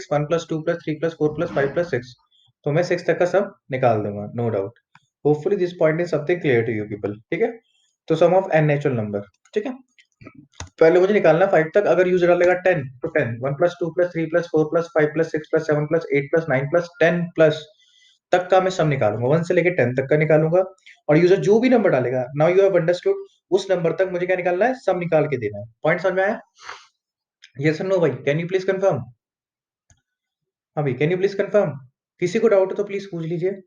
1 + 2 + 3 + 4 + 5 + 6, तो मैं 6 तक का सम निकाल दूंगा, no doubt. Hopefully this point is something clear to you people, ठीक है। तो sum of n natural number, ठीक है। पहले मुझे निकालना 5 तक, अगर यूजर डालेगा 10 तो 10, 1 + 2 + 3 + 4 + 5 + 6 + 7 + 8 + 9 + 10 प्लस तक का मैं सम निकालूंगा, 1 से लेके 10 तक का निकालूंगा। और यूजर जो भी नंबर डालेगा, नाउ यू हैव अंडरस्टूड, उस नंबर तक मुझे क्या निकालना है, सम निकाल के देना है। पॉइंट समझ में आया? यस और नो भाई, कैन यू प्लीज कंफर्म? हाँ भाई, कैन यू प्लीज कंफर्म? किसी को डाउट हो तो प्लीज पूछ लीजिए।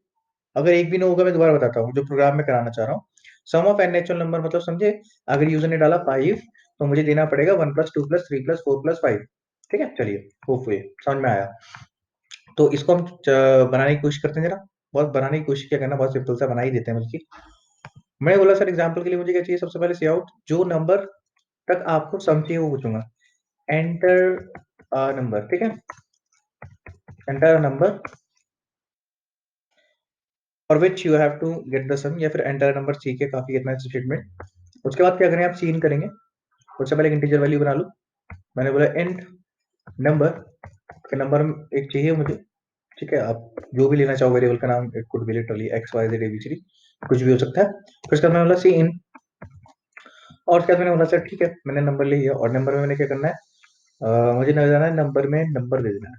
अगर एक भी नो होगा, मैं दोबारा बताता हूँ जो प्रोग्राम में कराना चाह रहा हूँ। सम ऑफ एन नेचुरल नंबर मतलब समझे, अगर यूजर ने डाला 5 तो मुझे देना पड़ेगा 1 + 2 + 3 + 4 + 5, ठीक है। चलिए, होपफुली समझ में आया। तो इसको हम बनाने की कोशिश करते हैं जरा। बहुत बनाने की कोशिश क्या करना, बहुत सिंपल सा बना ही देते हैं बल्कि। मैंने बोला सर एग्जाम्पल के लिए मुझे क्या चाहिए, सबसे पहले सी आउट, जो नंबर तक आपको सम चाहिए वो पूछूंगा। एंटर नंबर, ठीक है, enter number for which you have to get the sum, या फिर एंटर नंबर सी के काफी इतना स्टेटमेंट। उसके बाद क्या करें, आप सीन करेंगे। उससे पहले एक इंटीजर वैल्यू बना लूं। मैंने बोला इंट नंबर के नंबर एक चाहिए मुझे, ठीक है। आप जो भी लेना चाहो वेरिएबल का नाम, it could be literally X Y Z ABCD, कुछ भी हो सकता है। फिर उसका मैंने बोला सी इन, और उसके बाद मैंने बोला सर ठीक है, मैंने नंबर ले लिया, और नंबर में मैंने क्या करना है, मुझे नजर आना है नंबर में नंबर दे देना है।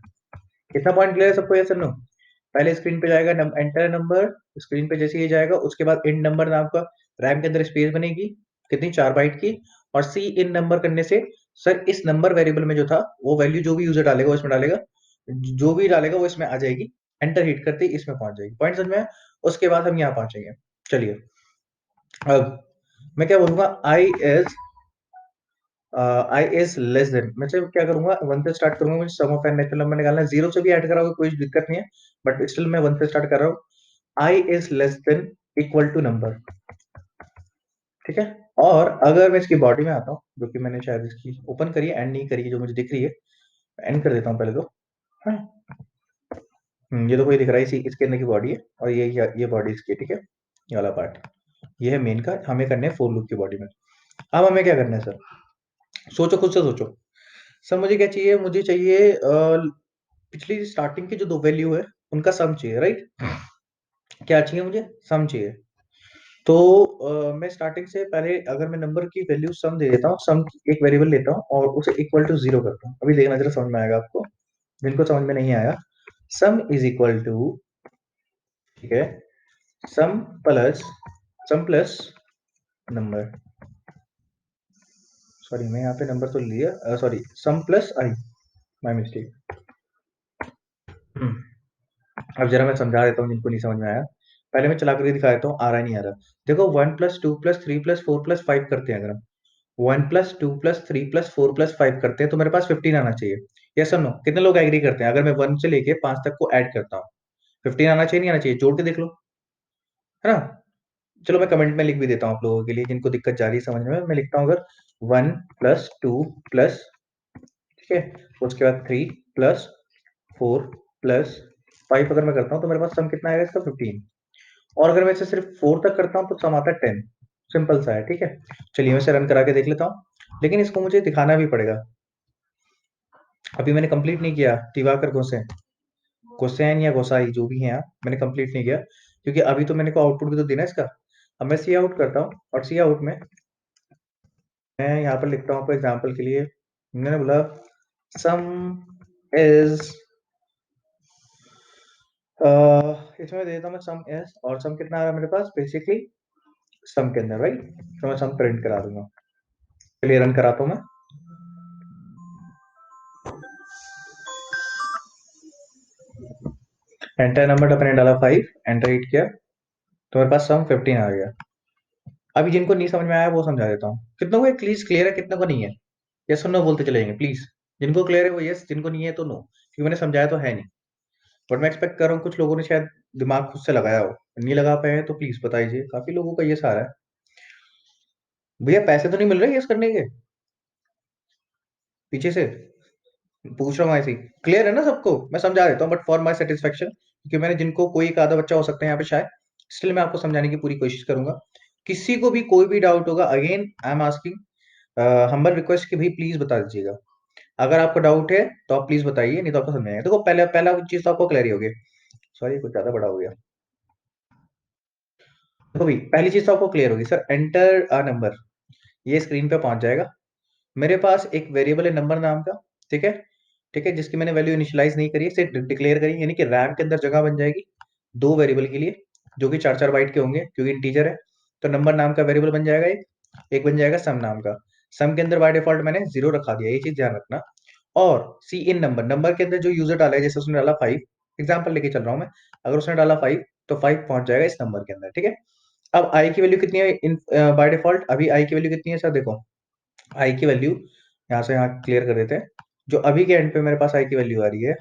कितना पॉइंट क्लियर है सबको, यस और नो? पहले स्क्रीन पे जाएगा एंटर नंबर, स्क्रीन पे जैसे ये जाएगा उसके बाद इन नंबर नाम का रैम के अंदर स्पेस बनेगी, कितनी, 4 बाइट की। और सी इन नंबर करने से सर इस नंबर वेरिएबल में जो था वो वैल्यू जो भी यूजर डालेगा वो इसमें डालेगा, जो भी डालेगा वो इसमें आ जाएगी। एंटर हिट करते ही इसमें पहुंच जाएगी। पॉइंट समझ में आया? उसके बाद हम यहाँ पहुंचेंगे। चलिए, अब मैं क्या बोलूंगा, आई इज लेस देन, मैं सिर्फ क्या करूंगा, 1 से स्टार्ट करूंगा। मुझे सम ऑफ एन नेचुरल नंबर निकालना है, 0 से भी ऐड कराओगे कोई दिक्कत नहीं है, बट स्टिल मैं 1 से स्टार्ट कर रहा हूँ। I is less than equal to number, ठीक है। और अगर मैं इसकी बॉडी में आता हूँ, जो कि मैंने शायद इसकी ओपन करी है, एंड नहीं करी है, जो मुझे दिख रही है, एंड कर देता हूँ पहले तो। हाँ, ये तो कोई दिख रहा है, इसी इसके अंदर की बॉडी है, और ये बॉडी इसकी है, ठीक है। ये वाला पार्ट, ये है मेन का, हमें करने हैं फोर लूप की बॉडी में। अब हमें क्या करना है सर, सोचो, खुद से सोचो। सर मुझे क्या चाहिए, मुझे चाहिए पिछली स्टार्टिंग की जो दो वैल्यू है उनका सम चाहिए, राइट। क्या चाहिए मुझे, सम चाहिए। तो मैं स्टार्टिंग से पहले अगर मैं नंबर की वैल्यू सम दे देता हूँ, सम एक वेरिएबल लेता हूँ और उसे इक्वल टू 0 करता हूँ। अभी देखना जरा समझ में आएगा आपको, जिनको समझ में नहीं आया। सम इज इक्वल टू, ठीक है, sum plus, sum plus number, sorry मैं यहाँ पे नंबर तो लिया, sorry, sum plus I, my mistake. अब जरा मैं समझा देता हूँ जिनको नहीं समझ में आया। पहले मैं चला करके दिखा देता हूँ, आ रहा नहीं आ रहा। देखो 1 + 2 + 3 + 4 + 5 करते हैं, अगर हम 1 + 2 + 3 + 4 + 5 करते हैं तो मेरे पास 15 आना चाहिए। यस और नो, कितने लोग एग्री करते हैं? अगर मैं 1 से लेके 5 तक को ऐड करता हूँ, 15 आना चाहिए, नहीं आना चाहिए? जोड़ के देख लो, है ना। चलो मैं कमेंट में लिख भी देता हूँ आप लोगों के लिए, जिनको दिक्कत जा रही है समझने में। मैं लिखता हूँ, अगर 1 + 2 प्लस, ठीक है, उसके बाद 3 + 4 + 5 अगर मैं करता हूँ तो मेरे पास सम कितना आएगा इसका, 15। और अगर मैं इसे सिर्फ 4 तक करता हूँ तो सम आता है 10। सिंपल सा है, ठीक है। चलिए मैं इसे रन करा के देख लेता हूँ, लेकिन इसको मुझे दिखाना भी पड़ेगा। अभी मैंने कंप्लीट नहीं किया, दिवाकर गोसेन, गोसेन या गोसाई जो भी है आप, मैंने कंप्लीट नहीं किया, क्योंकि अभी तो मैंने को आउटपुट भी तो देना है इसका। अब मैं सी आउट करता हूँ, और सी आउट में मैं यहाँ पर लिखता हूँ आपको एग्जाम्पल के लिए, मैंने बोला सम इज, इसमें दे देता हूँ मैं सम इज, और सम कितना आ रहा है मेरे पास, बेसिकली सम के अंदर, राइट। तो मैं सम प्रिंट करा दूंगा। चलिए रन कराता हूँ मैं। एंटर नंबर अपने डाला 5, एंटर हिट किया तो मेरे पास सम 15 आ गया। अभी जिनको नहीं समझ में आया वो समझा देता हूँ। कितनों को प्लीज क्लियर है, कितनों को नहीं है? यस और नो बोलते चले जाएंगे प्लीज। जिनको क्लियर है वो यस, जिनको नहीं है तो नो, क्योंकि मैंने समझाया तो है नहीं। बट मैं एक्सपेक्ट कर रहा हूँ कुछ लोगों ने शायद दिमाग खुद से लगाया हो, नहीं लगा पाए हैं तो प्लीज बताइए। काफी लोगों का ये सारा है। भैया पैसे तो नहीं मिल रहे यस करने के पीछे से? पूछ रहा हूँ ऐसे ही, क्लियर है ना सबको? मैं समझा देता हूँ बट फॉर माई सेटिस्फेक्शन, क्योंकि मैंने जिनको, कोई एक आधा बच्चा हो सकता है यहाँ पे शायद, स्टिल मैं आपको समझाने की पूरी कोशिश करूंगा। किसी को भी कोई भी डाउट होगा, again I am asking humble request कि भाई प्लीज बता दीजिएगा। अगर आपको डाउट है तो आप प्लीज बताइए, नहीं तो आपको समझ में आएगा। देखो पहले पहला चीज तो आपको क्लियर ही होगी। सॉरी कुछ ज्यादा बड़ा हो गया। देखो भाई पहली चीज तो आपको क्लियर होगी सर, एंटर अ नंबर, ये स्क्रीन पे पहुंच जाएगा। मेरे पास एक वेरिएबल है नंबर नाम का, ठीक है, ठीक है, जिसकी मैंने वैल्यू इनिशियलाइज नहीं करी है, सिर्फ डिक्लेयर करी है, यानी कि रैम के अंदर जगह बन जाएगी दो वेरिएबल के लिए, जो कि 4 4 बाइट के होंगे क्योंकि इंटीजर है। तो नंबर नाम का वेरिएबल बन जाएगा एक, एक बन जाएगा सम नाम का। सम के अंदर बाय डिफॉल्ट मैंने 0 रखा दिया, ये चीज ध्यान रखना। और सी इन नंबर, नंबर के अंदर जो यूजर डाला है, जैसे उसने डाला 5, एग्जाम्पल लेके चल रहा हूँ मैं, अगर उसने डाला 5 तो 5 पहुंच जाएगा इस नंबर के अंदर, ठीक है। अब आई की वैल्यू कितनी है इन बाय डिफॉल्ट, अभी आई की वैल्यू कितनी है सर, देखो आई की वैल्यू यहाँ से यहाँ क्लियर कर देते हैं। जो अभी के एंड पे मेरे पास आई की वैल्यू आ रही है,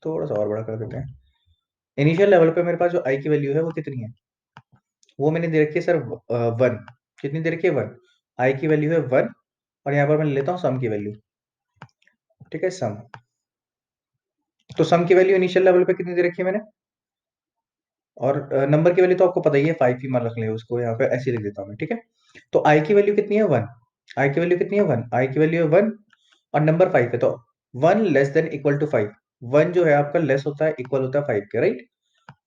थोड़ा सा और बड़ा कर देते हैं। इनिशियल लेवल पे मेरे पास जो आई की वैल्यू है वो कितनी है, वो मैंने दे रखी है सर 1। कितनी दे रखी है 1, आई की वैल्यू है 1। और यहाँ पर मैं लेता हूँ सम की वैल्यू, ठीक है सम। तो सम की वैल्यू इनिशियल लेवल पे कितनी दे रखी है मैंने, और नंबर की वैल्यू तो आपको पता ही है 5 ही मान रख ले, उसको यहाँ पे ऐसे लिख देता हूँ मैं, ठीक है। तो आई की वैल्यू कितनी है 1, आई की वैल्यू कितनी है 1, आई की वैल्यू है 1, और नंबर 5 है, तो 1 लेस देन इक्वल टू 5। 1 जो है आपका लेस होता है इक्वल होता है 5 के, राइट।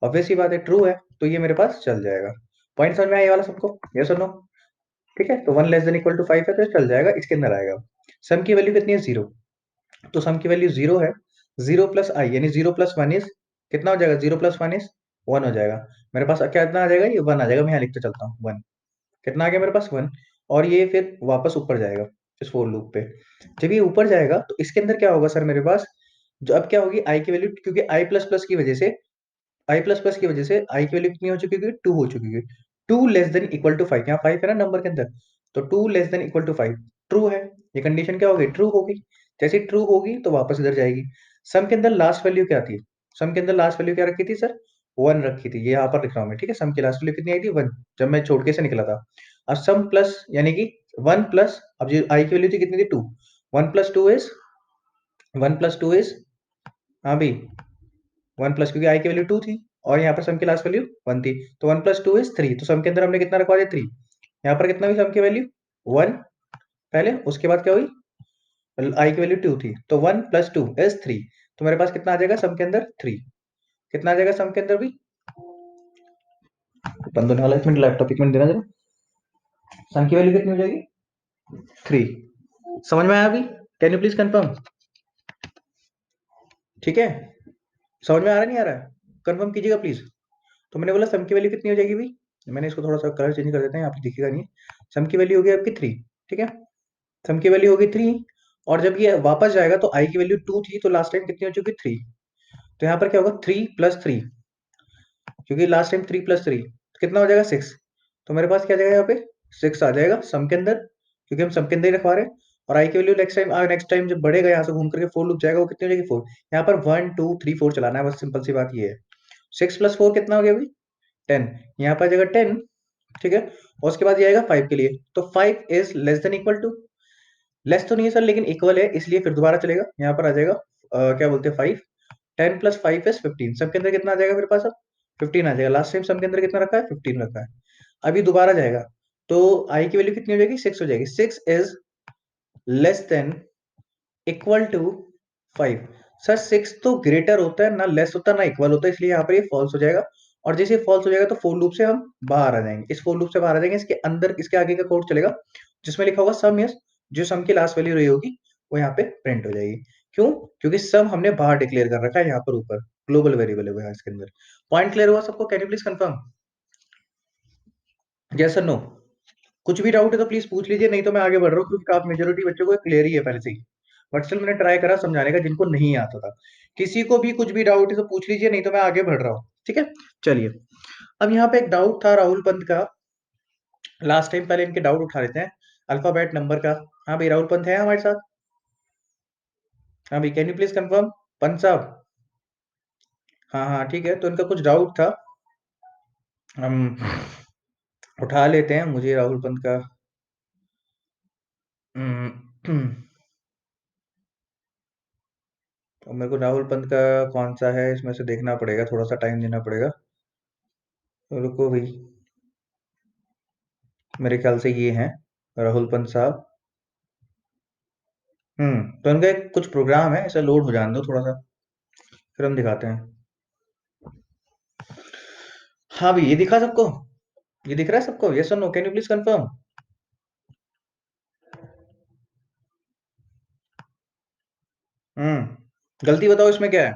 ऑब्वियस सी बात है, ट्रू है, तो ये मेरे पास चल जाएगा। पॉइंट समझ में आया ये वाला सबको, यस और नो। ठीक है, तो 1 लेस देन इक्वल टू 5 है तो ये चल जाएगा, इसके अंदर आएगा। सम की वैल्यू कितनी है 0, तो सम की वैल्यू 0 है। 0 प्लस आई यानी 0 प्लस 1 इज, कितना हो जाएगा, 0 प्लस 1 इज 1 हो जाएगा। मेरे पास क्या कितना आ जाएगा, ये 1 आ जाएगा, मैं यहाँ लिखते चलता हूँ 1। कितना आ गया मेरे पास 1। और ये फिर वापस ऊपर जाएगा इस फोर लूप पे। जब ये ऊपर जाएगा तो इसके अंदर क्या होगा सर मेरे पास, जो अब क्या होगी आई की वैल्यू, क्योंकि आई प्लस प्लस की वजह से, आई प्लस प्लस की वजह से आई की वैल्यू कितनी हो चुकी है, 2 हो चुकी है। 2 लेस देन इक्वल टू 5, यहाँ 5 है ना नंबर के अंदर, तो 2 less than equal to 5 true है। ये कंडीशन क्या होगी, ट्रू होगी। जैसे ट्रू होगी तो वापस इधर जाएगी। सम के अंदर लास्ट वैल्यू क्या थी, सम के अंदर लास्ट वैल्यू क्या रखी थी सर, 1 रखी थी, ये यहाँ पर लिख रहा हूँ मैं, ठीक है। सम की लास्ट वैल्यू कितनी आई थी 1, जब मैं छोड़ के से निकला था। और सम प्लस यानी कि 1 प्लस, अब जो आई की वैल्यू थी कितनी थी 2, 1 प्लस 2 इज, 1 प्लस 2 इज, हाँ भाई 1 प्लस, क्योंकि आई की वैल्यू 2 थी और यहाँ पर सम की लास्ट वैल्यू 1 थी, तो 1 प्लस 2 इज 3, तो सम के अंदर हमने कितना रखवा दिया 3। यहाँ पर कितना हुई सम की वैल्यू 1 पहले, उसके बाद क्या हुई, आई की वैल्यू 2 थी, तो 1 प्लस 2 इज 3। तो मेरे पास कितना आ जाएगा सम के अंदर 3, कितना आ जाएगा सम के अंदर भी, बंद होने वाला है, 1 मिनट लैपटॉप 1 मिनट देना जरा। सम की वैल्यू कितनी हो जाएगी 3, समझ में आया अभी, कैन यू प्लीज कंफर्म, ठीक है। समझ में आ रहा नहीं आ रहा है, कंफर्म कीजिएगा प्लीज। तो मैंने बोला सम की वैल्यू कितनी हो जाएगी भाई, मैंने इसको थोड़ा सा कलर चेंज कर देते हैं, यहाँ पे दिखेगा नहीं। सम की वैल्यू होगी आपकी 3, ठीक है, सम की वैल्यू होगी 3। और जब ये वापस जाएगा तो आई की वैल्यू 2 थी, तो लास्ट टाइम कितनी हो चुकी 3, तो यहाँ पर क्या होगा 3 प्लस 3, क्योंकि लास्ट टाइम 3 प्लस 3 कितना हो जाएगा 6। तो मेरे पास क्या जाएगा यहाँ पे 6 आ जाएगा सम के अंदर, क्योंकि हम सम के अंदर ही रखवा रहे हैं। और आई की वैल्यू नेक्स्ट टाइम जब बढ़ेगा यहाँ से घूम करके फोर लूप जाएगा, वो कितनी हो जाएगी 4। यहाँ पर 1 2 3 4 चलाना है, बस सिंपल सी बात ये है। 6 प्लस 4 कितना हो गया भाई 10, यहाँ पर जाएगा 10, ठीक है। और उसके बाद ये आएगा 5 के लिए, तो 5 is less than equal to, less तो नहीं है सर लेकिन इक्वल है, इसलिए फिर दोबारा चलेगा, यहाँ पर आ जाएगा क्या बोलते हैं 5। 10 प्लस 5 इज 15, सम के अंदर कितना आ जाएगा मेरे पास अब 15 आ जाएगा। लास्ट टाइम सम के अंदर कितना रखा है 15 रखा है। अभी दोबारा जाएगा तो आई की वैल्यू कितनी हो जाएगी 6 हो जाएगी, 6 is less than equal to 5। Sir 6 तो ग्रेटर होता है ना, लेस होता है ना इक्वल होता है, इसलिए यहाँ पर ये फॉल्स हो जाएगा। और जैसे फॉल्स हो जाएगा तो फोर लूप से हम बाहर आ जाएंगे, इस फोर लूप से बाहर आ जाएंगे, इसके अंदर इसके आगे का कोड चलेगा जिसमें लिखा होगा सम यस, जो सम की लास्ट वैल्यू रही होगी वो यहाँ पे प्रिंट हो जाएगी। क्यों, क्योंकि सम हमने बाहर डिक्लेयर कर रखा है, यहाँ पर ऊपर ग्लोबल वेरिएबल है वो यहाँ इसके अंदर। पॉइंट क्लियर हुआ सबको, can you please confirm, yes और नो। कुछ भी डाउट है तो प्लीज पूछ लीजिए, नहीं तो मैं आगे बढ़ रहा हूँ, क्योंकि आप मेजोरिटी बच्चों को क्लियर ही है पहले से ही। बट स्टिल मैंने ट्राई करा समझाने का जिनको नहीं आता था। किसी को भी कुछ भी डाउट है तो पूछ लीजिए, नहीं तो मैं आगे बढ़ रहा हूँ, ठीक है। चलिए, अब यहाँ पे एक डाउट था राहुल पंत का, लास्ट टाइम पहले इनके डाउट उठा लेते हैं, अल्फाबेट नंबर का। हाँ भाई राहुल पंत है हमारे साथ, हाँ भाई can you please confirm, Pant साहब। हाँ हाँ ठीक है, तो इनका कुछ डाउट था, हम उठा लेते हैं। मुझे राहुल पंत का तो मेरे को राहुल पंत का कौन सा है इसमें से देखना पड़ेगा, थोड़ा सा टाइम देना पड़ेगा, तो रुको भाई। मेरे ख्याल से ये हैं राहुल पंत साहब। तो इनका एक कुछ प्रोग्राम है, ऐसा लोड हो जाने दो थोड़ा सा, फिर हम दिखाते हैं। हाँ भाई, ये दिखा सबको? ये दिख रहा है सबको? यस और no, can you please confirm? गलती बताओ इसमें क्या है?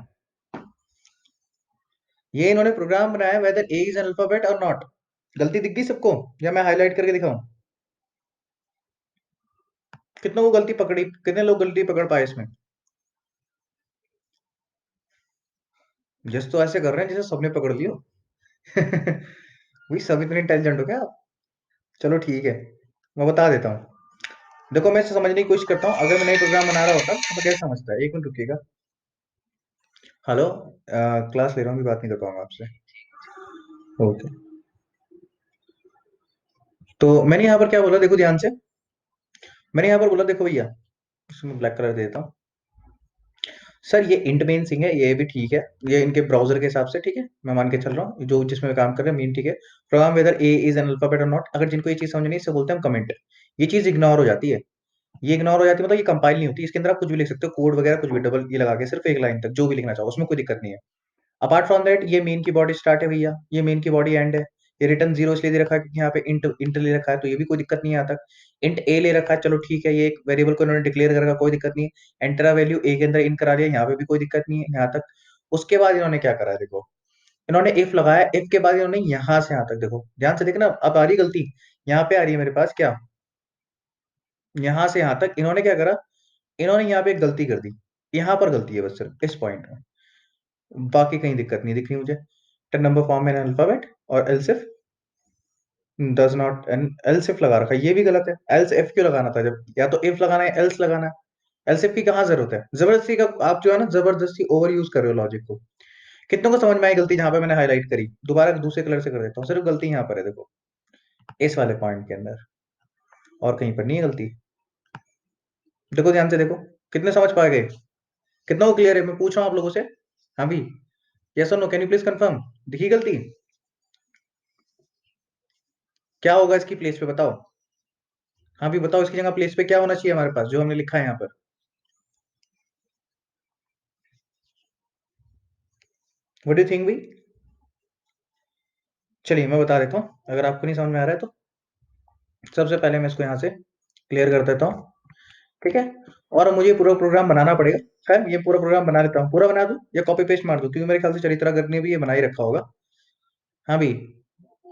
ये इन्होंने प्रोग्राम बनाया है whether A is an alphabet और नॉट। गलती दिख गई सबको, या मैं हाईलाइट करके दिखाऊं? कितनों को गलती पकड़ी, कितने लोग गलती पकड़ पाए इसमें? जस्ट तो ऐसे कर रहे हैं जैसे सबने पकड़ लियो। भाई सब इतने इंटेलिजेंट हो क्या आप? चलो ठीक है, मैं बता देता हूँ। देखो मैं इसे समझने की कोशिश करता हूँ, अगर मैं नई प्रोग्राम बना रहा होता तो मैं कैसे समझता है, एक मिनट रुकिएगा। हेलो, क्लास ले रहा हूँ, अभी बात नहीं कर पाऊंगा आपसे। ओके। तो मैंने यहाँ पर क्या बोला, देखो ध्यान से। मैंने यहाँ पर बोला, देखो भैया, इसमें ब्लैक कलर दे देता हूँ। सर ये इंट मेन सिंग है, ये भी ठीक है, ये इनके ब्राउजर के हिसाब से ठीक है, मैं मान के चल रहा हूँ जो जिसमें मैं काम कर रहा हूँ, मीन ठीक है। Program whether A is an alphabet और नॉट, अगर जिनको ये चीज समझ नहीं, इससे बोलते हैं हम कमेंट। ये चीज इग्नोर हो जाती है। ये इग्नोर हो जाती है मतलब ये कंपाइल नहीं होती, इसके अंदर आप कुछ भी लिख सकते हो, कोड वगैरह कुछ भी, डबल ये लगा के सिर्फ एक लाइन तक जो भी लिखना चाहो, उसमें कोई दिक्कत नहीं है। अपार्ट फ्रॉम दैट, ये मेन की बॉडी स्टार्ट है भैया, ये मेन की बॉडी एंड है। ये रिटर्न जीरो इसलिए दे रखा है क्योंकि यहाँ पे इंट इंट ले रखा है, तो ये भी कोई दिक्कत नहीं है यहाँ तक। इंट ए ले रखा है, चलो ठीक है, ये एक वेरिएबल को इन्होंने डिक्लेयर कर रखा, कोई दिक्कत नहीं है। एंटर वैल्यू ए के अंदर इन करा लिया, यहाँ पे भी कोई दिक्कत नहीं है यहाँ तक। उसके बाद इन्होंने क्या करा है देखो, इन्होंने इफ लगाया, इफ के बाद इन्होंने यहाँ से यहाँ तक, देखो ध्यान से देखना, अब आ रही गलती, यहाँ पे आ रही है मेरे पास क्या, यहाँ से यहाँ तक इन्होंने क्या करा, इन्होंने यहाँ पे एक गलती कर दी। यहाँ पर गलती है बस सिर्फ इस पॉइंट में, बाकी कहीं दिक्कत नहीं दिख रही मुझे। टेन नंबर फॉर्म में अल्फाबेट और else if does not, an else if लगा रखा है, ये भी गलत है। एल्स इफ क्यों लगाना था, जब या तो इफ लगाना है एल्स लगाना है। एल्स इफ की कहाँ जरूरत है, जबरदस्ती का आप जो है ना, जबरदस्ती ओवर यूज कर रहे हो लॉजिक को। कितनों को समझ में आई गलती जहां पे मैंने हाईलाइट करी, दोबारा दूसरे कलर से कर देता हूँ, सिर्फ गलती यहाँ पर है देखो, इस वाले पॉइंट के अंदर, और कहीं पर नहीं है गलती। देखो ध्यान से देखो, कितने समझ पा गए, कितना को क्लियर है, मैं पूछ रहा हूँ आप लोगों से। हाँ भी, यस और no, can you please confirm? दिखी गलती? क्या होगा इसकी प्लेस पे बताओ? हाँ भी बताओ, इसकी जगह प्लेस पे क्या होना चाहिए हमारे पास, जो हमने लिखा है यहाँ पर? व्हाट डू थिंक भी? चलिए मैं बता देता हूँ, अगर आपको नहीं समझ में आ रहा है तो। सबसे पहले मैं इसको यहाँ से क्लियर कर देता हूँ, ठीक है। और मुझे पूरा प्रोग्राम बनाना पड़ेगा। खैर ये पूरा प्रोग्राम बना लेता हूँ, पूरा बना दूँ या कॉपी पेस्ट मार दूँ, क्योंकि मेरे ख्याल से चरित्रा गर्ग ने भी ये बना ही रखा होगा। हाँ भी,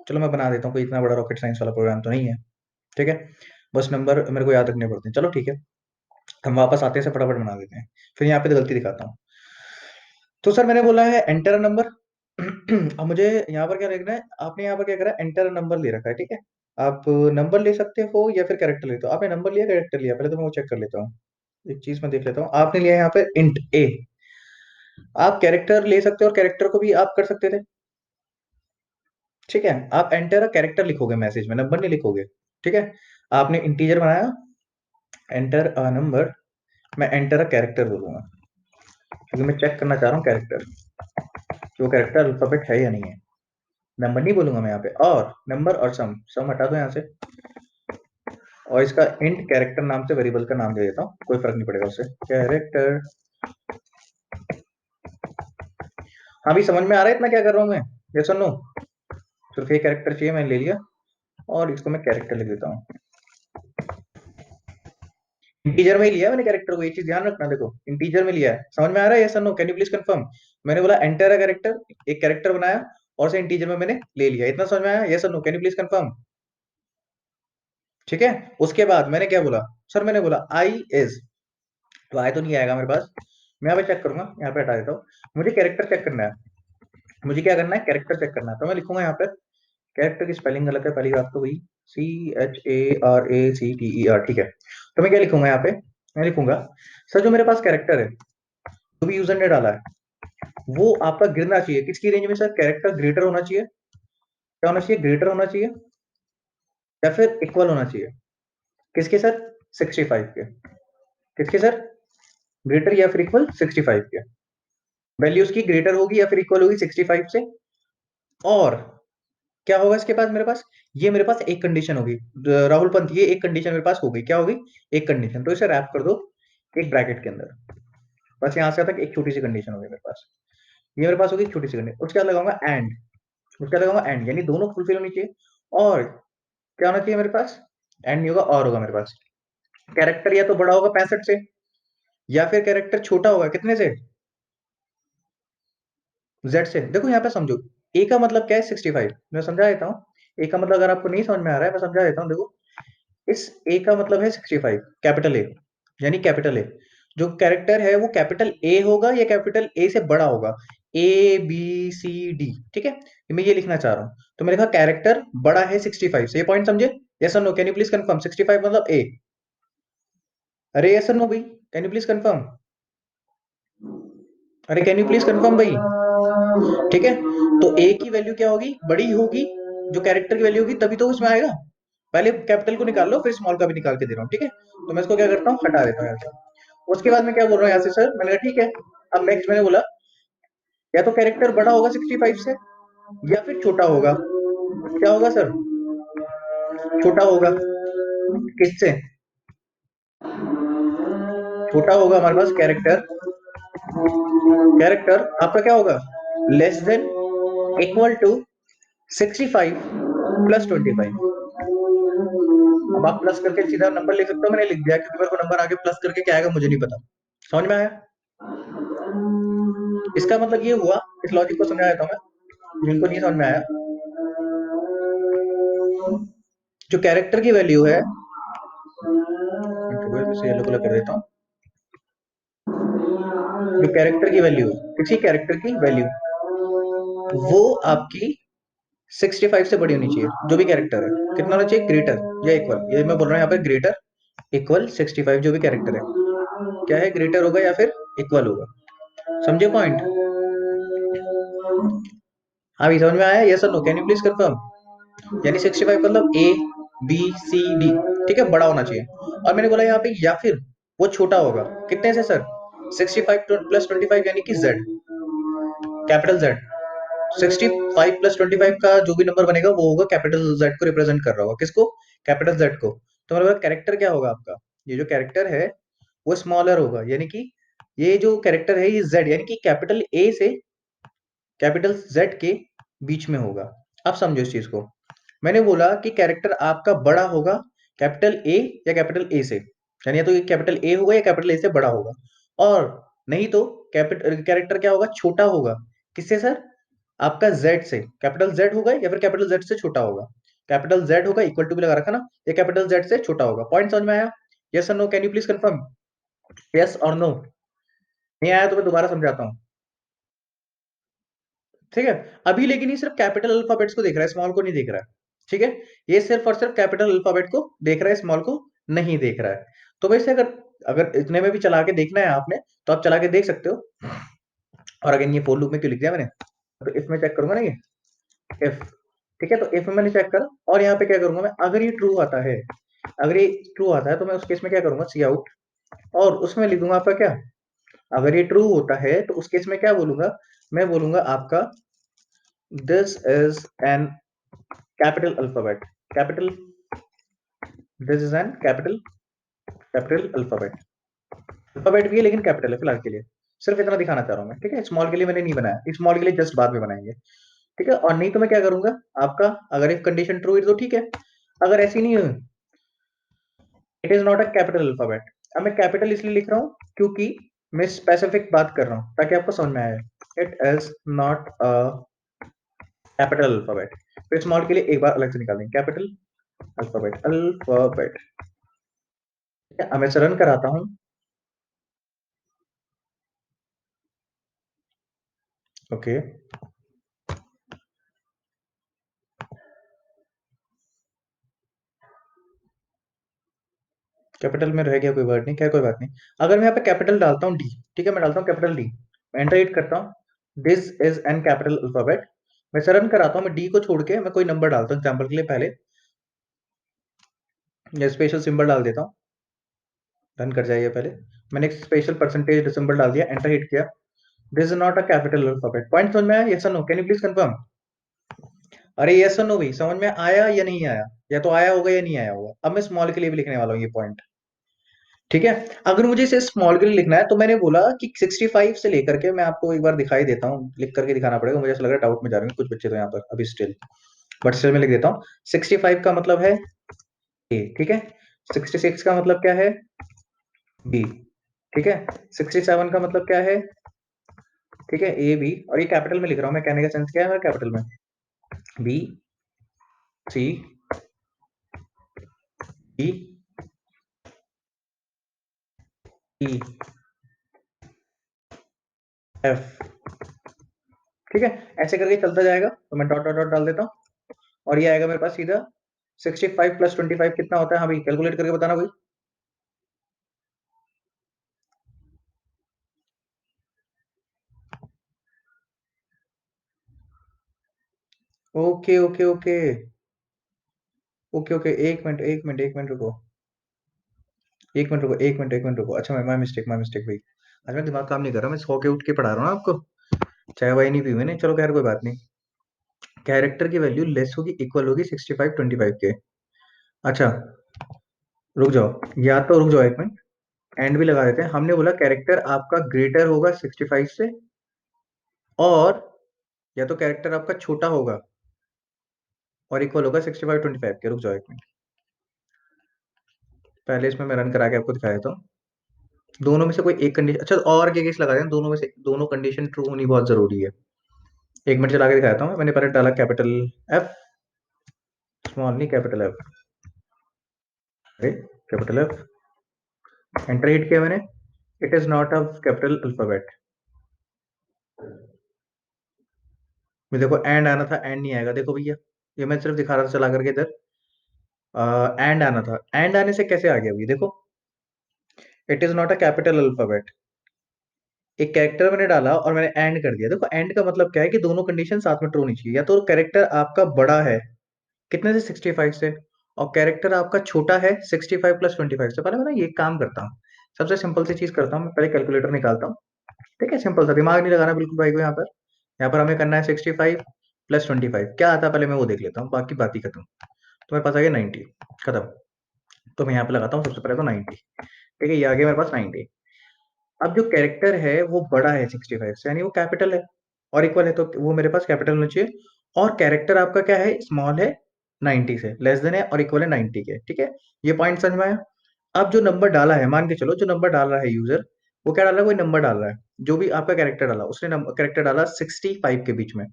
चलो मैं बना देता हूँ, कोई इतना बड़ा रॉकेट साइंस वाला प्रोग्राम तो नहीं है, ठीक है। बस नंबर मेरे को याद रखने पड़ते हैं, चलो ठीक है। हम वापस आते हैं, से फटाफट बना देते हैं, फिर यहाँ पे तो गलती दिखाता हूँ। तो सर मैंने बोला है एंटर नंबर। अब मुझे यहाँ पर क्या लिखना है, आपने यहाँ पर क्या करा, एंटर नंबर ले रखा है, ठीक है। आप नंबर ले सकते हो या फिर कैरेक्टर लेते हो, आपने नंबर लिया कैरेक्टर लिया, पहले तो मैं वो चेक कर लेता हूँ। एक चीज मैं देख लेता हूँ, आपने लिया यहाँ पे इंट ए। आप कैरेक्टर ले सकते हो और कैरेक्टर को भी आप कर सकते थे, ठीक है। आप एंटर अ कैरेक्टर लिखोगे मैसेज में, नंबर नहीं लिखोगे, ठीक है। आपने इंटीजर बनाया, एंटर अ नंबर, मैं एंटर अ कैरेक्टर बोलूंगा, क्योंकि मैं चेक करना चाह रहा हूँ कैरेक्टर, कि वो कैरेक्टर अल्फाबेट है या नहीं है। नंबर नहीं बोलूंगा मैं यहाँ पे, और नंबर और सम, सम हटा दो यहाँ से। और इसका इंट कैरेक्टर नाम से वेरिएबल का नाम दे देता हूँ, कोई फर्क नहीं पड़ेगा उससे, कैरेक्टर। हाँ भी समझ में आ रहा है इतना क्या कर रहा हूँ मैं, यस और नो? सिर्फ ये कैरेक्टर चाहिए, मैंने ले लिया, और इसको मैं कैरेक्टर लिख देता हूँ। इंटीजर में ही लिया है मैंने कैरेक्टर को, ये चीज ध्यान रखना, देखो इंटीजर में लिया है, समझ में आ रहा है यस और no, can you please confirm? मैंने बोला एंटर अ कैरेक्टर, एक कैरेक्टर बनाया, और से इंटीजर में मैंने ले लिया, इतना समझ में आया यस और no, can you please confirm? ठीक है। उसके बाद मैंने क्या बोला, सर मैंने बोला आई इज, तो आई तो नहीं आएगा मेरे पास, मैं यहाँ पे चेक करूंगा, यहाँ पे हटा देता हूँ। मुझे कैरेक्टर चेक करना है, मुझे क्या करना है, कैरेक्टर चेक करना है, तो मैं लिखूंगा यहाँ पर, कैरेक्टर की स्पेलिंग गलत है पहली बात तो वही, CHARACTER, ठीक है। तो मैं क्या लिखूंगा यहाँ पे, मैं लिखूंगा, सर जो मेरे पास कैरेक्टर है, जो भी यूजर ने डाला है, वो आपका गिरना चाहिए किसकी रेंज में, सर कैरेक्टर ग्रेटर होना चाहिए, क्या होना चाहिए, ग्रेटर होना चाहिए, या फिर इक्वल होना चाहिए, किसके सर, 65 के, किसके सर, ग्रेटर या फिर इक्वल 65 के, वैल्यू उसकी ग्रेटर होगी या फिर इक्वल होगी 65 से। और क्या होगा इसके बाद मेरे पास, ये मेरे पास एक कंडीशन होगी, राहुल पंत, ये एक कंडीशन मेरे पास हो गई, क्या होगी, एक कंडीशन, तो इसे रैप कर दो एक ब्रैकेट के अंदर, बस यहाँ से तक एक छोटी सी कंडीशन होगी मेरे पास, ये मेरे पास होगी एक छोटी सी कंडीशन, उसके बाद लगाऊंगा एंड, उसके बाद लगाऊंगा एंड, यानी दोनों फुलफिल होनी चाहिए। और क्या होना चाहिए मेरे पास, एंड नहीं होगा और होगा मेरे पास, कैरेक्टर या तो बड़ा होगा 65 से, या फिर कैरेक्टर छोटा होगा कितने से, जेड से। देखो यहाँ पे समझो, ए का मतलब क्या है 65, मैं समझा देता हूँ। ए का मतलब अगर आपको नहीं समझ में आ रहा है मैं समझा देता हूँ, देखो इस ए का मतलब है 65, कैपिटल ए, यानी कैपिटल ए, जो कैरेक्टर है वो कैपिटल ए होगा या कैपिटल ए से बड़ा होगा, ए बी सी डी, ठीक है, मैं ये लिखना चाह रहा हूँ। तो मैंने कहा कैरेक्टर बड़ा है 65 से, ये पॉइंट समझे, यस और no, can you please confirm 65 मतलब ए, अरे यस और नो भाई, कैन यू प्लीज कंफर्म, अरे कैन यू प्लीज कंफर्म भाई, ठीक है। तो ए की वैल्यू क्या होगी, बड़ी होगी, जो कैरेक्टर की वैल्यू होगी तभी तो उसमें आएगा, पहले कैपिटल को निकाल लो फिर स्मॉल का भी निकाल के दे रहा हूँ, ठीक है। तो मैं इसको क्या करता हूँ, हटा देता हूँ यहाँ से। उसके बाद मैं क्या बोल रहा हूँ यहाँ से, सर मैंने कहा ठीक है, अब नेक्स्ट मैंने बोला या तो कैरेक्टर बड़ा होगा 65 से, या फिर छोटा होगा, क्या होगा सर, छोटा होगा, किससे, छोटा होगा हमारे पास कैरेक्टर, कैरेक्टर आपका क्या होगा, less than equal to 65 plus 25। अब आप प्लस करके सीधा नंबर लिख सकते हो, मैंने लिख दिया क्योंकि मेरे को नंबर आगे प्लस करके क्या आएगा मुझे नहीं पता, समझ में आया। इसका मतलब ये हुआ, इस लॉजिक को समझा देता हूँ मैं जिनको नहीं समझ में आया, जो कैरेक्टर की वैल्यू है, येलो कलर कर देता हूँ, जो कैरेक्टर की वैल्यू है, किसी कैरेक्टर की वैल्यू वो आपकी 65 से बड़ी होनी चाहिए, जो भी कैरेक्टर है, कितना होना चाहिए, ग्रेटर या इक्वल, ये मैं बोल रहा हूँ यहाँ पर ग्रेटर इक्वल 65, जो भी कैरेक्टर है क्या है, ग्रेटर होगा या फिर इक्वल होगा, समझे पॉइंट, अभी समझ में आया, यस और no, can you please confirm, यानी 65 मतलब ए बी सी डी, ठीक है, बड़ा होना चाहिए। और मैंने बोला यहाँ पे या फिर वो छोटा होगा, कितने से सर, 65 प्लस 25 यानी कि जेड, कैपिटल जेड, 65 प्लस 25 का जो भी नंबर बनेगा वो होगा कैपिटल जेड को रिप्रेजेंट कर रहा होगा, किसको, कैपिटल जेड को। तो मेरे पास कैरेक्टर क्या होगा आपका, ये जो कैरेक्टर है वो स्मॉलर होगा, यानी कि ये जो कैरेक्टर है ये जेड, यानी कि कैपिटल ए से कैपिटल जेड के बीच में होगा। अब समझो इस चीज को, मैंने बोला कि कैरेक्टर आपका बड़ा होगा कैपिटल ए या कैपिटल ए से, यानी या तो ये कैपिटल ए होगा या कैपिटल ए से बड़ा होगा, और नहीं तो कैपिटल कैरेक्टर क्या होगा, छोटा होगा, किससे सर, आपका जेड से, कैपिटल जेड होगा या फिर कैपिटल जेड से छोटा होगा, कैपिटल जेड होगा, इक्वल टू भी लगा रखा ना, ये कैपिटल जेड से छोटा होगा, पॉइंट समझ में आया, यस और no, can you please confirm, yes और नो, नहीं आया तो मैं दोबारा समझाता हूँ, ठीक है। अभी लेकिन ये सिर्फ कैपिटल अल्फाबेट्स को देख रहा है, स्मॉल को नहीं देख रहा है, ठीक है, ये सिर्फ और सिर्फ कैपिटल अल्फाबेट को देख रहा है, स्मॉल को नहीं देख रहा है। तो वैसे अगर अगर इतने में भी चला के देखना है आपने तो आप चला के देख सकते हो। और अगर ये फोर लूप में क्यों लिख दिया मैंने, तो इसमें चेक करूंगा ना ये इफ, ठीक है, तो इफ में मैंने चेक करा, और यहाँ पे क्या करूंगा मैं, अगर ये ट्रू आता है, अगर ये ट्रू आता है तो मैं उस केस में क्या करूंगा, सी आउट, और उसमें लिख दूंगा आपका क्या, अगर ये ट्रू होता है तो उस केस में क्या बोलूंगा, मैं बोलूंगा आपका this is an capital alphabet, capital, this is an capital, capital alphabet, alphabet भी है लेकिन कैपिटल है फिलहाल के लिए, सिर्फ इतना दिखाना चाह रहा हूँ मैं, ठीक है, स्मॉल के लिए मैंने नहीं बनाया, स्मॉल के लिए जस्ट बाद में बनाएंगे, ठीक है। और नहीं तो मैं क्या करूंगा आपका, अगर एक कंडीशन ट्रू है तो ठीक है, अगर ऐसी नहीं है, it is not a capital alphabet. अब मैं कैपिटल इसलिए लिख रहा हूँ क्योंकि मैं स्पेसिफिक बात कर रहा हूँ ताकि आपको समझ में आए, it is not a capital alphabet, फिर स्मॉल के लिए एक बार अलग से निकाल देंगे, कैपिटल अल्फाबेट, अल्फाबेट, अब मैं रन कराता हूँ, ओके, कैपिटल में रह गया कोई वर्ड नहीं, क्या कोई बात नहीं। अगर मैं यहाँ पे कैपिटल डालता हूँ डी, ठीक है, मैं डालता हूँ कैपिटल डी, मैं एंटर हिट करता हूँ, this is an capital alphabet, मैं रन कराता हूँ, मैं डी को छोड़ के मैं कोई नंबर डालता हूँ एग्जाम्पल के लिए, पहले या स्पेशल सिंबल डाल देता हूँ, रन कर जाइए पहले, मैंने एक स्पेशल परसेंटेज सिंबल डाल दिया, एंटर हिट किया, this is not a capital alphabet, point समझ में आया, यस और no, can you please confirm, अरे यस और नो भाई, समझ में आया या नहीं आया, या तो आया होगा या नहीं आया होगा। अब मैं स्मॉल के लिए भी लिखने वाला हूँ ये पॉइंट, ठीक है। अगर मुझे इसे स्मॉल के लिए लिखना है तो मैंने बोला कि 65 से लेकर के, मैं आपको एक बार दिखाई देता हूँ, लिख करके दिखाना पड़ेगा, मुझे ऐसा लग रहा है डाउट में जा रहे हैं कुछ बच्चे तो यहाँ पर अभी स्टिल, बट स्टिल मैं लिख देता हूँ। 65 का मतलब है ए, ठीक है। 66 का मतलब क्या है, बी, ठीक है। 67 का मतलब क्या है, ठीक है, ए बी, और ये कैपिटल में लिख रहा हूँ मैं, कहने का सेंस क्या है कैपिटल में, B C D E F, ठीक है। ऐसे करके चलता जाएगा, तो मैं डॉट डॉट डॉट डाल देता हूँ, और ये आएगा मेरे पास सीधा 65 प्लस 25 कितना होता है, हाँ भाई कैलकुलेट करके बताना भाई। Okay okay okay okay okay, एक मिनट एक मिनट एक मिनट रुको, एक मिनट रुको, एक मिनट एक मिनट रुको, अच्छा माय मिस्टेक भाई, आज मैं दिमाग काम नहीं कर रहा, मैं सो के उठ के पढ़ा रहा हूँ ना आपको, चाय वाय नहीं पी मैंने, चलो खैर कोई बात नहीं। कैरेक्टर की वैल्यू लेस होगी इक्वल होगी 65 25 के। अच्छा, रुक जाओ, या तो रुक जाओ एक मिनट, एंड भी लगा देते हैं। हमने बोला कैरेक्टर आपका ग्रेटर होगा 65 से, और या तो कैरेक्टर आपका छोटा होगा और इक्वल होगा 65 25 के। रुक जाओ एक मिनट, पहले इसमें मैं रन करा के आपको दिखाया था। दोनों में से कोई एक कंडीशन, अच्छा और क्या केस लगा दें, दोनों में से दोनों कंडीशन ट्रू होनी बहुत जरूरी है। एक मिनट चला के दिखाता हूँ, मैंने पहले डाला कैपिटल एफ, स्मॉल नहीं कैपिटल एफ, अरे कैपिटल एफ, एंटर हिट किया मैंने, it is not a capital alphabet. मैं देखो एंड आना था, एंड नहीं आएगा, देखो भैया, ये मैं सिर्फ दिखा रहा था चला करके इधर, एंड आना था, एंड आने से कैसे आ गया ये देखो, it is not a capital alphabet. एक कैरेक्टर मैंने डाला और मैंने एंड कर दिया, देखो एंड का मतलब क्या है कि दोनों कंडीशन साथ में ट्रू होनी चाहिए, या तो कैरेक्टर आपका बड़ा है कितने से 65 से, और कैरेक्टर आपका छोटा है 65 प्लस 25 से। पहले मैं ना ये काम करता हूँ, सबसे सिंपल सी चीज करता हूँ, मैं पहले कैलकुलेटर निकालता हूँ, ठीक है, सिंपल सा, दिमाग नहीं लगाना बिल्कुल भाई को यहाँ पर। यहाँ पर हमें करना है 65 प्लस 25, क्या आता है पहले मैं वो देख लेता हूँ, बाकी बात ही खत्म। तो मेरे पास आ गया 90, खत्म। तो मैं यहाँ पे लगाता हूँ सबसे पहले तो 90, ठीक है, ये आ गया मेरे पास 90। अब जो कैरेक्टर है वो बड़ा है 65 से, यानी वो कैपिटल है और इक्वल है, तो वो मेरे पास कैपिटल होना चाहिए। और कैरेक्टर आपका क्या है, स्मॉल है 90 से, लेस देन है और इक्वल है 90 के, ठीक है। ये पॉइंट समझ में आया। अब जो नंबर डाला है, मान के चलो जो नंबर डाल रहा है यूजर, वो क्या डाल रहा है, कोई नंबर डाल रहा है, जो भी आपका कैरेक्टर डाला उसने कैरेक्टर डाला 65 के बीच में।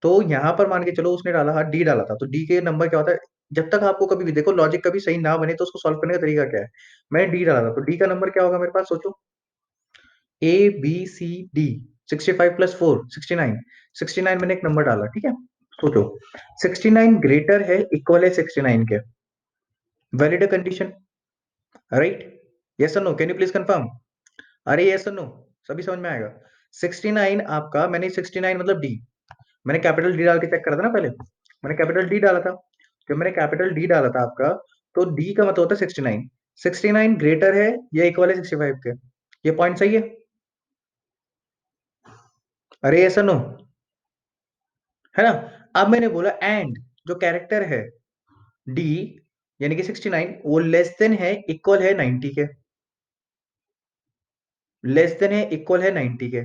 तो यहाँ पर मान के चलो उसने डाला, हाँ डी डाला था, तो डी के नंबर क्या होता है, जब तक आपको कभी भी देखो लॉजिक कभी सही ना बने तो उसको सॉल्व करने का तरीका क्या है। मैंने डी डाला था, तो डी का नंबर क्या होगा मेरे पास, सोचो, A B C D, 65 plus 4 69, 69 मैंने एक नंबर डाला, ठीक है। सोचो, 69 ग्रेटर है इक्वल है 69 के, वैलिड कंडीशन, राइट, यस और no, can you please confirm, अरे यस और नो, सभी समझ में आएगा। 69 आपका, मैंने 69 मतलब डी, मैंने कैपिटल डी डाल के चेक करा था ना पहले, मैंने कैपिटल डी डाला था, जब मैंने कैपिटल डी डाला था आपका, तो डी का मतलब होता है 69, 69 ग्रेटर है या इक्वल है 65 के, ये पॉइंट सही है, अरे यस और नो, है ना। अब मैंने बोला एंड जो कैरेक्टर है डी, यानी कि 69, वो लेस देन है इक्वल है 90 के, लेस देन है इक्वल है 90 के,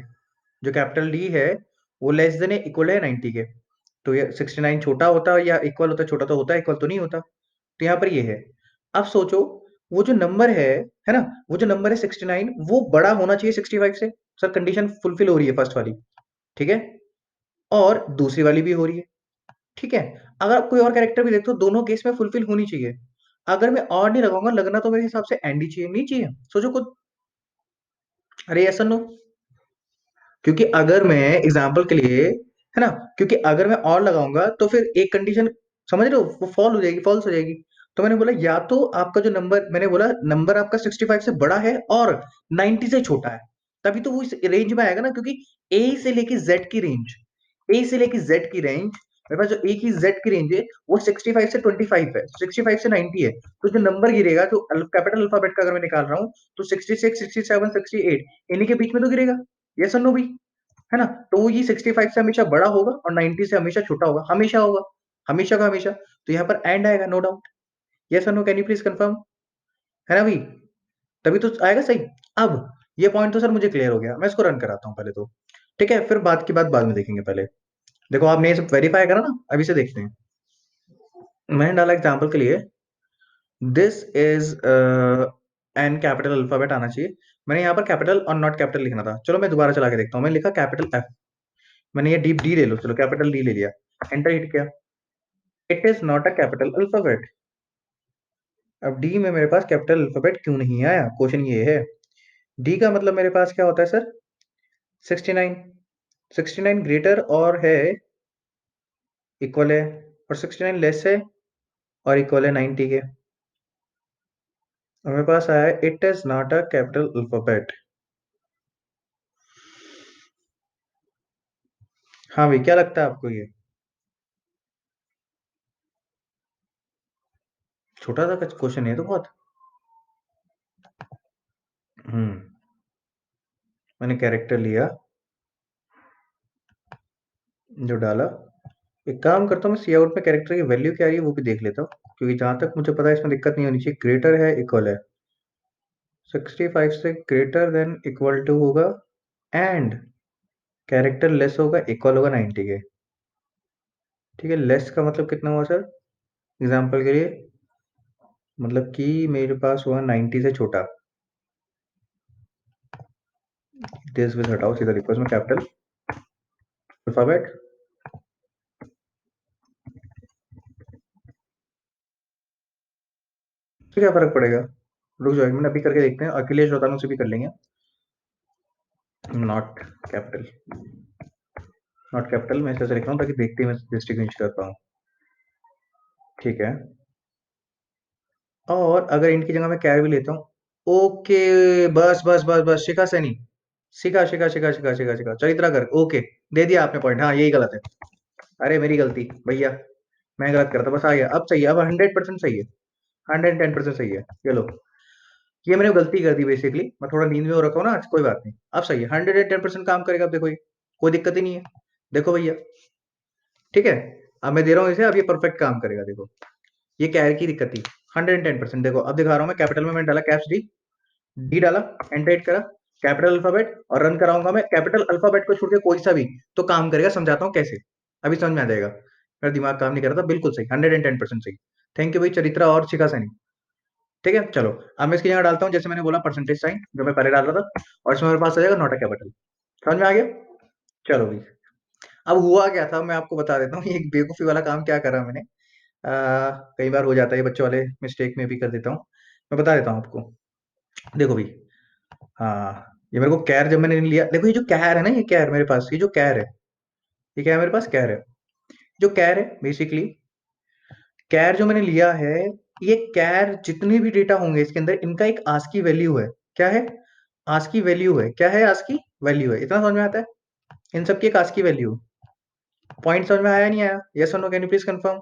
जो कैपिटल डी है वो लेस देन है इक्वल है 90 के। तो ये 69 छोटा होता है या इक्वल होता है, छोटा तो होता है, इक्वल तो नहीं होता, तो यहाँ पर ये है। अब सोचो, वो जो नंबर है ना, वो जो नंबर है 69, वो बड़ा होना चाहिए 65 से, सर कंडीशन फुलफिल हो रही है फर्स्ट वाली, ठीक है, और दूसरी वाली भी हो रही है, ठीक है। अगर आप कोई और कैरेक्टर भी देखते हो, दोनों केस में फुलफिल होनी चाहिए। अगर मैं और नहीं लगाऊंगा, लगना तो मेरे हिसाब से एंड ही चाहिए, नहीं चाहिए, सोचो खुद, अरे ऐसा नो, क्योंकि अगर मैं एग्जाम्पल के लिए, है ना, क्योंकि अगर मैं और लगाऊंगा तो फिर एक कंडीशन, समझ रहे हो, वो फॉल हो जाएगी, फॉल्स हो जाएगी। तो मैंने बोला या तो आपका जो नंबर, मैंने बोला नंबर आपका 65 से बड़ा है और 90 से छोटा है, तभी तो वो इस रेंज में आएगा ना, क्योंकि ए से लेके जेड की रेंज, ए से लेके जेड की रेंज, मेरे पास जो ए की जेड की रेंज है वो 65 से 25 है, 65 से 90 है। तो जो नंबर गिरेगा, जो कैपिटल अल्फाबेट का अगर मैं निकाल रहा हूँ, तो 66 67 68 इन्हीं के बीच में तो गिरेगा, यस और नो भी, है ना। तो ये 65 से हमेशा बड़ा होगा और 90 से हमेशा छोटा होगा, हमेशा होगा, हमेशा का हमेशा। तो यहाँ पर एंड आएगा नो डाउट, यस और no, can you please confirm, है ना भाई। तभी तो आएगा सही। अब ये पॉइंट तो सर मुझे क्लियर हो गया, मैं इसको रन कराता हूँ पहले तो। ठीक है, फिर बात की बात बाद में देखेंगे। पहले देखो आपने ये सब वेरीफाई करा ना, अभी से देखते हैं। मैंने डाला एग्जाम्पल के लिए, this is an capital alphabet आना चाहिए। मैंने यहाँ पर कैपिटल और नॉट कैपिटल लिखना था। चलो मैं दोबारा चला के देखता हूँ। मैंने लिखा कैपिटल एफ, मैंने ये डीप डी ले लो, चलो कैपिटल डी ले लिया, एंटर हिट किया। It is not a capital alphabet. अब डी में मेरे पास कैपिटल अल्फाबेट क्यों नहीं आया, क्वेश्चन ये है। डी का मतलब मेरे पास क्या होता है सर, 69। 69 ग्रेटर और है, इक्वल है, और 69 लेस है और इक्वल है 90 के। और मेरे पास आया है it is not a capital alphabet. हाँ भाई, क्या लगता है आपको ये? छोटा सा क्वेश्चन है तो बहुत। हम्म। मैंने कैरेक्टर लिया, जो डाला। एक काम करता हूँ, मैं सी आउट में कैरेक्टर की वैल्यू क्या आ रही है वो भी देख लेता हूँ, क्योंकि जहां तक मुझे पता है इसमें दिक्कत नहीं होनी चाहिए। ग्रेटर है, इक्वल है, 65 से ग्रेटर देन इक्वल टू होगा, एंड कैरेक्टर लेस होगा, इक्वल होगा 90 के। ठीक है, लेस का मतलब कितना हुआ सर, एग्जाम्पल के लिए, मतलब कि मेरे पास हुआ 90 से छोटा। दिस विल हटाओ, सीधा लिखो इसमें कैपिटल अल्फाबेट। तो क्या फर्क पड़ेगा, रुक जाओ, एक मिनट, अभी करके देखते हैं, अखिलेश रोतानो से भी कर लेंगे। नॉट कैपिटल, नॉट कैपिटल मैं ऐसे लिख रहा हूँ ताकि देखते ही मैं डिस्टिंग्विश कर पाऊँ। ठीक है, और अगर इनकी जगह मैं कैर भी लेता हूँ, ओके, बस बस बस बस, शिखा सैनी, शिखा शिखा शिखा शिखा शिखा शिखा चरित्रा गर्ग, ओके, दे दिया आपने पॉइंट। हाँ, यही गलत है। अरे मेरी गलती भैया, मैं गलत करता, बस आ गया, अब सही है, अब 100% सही है, 110% सही है। ये लो, ये मैंने गलती कर दी बेसिकली, मैं थोड़ा नींद में हो रखा हूँ ना आज, कोई बात नहीं, अब सही है, 110% काम करेगा। अब देखो ये, कोई दिक्कत ही नहीं है, देखो भैया। ठीक है, अब मैं दे रहा हूँ इसे, अब ये परफेक्ट काम करेगा, देखो। ये क्या है की दिक्कत थी, 110%। देखो अब दिखा रहा हूँ मैं, कैपिटल में मैंने डाला कैप्स डी, डी डाला, एंटर हिट करा, कैपिटल अल्फाबेट, और रन कराऊंगा मैं, कैपिटल अल्फाबेट को छोड़ के कोई सा भी तो काम करेगा, समझाता हूँ कैसे, अभी समझ में आ जाएगा। मेरा दिमाग काम नहीं कर रहा था, बिल्कुल सही, 110% सही। थैंक यू भाई, चरित्रा और शिखा सैनी। ठीक है, चलो, अब मैं इसकी जगह डालता हूँ, जैसे मैंने बोला, परसेंटेज साइन जो मैं पहले डाल रहा था, और इसमें मेरे पास आ जाएगा नॉट अ कैपिटल। समझ में आ गया? चलो भाई, अब हुआ क्या था मैं आपको बता देता हूँ। ये एक बेवकूफी वाला काम क्या करा मैंने, कई बार हो जाता है, ये बच्चों वाले मिस्टेक में भी कर देता हूँ, मैं बता देता हूँ आपको। देखो भाई, हाँ, ये मेरे को कैर जब मैंने लिया, देखो ये जो कैर है ना, ये कैर मेरे पास, ये जो कैर है, ये क्या है मेरे पास, कैर है। जो कैर है बेसिकली, कैर जो मैंने लिया है, ये कैर जितने भी डेटा होंगे इसके अंदर, इनका एक आस्की वैल्यू है। क्या है? आस्की वैल्यू है। क्या है? आस्की वैल्यू है। इतना समझ में आता है? इन सब की एक आस्की वैल्यू। पॉइंट समझ में आया नहीं आया? यस और no, can you please confirm?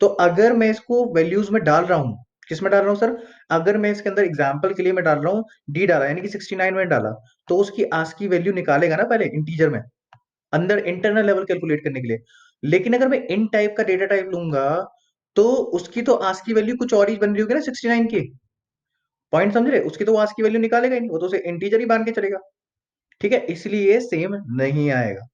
तो अगर मैं इसको वैल्यूज में डाल रहा हूँ, किस में डाल रहा हूँ सर, अगर मैं इसके अंदर एग्जाम्पल के लिए मैं डाल रहा हूँ, डी डाला यानी कि 69 में डाला, तो उसकी आस्की वैल्यू निकालेगा ना पहले इंटीजर में, अंदर इंटरनल लेवल कैलकुलेट करने के लिए। लेकिन अगर मैं इन टाइप का डेटा टाइप लूंगा, तो उसकी तो आस्की वैल्यू कुछ और ही बन रही होगी ना 69 की। पॉइंट समझ रहे? उसकी तो वो आस्की वैल्यू निकालेगा ही नहीं, वो तो उसे इंटीजर ही मान के चलेगा। ठीक है, इसलिए सेम नहीं आएगा।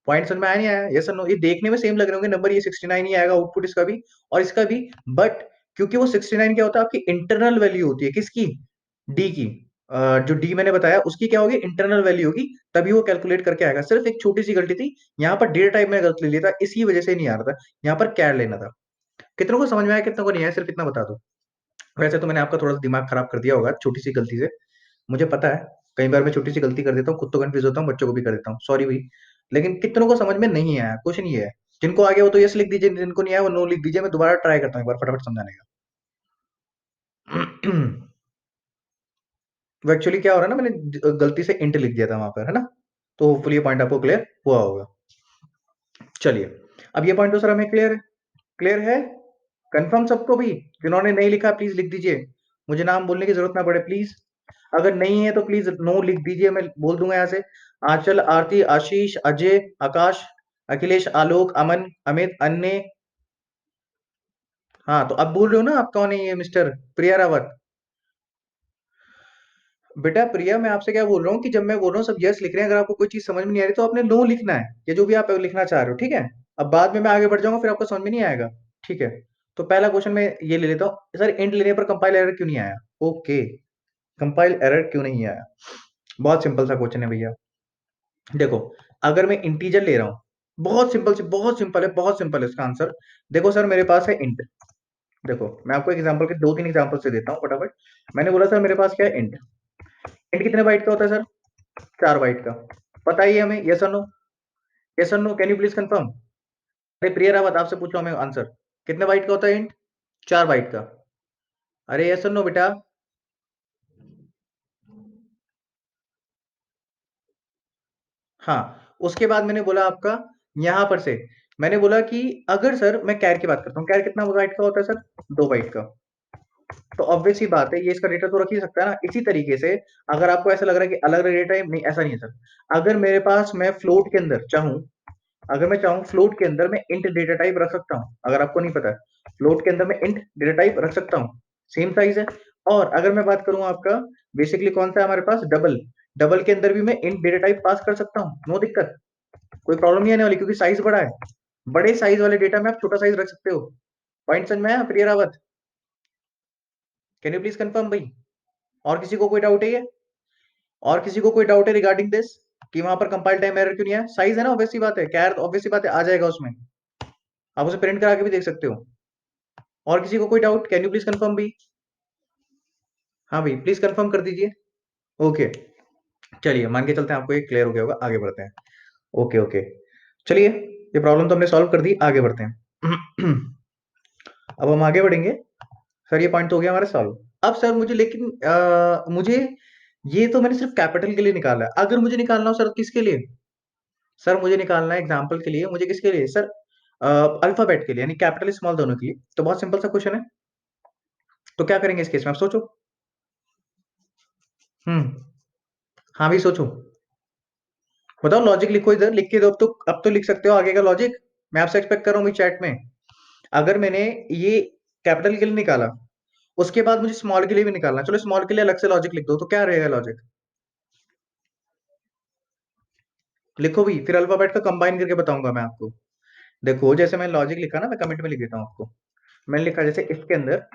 पॉइंट समझ में आया नहीं आया? यस और नो? ये देखने में सेम लग रहे होंगे नंबर, ये 69 ही आएगा आउटपुट इसका भी और इसका भी, बट क्योंकि वो 69 क्या होता है, आपकी इंटरनल वैल्यू होती है, किसकी? डी की। जो डी मैंने बताया उसकी क्या होगी, इंटरनल वैल्यू होगी, तभी वो कैलकुलेट करके आएगा। सिर्फ एक छोटी सी गलती थी यहाँ पर, डेटा टाइप में गलत ले लिया था, इसी वजह से नहीं आ रहा था, यहाँ पर कैर लेना था। कितनों को समझ में आया, कितनों को नहीं आया, सिर्फ इतना बता दो। वैसे तो मैंने आपका थोड़ा सा दिमाग खराब कर दिया होगा छोटी सी गलती से, मुझे पता है। कई बार मैं छोटी सी गलती कर देता हूँ, खुद तो कंफ्यूज होता हूँ, बच्चों को भी कर देता हूँ, सॉरी भाई। लेकिन कितनों को समझ में नहीं आया, क्वेश्चन ये है। जिनको आ गया वो तो यस लिख दीजिए, जिनको नहीं आया वो नो लिख दीजिए, मैं दोबारा ट्राई करता हूँ एक बार फटाफट समझाने का। वो एक्चुअली क्या हो रहा है ना, मैंने गलती से इंट लिख दिया था वहां पर, है ना। तो होपफुली ये पॉइंट आपको क्लियर हुआ होगा। चलिए, अब ये पॉइंट तो सर हमें क्लियर है, क्लियर है, कंफर्म सबको भी? जिन्होंने नहीं लिखा प्लीज लिख दीजिए, मुझे नाम बोलने की जरूरत ना पड़े प्लीज। अगर नहीं है तो प्लीज नो लिख दीजिए, मैं बोल दूंगा यहाँ से। आंचल, आरती, आशीष, अजय, आकाश, अखिलेश, आलोक, अमन, अमित, अन्य। हाँ, तो अब बोल रहे हो ना आप, कौन है ये मिस्टर प्रिया रावत? बेटा प्रिया, मैं आपसे क्या बोल रहा हूँ कि जब मैं बोल रहा हूँ सब यस लिख रहे हैं, अगर आपको कोई चीज समझ में नहीं आ रही तो आपने नो लिखना है, या जो भी आप लिखना चाह रहे हो, ठीक है। अब बाद में मैं आगे बढ़ जाऊंगा, फिर आपको समझ में नहीं आएगा। ठीक है। तो पहला क्वेश्चन मैं ये ले लेता हूँ सर, इंट लेने पर कंपाइल एरर क्यों नहीं आया? ओके, कंपाइल एरर क्यों नहीं आया? बहुत सिंपल सा क्वेश्चन है भैया। देखो, अगर मैं इंटीजर ले रहा हूँ, बहुत सिंपल है, बहुत सिंपल है इसका आंसर। देखो सर, मेरे पास है इंट। देखो, मैं आपको एक एग्जांपल के दो तीन एग्जांपल से देता हूँ फटाफट। मैंने बोला सर मेरे पास क्या है, इंट। इंट कितने बाइट का होता है सर? 4 बाइट का। पता ही है हमें, यस और नो? यस और no, can you please confirm? अरे प्रिय रावत, आपसे पूछो हमें आंसर। कितने बाइट का होता है इंट? 4 बाइट का। अरे यस और नो बेटा? हाँ। उसके बाद मैंने बोला आपका, यहां पर से मैंने बोला कि अगर सर मैं कैर की बात करता हूँ, कैर कितना बाइट का होता है सर? 2 बाइट का। तो ऑब्वियस ही बात है, ये इसका डेटा तो रख ही सकता है ना। इसी तरीके से अगर आपको ऐसा लग रहा है कि अलग अलग डेटा है, नहीं ऐसा नहीं है सर। अगर मेरे पास, मैं फ्लोट के अंदर चाहूँ, अगर मैं चाहूँ फ्लोट के अंदर मैं इंट डेटा टाइप रख सकता हूँ, अगर आपको नहीं पता है। फ्लोट के अंदर मैं इंट डेटा टाइप रख सकता हूँ, सेम साइज है। और अगर मैं बात करूँ आपका, बेसिकली कौन सा है हमारे पास, डबल। डबल के अंदर भी मैं इंट डेटा टाइप पास कर सकता हूँ, नो दिक्कत, कोई प्रॉब्लम नहीं आने वाली, क्योंकि साइज बड़ा है। बड़े साइज वाले डेटा में आप छोटा साइज रख सकते हो। पॉइंट समझ में आया प्रिय Rawat? Can you please confirm भाई? और किसी को कोई डाउट है ये? और किसी को कोई डाउट है रिगार्डिंग दिस, कि वहां पर कंपाइल टाइम एरर क्यों नहीं है? साइज है ना, ऑब्वियस सी बात है, क्या ऑब्वियस सी बात है, आ जाएगा उसमें। आप उसे प्रिंट करा के भी देख सकते हो। और किसी को कोई doubt, can you please confirm भी? हाँ भाई, प्लीज कंफर्म कर दीजिए। ओके, चलिए मान के चलते हैं आपको ये क्लियर हो गया होगा, आगे बढ़ते हैं। ओके ओके, चलिए, ये प्रॉब्लम तो हमने सॉल्व कर दी, आगे बढ़ते हैं। अब हम आगे बढ़ेंगे। सर ये पॉइंट तो हो गया हमारा सॉल्व। अब सर मुझे, लेकिन मुझे ये तो मैंने सिर्फ कैपिटल के लिए निकाला है, अगर मुझे निकालना हो सर किसके लिए? सर मुझे निकालना है एग्जाम्पल के लिए, मुझे किसके लिए सर? अल्फाबेट के लिए, यानी कैपिटल स्मॉल दोनों के लिए। तो बहुत सिंपल सा क्वेश्चन है, तो क्या करेंगे इस केस में, आप सोचो। हम्म। हाँ भी सोचो। बताओ, लॉजिक लिखो, इधर लिख के दो, अब तो लिख सकते हो आगे का लॉजिक। मैं आपसे एक्सपेक्ट कर रहा हूँ चैट में। अगर मैंने ये कैपिटल के लिए निकाला, उसके बाद मुझे स्मॉल के लिए भी निकालना, चलो स्मॉल के लिए अलग से लॉजिक लिख दो, तो क्या रहेगा लॉजिक? लिखो भी, फिर अल्फाबेट का कंबाइन करके बताऊंगा मैं आपको। देखो, जैसे मैंने लॉजिक लिखा ना, मैं कमेंट में लिख देता हूँ आपको। मैंने लिखा जैसे इफ के अंदर,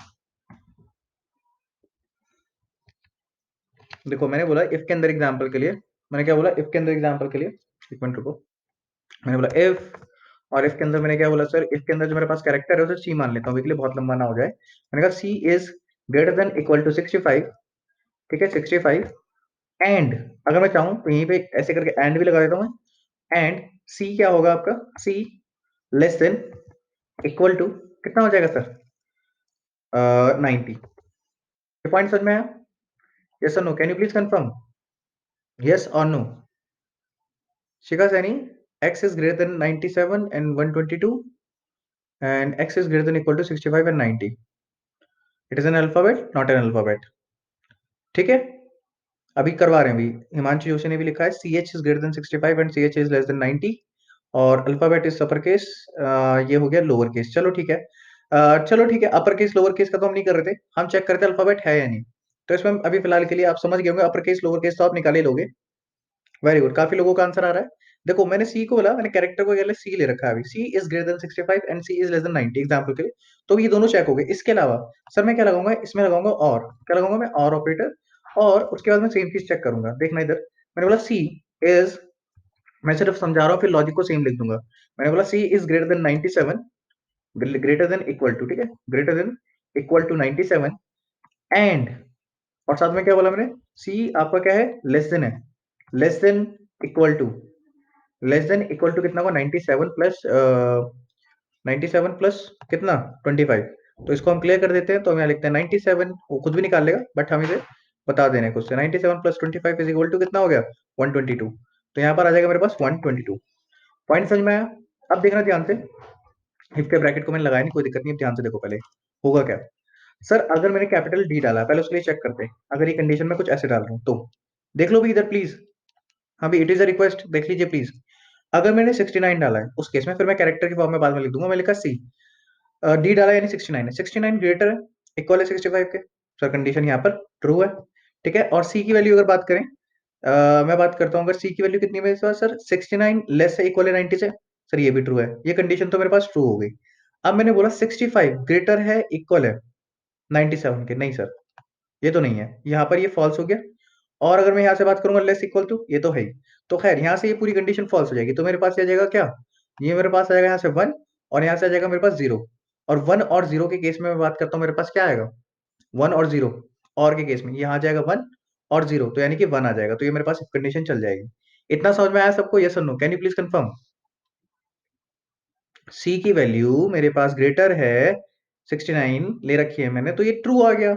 देखो मैंने बोला इफ के अंदर एग्जांपल के लिए, मैंने क्या बोला इफ के अंदर एग्जांपल के लिए, एक मिनट रुको। मैंने बोला इफ, और इफ के अंदर मैंने क्या बोला सर, इफ के अंदर जो मेरे पास कैरेक्टर है उसे सी मान लेता हूँ, इसलिए बहुत लंबा ना हो जाए। मैंने कहा c is greater than equal to 65। ठीक है, 65। एंड, अगर मैं चाहूँ तो यहीं पे ऐसे करके एंड भी लगा देता हूँ मैं। एंड सी क्या होगा आपका, सी लेस देन इक्वल टू, कितना हो जाएगा सर? 90। ये पॉइंट समझ में आया? यस और no, can you please confirm? Yes और no? Shikha Saini, x is greater than 97 and 122, and x is greater than equal to 65 and 90. It is an alphabet, not an alphabet. ठीक है, अभी करवा रहे हैं अभी। हिमांशु जोशी ने भी लिखा है C H is greater than 65 and C H is less than 90, और अल्फाबेट इज अपर केस। ये हो गया लोअर केस, चलो ठीक है। चलो ठीक है, अपर केस लोअर केस का तो हम नहीं कर रहे थे, हम चेक करते अल्फाबेट है या नहीं। तो इसमें अभी फिलहाल के लिए आप समझ गए होंगे, अपर केस लोअर केस तो आप निकाल ही लोगे। वेरी गुड, काफी लोगों का आंसर आ रहा है। देखो, मैंने सी को बोला, मैंने कैरेक्टर को क्या सी ले रखा है अभी, c is greater than 65 and c is less than 90 example के लिए। तो ये दोनों चेक हो गए। इसके अलावा सर मैं क्या लगाऊंगा, इसमें लगाऊंगा और, क्या लगाऊंगा मैं, और ऑपरेटर। और उसके बाद मैं सेम चीज चेक करूंगा, देखना इधर। मैंने बोला सी इज, मैं सिर्फ समझा रहा हूँ, फिर लॉजिक को सेम लिख दूंगा। मैंने बोला c is greater than 97, greater than equal to, ठीक है, greater than equal to 97। And, और साथ में क्या बोला मैंने, सी आपका क्या है, लेस देन है, less than equal to, less than equal to कितना होगा, 97 प्लस 97 प्लस कितना, 25। तो इसको हम क्लियर कर देते हैं, तो हम यहाँ लिखते हैं 97, वो खुद भी निकाल लेगा, बट हम इसे बता देने को उससे, 97 प्लस 25 इज इक्वल टू कितना हो गया, 122। तो यहाँ पर आ जाएगा मेरे पास 122। पॉइंट समझ में आया? अब देखना ध्यान से, इफ के ब्रैकेट को मैंने लगाया नहीं, कोई दिक्कत नहीं, ध्यान से देखो पहले होगा क्या। सर अगर मैंने कैपिटल डी डाला है, पहले उसके लिए चेक करते हैं, अगर ये कंडीशन में कुछ ऐसे डाल रहा हूँ तो देख लो भी इधर प्लीज। हाँ भी, इट इज अ रिक्वेस्ट, देख लीजिए प्लीज। अगर मैंने 69 डाला है उस केस में, फिर मैं कैरेक्टर की फॉर्म में बाद में लिख दूंगा, मैं लिखा सी, डी डाला यानी 69 है, 69 ग्रेटर है, इक्वल है 65 के। सर कंडीशन यहाँ पर ट्रू है, ठीक है। और सी की वैल्यू अगर बात करें, मैं बात करता हूँ, अगर सी की वैल्यू कितनी है मेरे पास सर, 69 लेस है इक्वल है 90 से। सर ये भी ट्रू है, ये कंडीशन तो मेरे पास ट्रू हो गई। अब मैंने बोला 65 ग्रेटर है इक्वल है 97 के, नहीं सर ये तो नहीं है, यहाँ पर ये फॉल्स हो गया। और अगर मैं यहाँ से बात करूंगा लेस इक्वल टू, ये तो है ही। तो खैर यहाँ से ये पूरी कंडीशन फॉल्स हो जाएगी, तो मेरे पास ये आ जाएगा क्या, ये मेरे पास आ जाएगा यहाँ से 1, और यहाँ से आ जाएगा मेरे पास 0। और 1 और 0 के केस में मैं बात करता हूँ, मेरे पास क्या आएगा, 1 और 0। और के केस में यहाँ आ जाएगा 1 और 0, तो यानी कि 1 आ जाएगा, तो ये मेरे पास कंडीशन चल जाएगी। इतना समझ में आया सबको, यस और no, can you please confirm. C की वैल्यू मेरे पास ग्रेटर है 69 ले रखी है मैंने, तो ये ट्रू आ गया।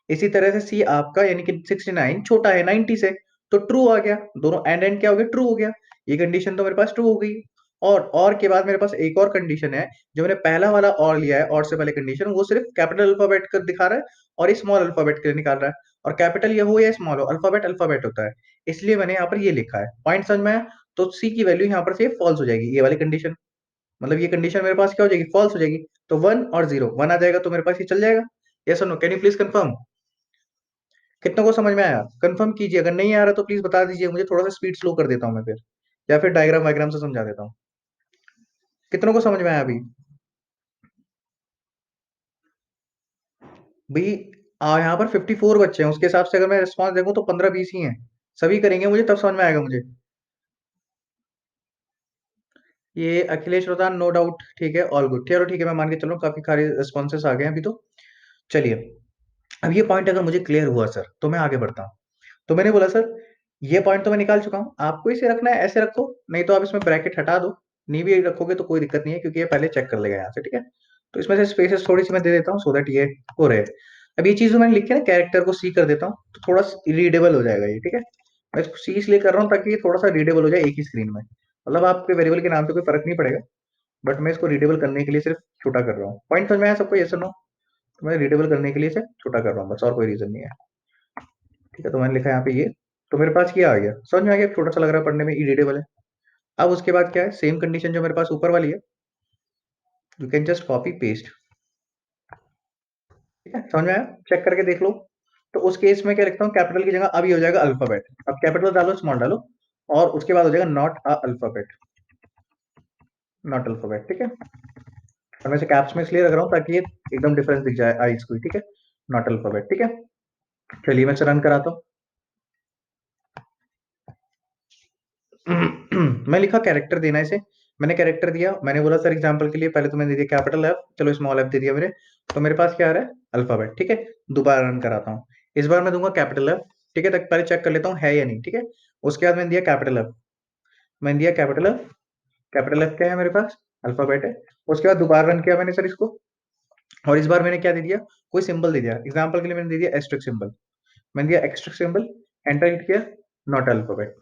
इसी तरह से सी आपका यानी कि 69 छोटा है 90 से, तो ट्रू आ गया। दोनों एंड एंड क्या हो गया, ट्रू हो गया। ये कंडीशन तो मेरे पास ट्रू हो गई। और के बाद मेरे पास एक और कंडीशन है, जो मैंने पहला वाला और लिया है, और से पहले कंडीशन वो सिर्फ कैपिटल अल्फाबेट कर दिखा रहा है और ये स्मॉल अल्फाबेट के लिए निकाल रहा है। और कैपिटल ये हो या स्मॉल हो, अल्फाबेट अल्फाबेट होता है, इसलिए मैंने यहाँ पर ये लिखा है। पॉइंट समझ में आया। तो सी की वैल्यू यहाँ पर से फॉल्स हो जाएगी, ये वाली कंडीशन, मतलब ये कंडीशन मेरे पास क्या हो जाएगी, फॉल्स हो जाएगी। तो 1 और 0, 1 आ जाएगा, तो मेरे पास ये चल जाएगा। यस और no, can you please confirm. कितनों को समझ में आया, कंफर्म कीजिए, अगर नहीं आ रहा तो प्लीज बता दीजिए मुझे, थोड़ा सा स्पीड स्लो कर देता हूँ मैं फिर, या फिर डायग्राम वायग्राम से समझा देता हूँ। कितनों को समझ में आया अभी। भाई यहाँ पर 54 बच्चे हैं, उसके हिसाब से अगर मैं रिस्पॉन्स देखूं तो 15-20 ही हैं। सभी करेंगे मुझे तब समझ में आएगा मुझे। ये अखिलेश रोतान, नो डाउट, ठीक है, ऑल गुड, चलो ठीक है, मैं मान के चल रहा हूँ काफी सारे रिस्पॉन्सेस आ गए हैं अभी तो। चलिए, अब ये पॉइंट अगर मुझे क्लियर हुआ सर, तो मैं आगे बढ़ता हूँ। तो मैंने बोला सर, ये पॉइंट तो मैं निकाल चुका हूँ, आपको इसे रखना है ऐसे रखो, नहीं तो आप इसमें ब्रैकेट हटा दो। नहीं भी रखोगे तो कोई दिक्कत नहीं है, क्योंकि ये पहले चेक कर लेगा यहाँ से, ठीक है। तो इसमें से स्पेसेस थोड़ी सी मैं दे देता हूँ, सो दैट ये हो रहे। अब ये चीज जो मैंने लिखी है ना, कैरेक्टर को सी कर देता हूँ, तो थोड़ा रीडेबल हो जाएगा ये, ठीक है। मैं इसको सी इसलिए कर रहा हूँ ताकि ये थोड़ा सा रीडेबल हो जाए एक ही स्क्रीन में, मतलब आपके वेरिएबल के नाम से कोई फर्क नहीं पड़ेगा, बट मैं इसको रीडेबल करने के लिए सिर्फ छोटा कर रहा हूँ। पॉइंट समझ में आया सबको, यस और नो। तो मैं रीडेबल करने के लिए इसे छोटा कर रहा हूँ बस, और कोई रीजन नहीं है। ठीक है, तो मैंने लिखा यहाँ पे ये, तो मेरे पास ये आ गया, समझ में आ गया, छोटा सा लग रहा है पढ़ने में, इरीडेबल है। अब उसके बाद क्या है, सेम कंडीशन जो मेरे पास ऊपर वाली है, you can just copy paste. ठीक है, समझ में आया, चेक करके देख लो। तो उस केस में क्या लिखता हूँ, कैपिटल की जगह अब ये हो जाएगा अल्फाबेट, अब कैपिटल डालो स्मॉल डालो, और उसके बाद हो जाएगा not a alphabet, not alphabet, ठीक है। और मैं इसे कैप्स में इसलिए रख रहा हूँ ताकि ये एकदम डिफरेंस दिख जाए आईज को, ठीक है, नॉट अल्फाबेट, ठीक है। चलिए मैं रन कराता हूँ। मैं लिखा कैरेक्टर देना है इसे, मैंने कैरेक्टर दिया, मैंने बोला सर एग्जांपल के लिए पहले तो मैंने दे दिया कैपिटल एफ, चलो स्मॉल एफ दे दिया मेरे, तो मेरे पास क्या आ रहा है, अल्फाबेट, ठीक है। दोबारा रन कराता हूँ, इस बार मैं दूंगा कैपिटल एफ, ठीक है, तक पहले चेक कर लेता हूँ है या नहीं, ठीक है। उसके बाद मैंने दिया कैपिटल एफ, मैंने दिया कैपिटल एफ, कैपिटल एफ क्या है मेरे पास, अल्फाबेट है। उसके बाद दोबारा रन किया मैंने सर इसको, और इस बार मैंने क्या दे दिया, कोई सिंबल दे दिया, एग्जाम्पल के लिए मैंने दे दिया एस्ट्रिक सिंबल, मैंने दिया एक्स्ट्रिक सिंबल, एंटर हिट किया, नॉट अल्फाबेट।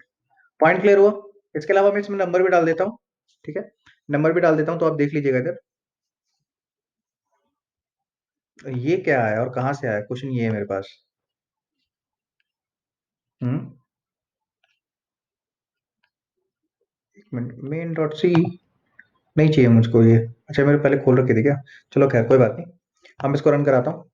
पॉइंट क्लियर हुआ। इसके अलावा मैं इसमें नंबर भी डाल देता हूँ, ठीक है, नंबर भी डाल देता हूँ, तो आप देख लीजिएगा इधर, ये क्या है और कहाँ से आया, क्वेश्चन ये है मेरे पास। हम्म, एक मिनट, मेन डॉट सी नहीं चाहिए मुझको ये, अच्छा मेरे पहले खोल रखे थे क्या, चलो खैर कोई बात नहीं, हम इसको रन कराता हूँ।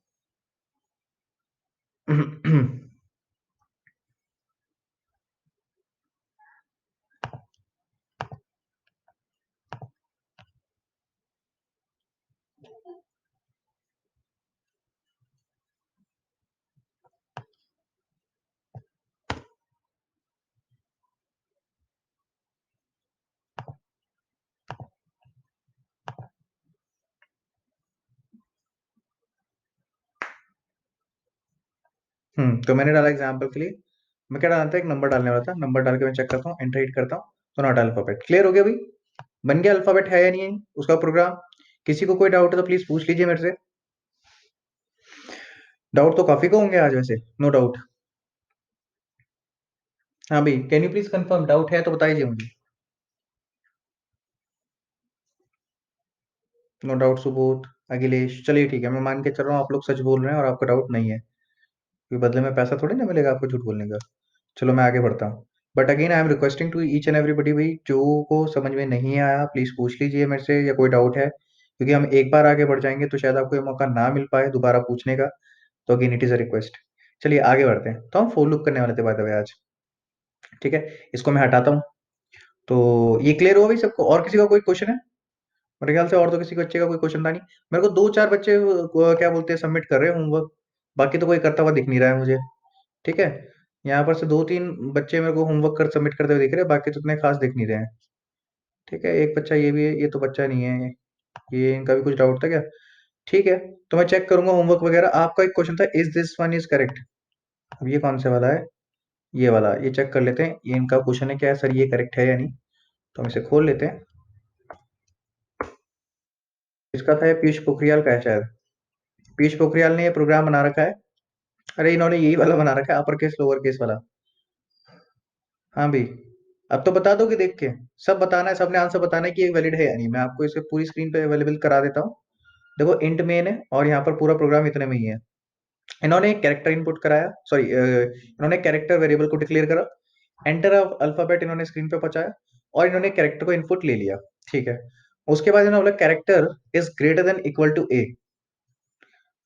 तो मैंने डाला एग्जाम्पल के लिए, मैं क्या डालता था, एक नंबर डालने वाला था, नंबर डाल के मैं चेक करता हूँ, एंटर हिट करता हूँ, तो नॉट अल्फाबेट, क्लियर हो गया भाई, बन गया अल्फाबेट है या नहीं है उसका प्रोग्राम। किसी को कोई डाउट है तो प्लीज पूछ लीजिए मेरे से। डाउट तो काफी को होंगे आज वैसे, नो डाउट। हाँ भाई, can you please confirm, doubt है तो बताइए मुझे। नो डाउट सुबोध, अखिलेश, चलिए ठीक है, मैं मान के चल रहा हूँ आप लोग सच बोल रहे हैं और आपका डाउट नहीं है, क्योंकि बदले में पैसा थोड़ी ना मिलेगा आपको झूठ बोलने का। चलो मैं आगे बढ़ता हूँ, but again I am requesting to each and everybody, भाई जो को समझ में नहीं आया प्लीज पूछ लीजिए मेरे से, या कोई डाउट है, क्योंकि हम एक बार आगे बढ़ जाएंगे तो शायद आपको ये मौका ना मिल पाए दोबारा पूछने का, तो again it is a request. चलिए आगे बढ़ते हैं। तो हम फोर लूप करने वाले थे बाय द वे आज। ठीक है, इसको मैं हटाता हूँ। तो ये क्लियर हो गई सबको? और किसी का कोई क्वेश्चन है? मेरे ख्याल से और तो किसी बच्चे का कोई क्वेश्चन था नहीं। मेरे को दो चार बच्चे क्या बोलते हैं सबमिट कर रहे हैं होमवर्क। बाकी तो कोई करता हुआ दिख नहीं रहा है मुझे। ठीक है, यहाँ पर से दो तीन बच्चे मेरे को होमवर्क कर सबमिट करते हुए दिख रहे हैं, बाकी तो इतने खास दिख नहीं रहे हैं। ठीक है, एक बच्चा ये भी है, ये तो बच्चा नहीं है। ये इनका भी कुछ डाउट था क्या? ठीक है, तो मैं चेक करूंगा होमवर्क वगैरह। आपका एक क्वेश्चन था, is this one is correct. अब ये कौन से वाला है? ये वाला, ये चेक कर लेते हैं। ये इनका क्वेश्चन है क्या है सर, ये करेक्ट है या नहीं। तो हम इसे खोल लेते हैं। इसका था ये पीयूष पोखरियाल का है शायद। पीयूष पोखरियाल ने ये प्रोग्राम बना रखा है। अरे इन्होंने यही वाला बना रखा है, अपर केस लोअर केस वाला। हाँ भाई, अब तो बता दोगे देख के? सब बताना है, सबने आंसर बताना है कि ये वैलिड है या नहीं। मैं आपको इसे पूरी स्क्रीन पे अवेलेबल करा देता हूँ। देखो इंट मेन है और यहाँ पर पूरा प्रोग्राम इतने में ही है। इन्होंने एक कैरेक्टर इनपुट कराया, सॉरी इन्होंने कैरेक्टर वेरिएबल को डिक्लेयर करा। एंटर अल्फाबेट इन्होंने स्क्रीन पे पहुंचाया और इन्होंने कैरेक्टर को इनपुट ले लिया। ठीक है, उसके बाद इन्होंने बोला character is greater than equal to a.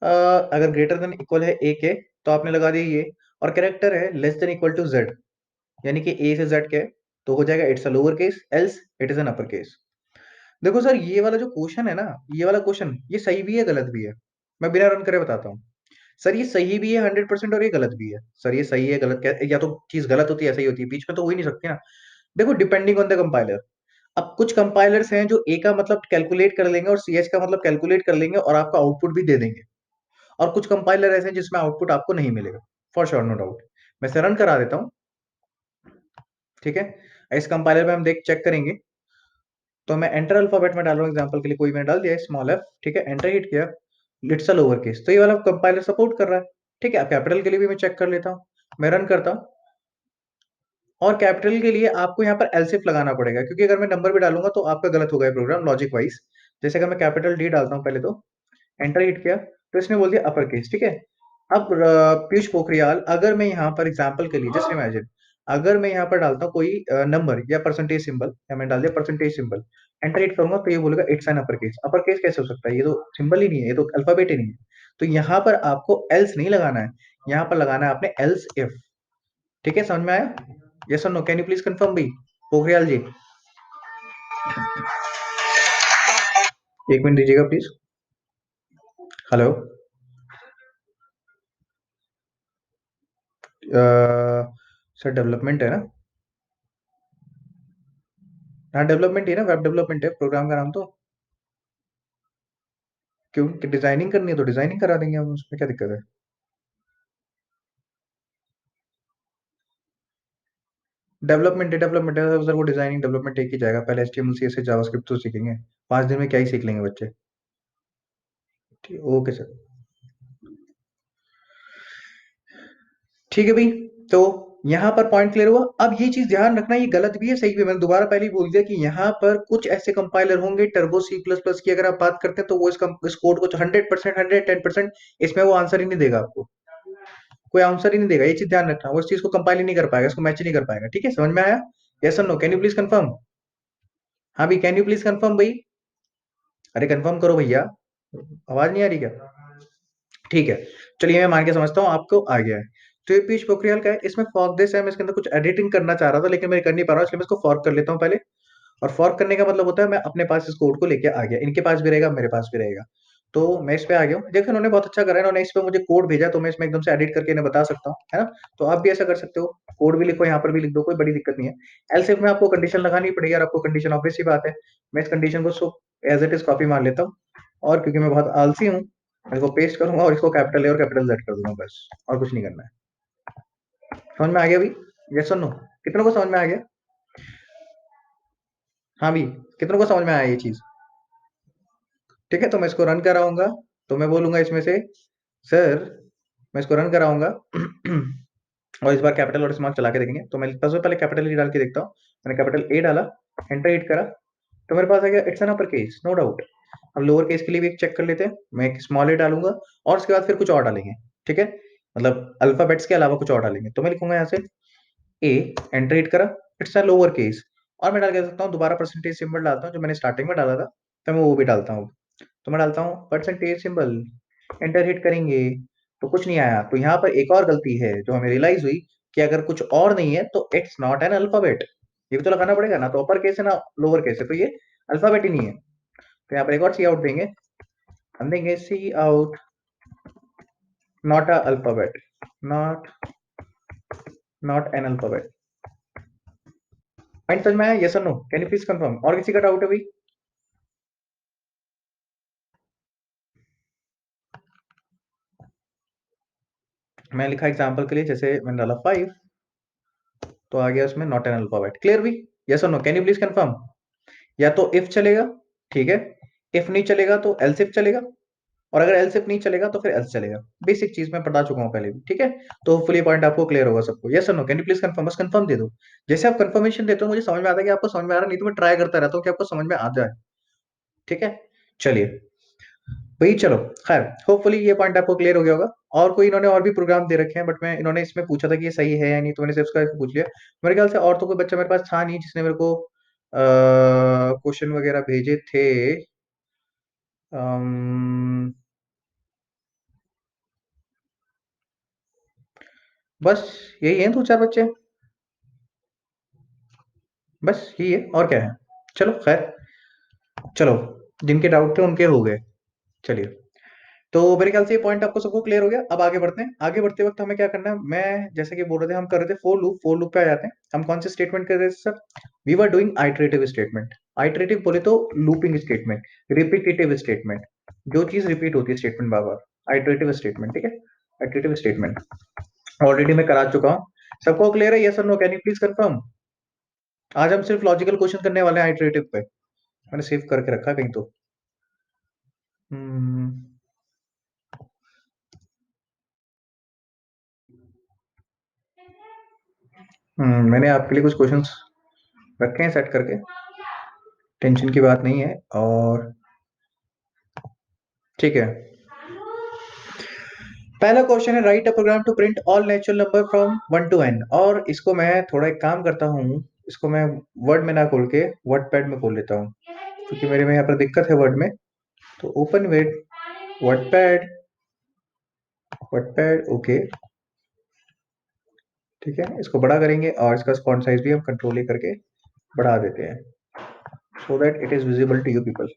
अगर ग्रेटर देन इक्वल है ए के तो आपने लगा दिया ये, और कैरेक्टर है less than equal to Z, यानी कि ए से जेड के, तो हो जाएगा it's a lower case, else it is an upper case. देखो सर, ये वाला जो क्वेश्चन है ना, ये वाला क्वेश्चन ये सही भी है गलत भी है। मैं बिना रन करे बताता हूँ। सर ये सही भी है 100% और ये गलत भी है। सर ये सही है गलत क्या, या तो चीज गलत होती है सही होती है, बीच में तो हो ही नहीं सकती ना। देखो डिपेंडिंग ऑन द कंपाइलर। अब कुछ कंपाइलर्स हैं जो ए का मतलब कैलकुलेट कर लेंगे और सी एच का मतलब कैलकुलेट कर लेंगे और आपका आउटपुट भी दे देंगे। और कुछ कंपाइलर ऐसे हैं जिसमें आउटपुट आपको नहीं मिलेगा। For sure, no doubt. मैं इसे रन करा देता हूँ। ठीक है, इस कंपाइलर में हम देख चेक करेंगे। तो मैं एंटर अल्फाबेट में डाल रहा हूँ एग्जाम्पल के लिए, कोई मैंने डाल दिया स्मॉल एफ। ठीक है, एंटर हिट किया, लिट्स अ लोअर केस, तो ये वाला कंपाइलर सपोर्ट कर रहा है। ठीक है, कैपिटल के लिए भी मैं चेक कर लेता हूँ। मैं रन करता हूँ। और कैपिटल के लिए आपको यहाँ पर एलसिफ लगाना पड़ेगा, क्योंकि अगर मैं नंबर भी डालूंगा तो आपका गलत होगा प्रोग्राम लॉजिक वाइज। जैसे अगर मैं कैपिटल डी डालता हूँ पहले, तो एंटर हिट किया तो इसने बोल दिया अपर केस। ठीक है, अब पीयूष पोखरियाल, अगर मैं यहाँ पर एग्जाम्पल के लिए जस्ट इमेजिन, अगर मैं यहाँ पर डालता हूँ कोई नंबर या परसेंटेज सिंबल, या मैं डाल दिया परसेंटेज सिंबल, एंटर हिट करूंगा तो ये बोलेगा it's an upper case. Upper case कैसे हो सकता है, ये तो सिंबल ही नहीं है, ये तो अल्फाबेट ही नहीं है। तो यहाँ पर आपको एल्स नहीं लगाना है, यहाँ पर लगाना है आपने एल्स इफ। ठीक है, समझ में आया? यस और no, can you please confirm भाई पोखरियाल जी? एक मिनट दीजिएगा प्लीज। हेलो। सर डेवलपमेंट है ना? हाँ डेवलपमेंट ही है ना, वेब डेवलपमेंट है प्रोग्राम का नाम तो। क्यों, डिजाइनिंग करनी है तो डिजाइनिंग करा देंगे हम, उसमें क्या दिक्कत है? डेवलपमेंट है सर, वो डिजाइनिंग डेवलपमेंट एक ही जाएगा। पहले HTML CSS जावास्क्रिप्ट तो सीखेंगे। 5 दिन में क्या ही सीख लेंगे बच्चे। ठीक, ओके सर। ठीक है भाई। तो यहाँ पर पॉइंट क्लियर हुआ। अब ये चीज ध्यान रखना, ये गलत भी है सही भी है। मैंने दोबारा पहले ही बोल दिया कि यहाँ पर कुछ ऐसे कंपाइलर होंगे टर्बो C++ की, अगर आप बात करते हैं तो वो इस कोड को 100%, 110% इसमें वो आंसर ही नहीं देगा आपको। कोई आंसर ही नहीं देगा, ये चीज ध्यान रखना। वो इस चीज को कंपाइल ही नहीं कर पाएगा, इसको मैच ही नहीं कर पाएगा। ठीक है, समझ में आया? यस और no, can you please confirm? हाँ भाई, कैन यू प्लीज कंफर्म भाई? अरे कंफर्म करो भैया, आवाज नहीं आ रही क्या? ठीक है, चलिए मैं मान के समझता हूँ आपको आ गया है। तो ये पीयूष पोखरियाल का है, इसमें फॉर्क दिस है। मैं इसके अंदर कुछ एडिटिंग करना चाह रहा था लेकिन मैं कर नहीं पा रहा हूँ, इसलिए मैं इसको फॉर्क कर लेता हूँ पहले। और फॉर्क करने का मतलब होता है मैं अपने पास इस कोड को लेके आ गया, इनके पास भी रहेगा मेरे पास भी रहेगा। तो मैं इस पे आ गया हूँ। देखो इन्होंने बहुत अच्छा करा है, इन्होंने इस पे मुझे कोड भेजा, तो मैं इसमें एकदम से एडिट करके इन्हें बता सकता हूँ, है ना? तो आप भी ऐसा कर सकते हो, कोड भी लिखो, यहाँ पर भी लिख दो, कोई बड़ी दिक्कत नहीं है। एल्स इफ में आपको कंडीशन लगानी पड़ेगी, और आपको कंडीशन ऑब्वियस सी बात है। मैं इस कंडीशन को so as it is copy मार लेता हूँ, और क्योंकि मैं बहुत आलसी हूँ, मैं इसको पेस्ट करूंगा और इसको कैपिटल ए और कैपिटल जेड कर दूंगा, बस। और कुछ नहीं करना है। समझ में आ गया भाई? यस और नो? कितनों को समझ में आ गया? हाँ भाई, कितनों को समझ में आया ये चीज? ठीक है, तो मैं इसको रन कराऊंगा। तो मैं बोलूंगा इसमें से, सर, मैं इसको रन कराऊंगा और इस बार कैपिटल और स्मॉल चला के देखेंगे। तो मैं सबसे पहले कैपिटल ई डाल के देखता हूँ। मैंने कैपिटल ए डाला, एंटर हिट करा, तो मेरे पास आ गया it's an upper case, no doubt. अब लोअर केस के लिए भी एक चेक कर लेते हैं। मैं एक स्मॉल ए डालूंगा और उसके बाद फिर कुछ और डालेंगे। ठीक है, मतलब अल्फाबेट्स के अलावा कुछ और डालेंगे। तो मैं लिखूंगा यहाँ से ए, एंटर हिट करा, इट्स अ लोअर केस। और मैं डाल के सकता हूँ दोबारा परसेंटेज सिंबल डालता हूँ जो मैंने स्टार्टिंग में डाला था, तो मैं वो भी डालता हूँ। तो मैं डालता हूँ परसेंटेज सिंबल, एंटर हिट करेंगे, तो कुछ नहीं आया। तो यहाँ पर एक और गलती है जो हमें रियलाइज हुई कि अगर कुछ और नहीं है तो इट्स नॉट एन अल्फाबेट। ये भी तो लगाना पड़ेगा ना, तो अपर केस है ना लोअर केस है, तो ये अल्फाबेट ही नहीं है। तो यहाँ पर एक और सी आउट देंगे, हम देंगे cout not a alphabet, not not an alphabet. Point समझ में आया? यस और no? Can you please confirm? और किसी का डाउट है भाई? मैं लिखा एग्जांपल के लिए, जैसे मैंने डाला 5 तो आ गया उसमें नॉट एन अल्फाबेट। क्लियर भी? यस और no? Can you please confirm? या तो इफ चलेगा, ठीक है, इफ नहीं चलेगा तो एल्स इफ चलेगा, और अगर एल्स इफ नहीं चलेगा तो फिर एल्स चलेगा। बेसिक चीज मैं बता चुका हूं पहले भी, ठीक है। तो होपफुली पॉइंट आपको क्लियर होगा सबको। यस और no? Can you please confirm? बस कंफर्म दे दो। जैसे आप कंफर्मेशन देते हो मुझे समझ में आता है कि आपको समझ में आ रहा है, नहीं तो मैं ट्राई करता रहता हूँ कि आपको समझ में आ जाए, ठीक है। चलिए भाई, चलो खैर, होपफुली ये पॉइंट आपको क्लियर हो गया होगा। और कोई इन्होंने और भी प्रोग्राम दे रखे हैं, बट मैं इन्होंने इसमें पूछा था कि ये सही है या नहीं, तो मैंने सिर्फ उसका पूछ लिया। मेरे ख्याल से और तो कोई बच्चा मेरे पास था नहीं जिसने मेरे को क्वेश्चन वगैरह भेजे थे। अम्म, बस यही है, दो चार बच्चे, बस यही है, और क्या है। चलो खैर, चलो, जिनके डाउट थे उनके हो गए। चलिए, तो मेरे ख्याल से ये पॉइंट आपको सबको क्लियर हो गया। अब आगे बढ़ते हैं। आगे बढ़ते वक्त हमें क्या करना है, मैं जैसे कि बोल रहे थे, हम कर रहे थे फोर लूप। फोर लूप पे आ जाते हैं। हम कौन से स्टेटमेंट कर रहे थे sir? We were doing iterative statement. Iterative बोले तो लूपिंग स्टेटमेंट, रिपीटेटिव स्टेटमेंट, जो चीज रिपीट होती है स्टेटमेंट बार बार, आइटरेटिव स्टेटमेंट, ठीक है। आइटरेटिव स्टेटमेंट ऑलरेडी मैं करा चुका हूँ। सबको क्लियर है? यस और no? Can you please confirm? आज हम सिर्फ लॉजिकल क्वेश्चन करने वाले हैं आइटरेटिव पे। मैंने सेव करके रखा कहीं तो। हम्म मैंने आपके लिए कुछ क्वेश्चंस रखे हैं सेट करके, टेंशन की बात नहीं है। और ठीक है, पहला क्वेश्चन है, write a program to print all natural number from 1 to n। और इसको मैं थोड़ा एक काम करता हूँ, इसको मैं वर्ड में ना खोल के वर्ड पैड में खोल लेता हूँ, क्योंकि मेरे में यहाँ पर दिक्कत है वर्ड में। तो open with word pad, word pad, okay, ठीक है। इसको बड़ा करेंगे और इसका फॉन्ट साइज भी हम कंट्रोल ही करके बढ़ा देते हैं, so that it is visible to you people.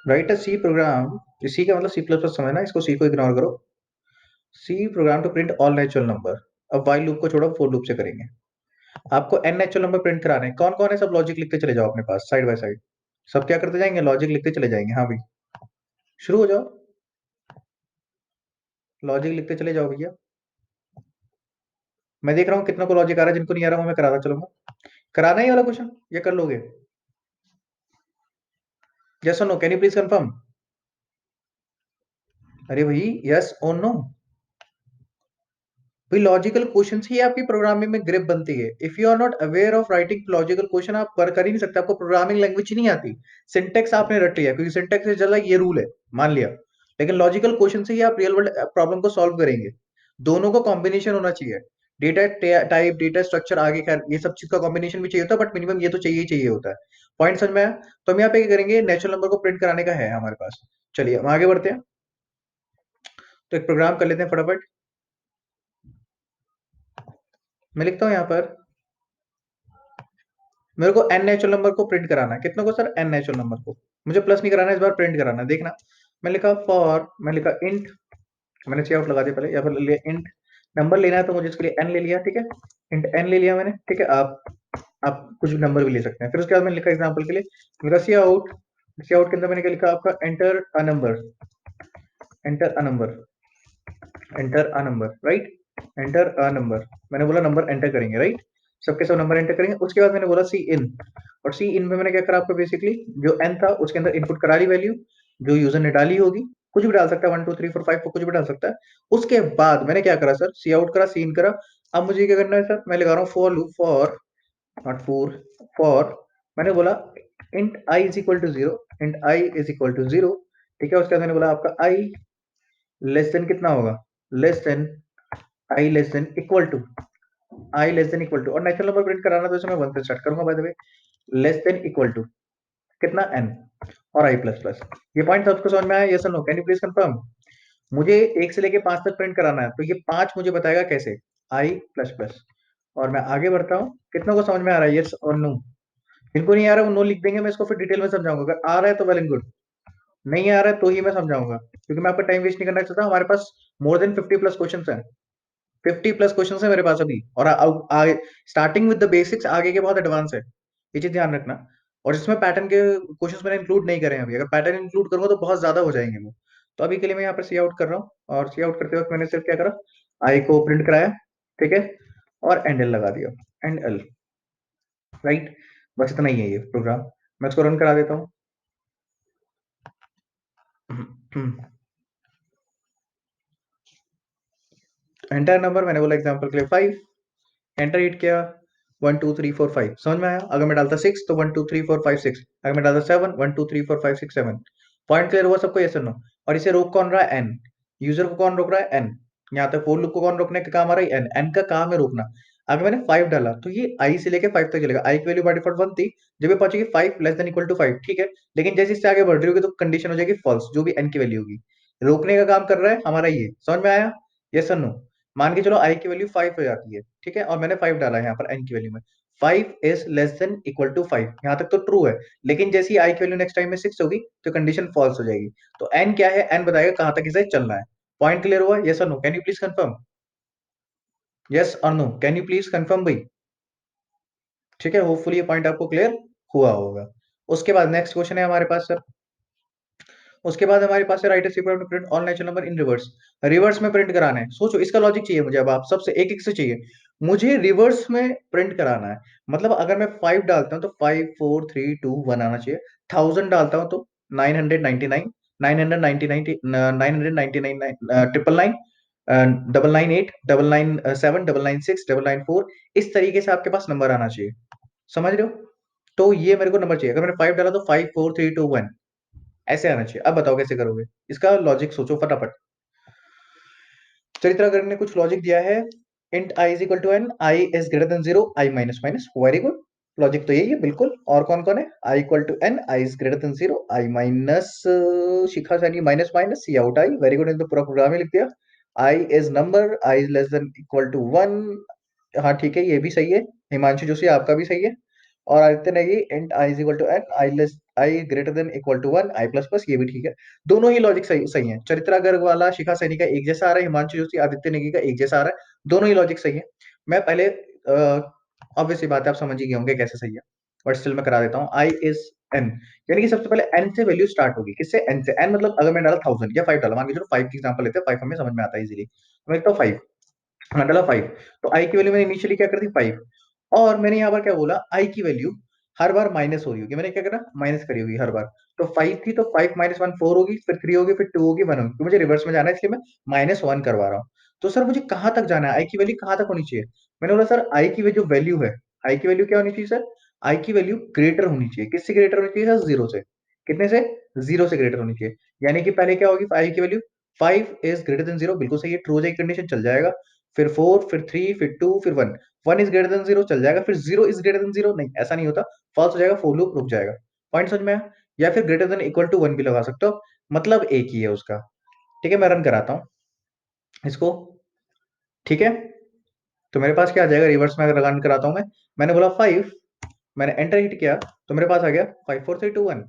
Right a C program, C का मतलब सी प्लस प्लस समझना, इसको सी को इग्नोर करो। C program to print all natural number. अब वाइल लूप को छोड़ो, फोर लूप से करेंगे। आपको एन नेचुरल नंबर प्रिंट कराने हैं। कौन कौन है? सब लॉजिक लिखते चले जाओ अपने पास, साइड बाय साइड। सब क्या करते जाएंगे? लॉजिक लिखते चले जाएंगे। हाँ भाई, शुरू हो जाओ, लॉजिक लिखते चले जाओ भैया। मैं देख रहा हूँ कितना को लॉजिक आ रहा है, जिनको नहीं आ रहा वो मैं कराता चलूंगा। कराना ही वाला क्वेश्चन, ये कर लोगे? यस और no? Can you please confirm? अरे भाई, यस और नो? भाई लॉजिकल क्वेश्चन ही आपकी प्रोग्रामिंग में ग्रिप बनती है। If you are not aware of writing logical question, आप कर ही नहीं सकते। आपको प्रोग्रामिंग लैंग्वेज ही नहीं आती। सिंटेक्स आपने रट लिया क्योंकि सिंटेक्स से चला, ये रूल है, मान लिया। लेकिन लॉजिकल क्वेश्चन से ही आप रियल वर्ल्ड प्रॉब्लम को सॉल्व करेंगे। दोनों को कॉम्बिनेशन होना चाहिए। डेटा टाइप, डेटा स्ट्रक्चर, आगे खैर ये सब चीज का कॉम्बिनेशन भी चाहिए होता है, बट मिनिमम ये तो चाहिए ही चाहिए होता है। पॉइंट समझ में आया? तो हम यहाँ पे क्या करेंगे, नेचुरल नंबर को प्रिंट कराने का है हमारे पास। चलिए हम आगे बढ़ते हैं। तो एक प्रोग्राम कर लेते हैं फटाफट। मैं लिखता हूँ यहाँ पर, मेरे को एन नेचुरल नंबर को प्रिंट कराना है। कितनों को सर? एन नेचुरल नंबर को। मुझे प्लस नहीं कराना है इस बार, प्रिंट कराना है। देखना, मैं लिखा फॉर, मैं लिखा इंट, मैंने सी आउट लगा दिया पहले, या फिर लिया इंट नंबर लेना है, तो मुझे इसके लिए एन ले लिया, ठीक है। इंट एन ले लिया मैंने, ठीक है। आप कुछ भी नंबर भी ले सकते हैं। फिर उसके बाद मैंने लिखा एग्जाम्पल के लिए, लिखा सी आउट, सी आउट के अंदर मैंने क्या लिखा आपका, enter a number, enter a number, enter a number, right, enter a number. मैंने बोला नंबर एंटर करेंगे, राइट, सबके सब नंबर एंटर करेंगे। उसके बाद मैंने बोला सी इन, और सी इन में मैंने क्या करा आपको, बेसिकली जो एन था उसके अंदर इनपुट करा ली वैल्यू जो यूजर ने डाली होगी। कुछ भी डाल सकता है, 1 2 3 4 5, कुछ भी डाल सकता है। उसके बाद मैंने क्या करा सर, सी आउट करा, सी इन करा। अब मुझे क्या करना है सर, मैं लगा रहा हूँ for loop, for, not four, for, मैंने बोला int i is equal to zero, int i is equal to zero, ठीक है। उसके बाद मैंने बोला आपका आई लेस देन कितना होगा, less than, i less than equal to, i less than equal to, और नेचुरल नंबर प्रिंट कराना तो इसे मैं वन से स्टार्ट करूंगा by the way, less than equal to, कितना n और i प्लस प्लस। ये पॉइंट सबको समझ में आया? यस और no? Can you please confirm? मुझे 1 से लेके 5 तक प्रिंट कराना है, तो ये 5 मुझे बताएगा कैसे, i प्लस प्लस। और मैं आगे बढ़ता हूँ, कितना को समझ में आ रहा है यस और नो? जिनको नहीं आ रहा है वो नो लिख देंगे, मैं इसको फिर डिटेल में समझाऊंगा। अगर आ रहा है तो वेल एंड गुड, नहीं आ रहा है तो ही मैं समझाऊंगा, क्योंकि मैं आपका टाइम वेस्ट नहीं करना चाहता। हमारे पास मोर देन 50 प्लस क्वेश्चन है, 50 प्लस क्वेश्चन है मेरे पास अभी। और स्टार्टिंग विद द बेसिक्स, आगे के बहुत एडवांस है, ये चीज ध्यान रखना। और इसमें पैटर्न के क्वेश्चंस मैंने इंक्लूड नहीं करे हैं अभी, अगर पैटर्न इंक्लूड करूंगा तो बहुत ज्यादा हो जाएंगे वो। तो अभी के लिए मैं यहाँ पर सी आउट कर रहा हूँ, और सी आउट करते वक्त मैंने सिर्फ क्या करा, आई को प्रिंट कराया, ठीक है, और एंड एल लगा दिया, एंड एल, राइट। बस इतना ही है ये प्रोग्राम। मैं इसको रन करा देता हूँ। एंटर नंबर, मैंने बोला एग्जांपल के लिए 5, एंटर हिट किया, 1 2 3 4 5, समझ में आया? अगर मैं डालता 6 तो 1 2 3 4 5 6, अगर मैं डालता 7 1 2 3 4 5 6 7। पॉइंट क्लियर हुआ सबको? यस और नो? और इसे रोक कौन रहा है? एन। यूजर को कौन रोक रहा है? एन। यहाँ तक फोर लूप को कौन रोकने का काम आ रहा है? एन। एन का काम है रोकना। अगर मैंने 5 डाला तो ये आई से लेके 5 तक चलेगा। आई की वैल्यू बाय डिफॉल्ट 1 थी, जब ये पहुंचेगी 5 लेस देन इक्वल टू 5, ठीक है। लेकिन जैसे इससे आगे बढ़ रही होगी तो कंडीशन हो जाएगी फॉल्स, जो भी एन की वैल्यू होगी। रोकने का काम कर रहा है हमारा ये, समझ में आया? यस और नो? मान के चलो आई की वैल्यू 5 हो जाती है, ठीक है, और मैंने 5 डाला है यहाँ पर एन की वैल्यू में। 5 is less than equal to 5, यहाँ तक तो ट्रू है। लेकिन जैसे ही आई की वैल्यू नेक्स्ट टाइम में 6 होगी तो कंडीशन फॉल्स हो जाएगी। तो एन क्या है? एन बताएगा कहां तक इसे चलना है। पॉइंट क्लियर हुआ? यस और no? Can you please confirm? Yes और no? Can you please confirm भाई? ठीक है, होपफुली ये पॉइंट आपको क्लियर हुआ होगा। उसके बाद नेक्स्ट क्वेश्चन है हमारे पास सर। उसके बाद हमारे पास है right sequence print all natural number in reverse. Reverse में प्रिंट कराना है, सोचो इसका लॉजिक चाहिए मुझे। अब आप सबसे एक एक से चाहिए मुझे, रिवर्स में प्रिंट कराना है। मतलब अगर मैं 5 डालता हूं तो 5 4 3 2 1 आना चाहिए। 1000 डालता हूं तो 999, 999, 999, 999, 998, 997, 996, 994, इस तरीके से आपके पास नंबर आना चाहिए, समझ रहे हो? तो ये मेरे को नंबर चाहिए। अगर मैंने 5 डाला तो 5 4 3 2 1 ऐसे आना चाहिए। अब बताओ कैसे करोगे? इसका लॉजिक सोचो फटाफट। चरित्रा गर्ग ने कुछ लॉजिक दिया है, int i is equal to n, i is greater than zero, i minus minus, very good. Logic तो यही है बिल्कुल। और कौन कौन है? I equal to n, i is greater than zero, i minus Shikha Saini minus minus, cout i, very good. इन तो पूरा प्रोग्राम ही लिख दिया। I is number, i is less than equal to one, हाँ ठीक है, ये भी सही है। हिमांशु जोशी आपका भी सही है। और Aditya Negi, int i is equal to n, i less, i greater than equal to one, i plus plus, ये भी ठीक है। दोनों ही लॉजिक सही सही है। चरित्रा गर्ग वाला शिखा सैनी का एक जैसा आ रहा है, हिमांशु जोशी आदित्य नेगी का एक जैसा आ रहा है। दोनों ही लॉजिक सही है। मैं पहले ऑब्वियसली बात है, आप समझ ही गए होंगे कैसे सही है, बट स्टिल मैं करा देता हूँ। आई इज एन, यानी कि सबसे पहले एन से वैल्यू स्टार्ट होगी। किससे? एन से। एन मतलब अगर मैं डाला 1000 या 5 डाला, मान के चलो 5 की एग्जांपल लेते हैं, 5 हमें समझ में आता है इजीली। मैं लिखता हूँ 5, हाँ डाला 5, तो आई की वैल्यू मैंने इनिशियली क्या कर दी? 5। और मैंने यहाँ पर क्या बोला? आई की वैल्यू हर बार माइनस हो रही होगी, मैंने क्या करा? माइनस करी होगी हर बार। तो 5 थी तो 5 माइनस 1 4 होगी, फिर 3 होगी, फिर 2 होगी, 1 होगी। तो मुझे रिवर्स में जाना है, इसलिए मैं -1 करवा रहा हूँ। तो सर मुझे कहां तक जाना है? आई की वैल्यू कहां तक होनी चाहिए? मैंने बोला सर आई की जो वैल्यू है, आई की वैल्यू क्या होनी चाहिए सर? आई की वैल्यू ग्रेटर होनी चाहिए। किससे ग्रेटर होनी चाहिए सर? जीरो से। कितने से? जीरो से ग्रेटर होनी चाहिए। यानी कि पहले क्या होगी आई की value? 5 is greater than zero, बिल्कुल सही है, ट्रू जाएगी कंडीशन, चल जाएगा। फिर 4, फिर 3, फिर 2, फिर 1, 1 इज ग्रेटर देन जीरो, चल जाएगा। फिर 0 इज ग्रेटर देन जीरो, नहीं ऐसा नहीं होता, फॉल्स हो जाएगा, फॉर लूप रुक जाएगा। पॉइंट समझ में आया? या फिर ग्रेटर देन इक्वल टू 1 भी लगा सकते हो, मतलब एक ही है उसका। ठीक है, मैं रन कराता हूँ इसको, ठीक है। तो मेरे पास क्या आ जाएगा रिवर्स में अगर रन कराता हूँ मैं? मैंने बोला 5, मैंने एंटर हिट किया, तो मेरे पास आ गया 5 4 3 2 1।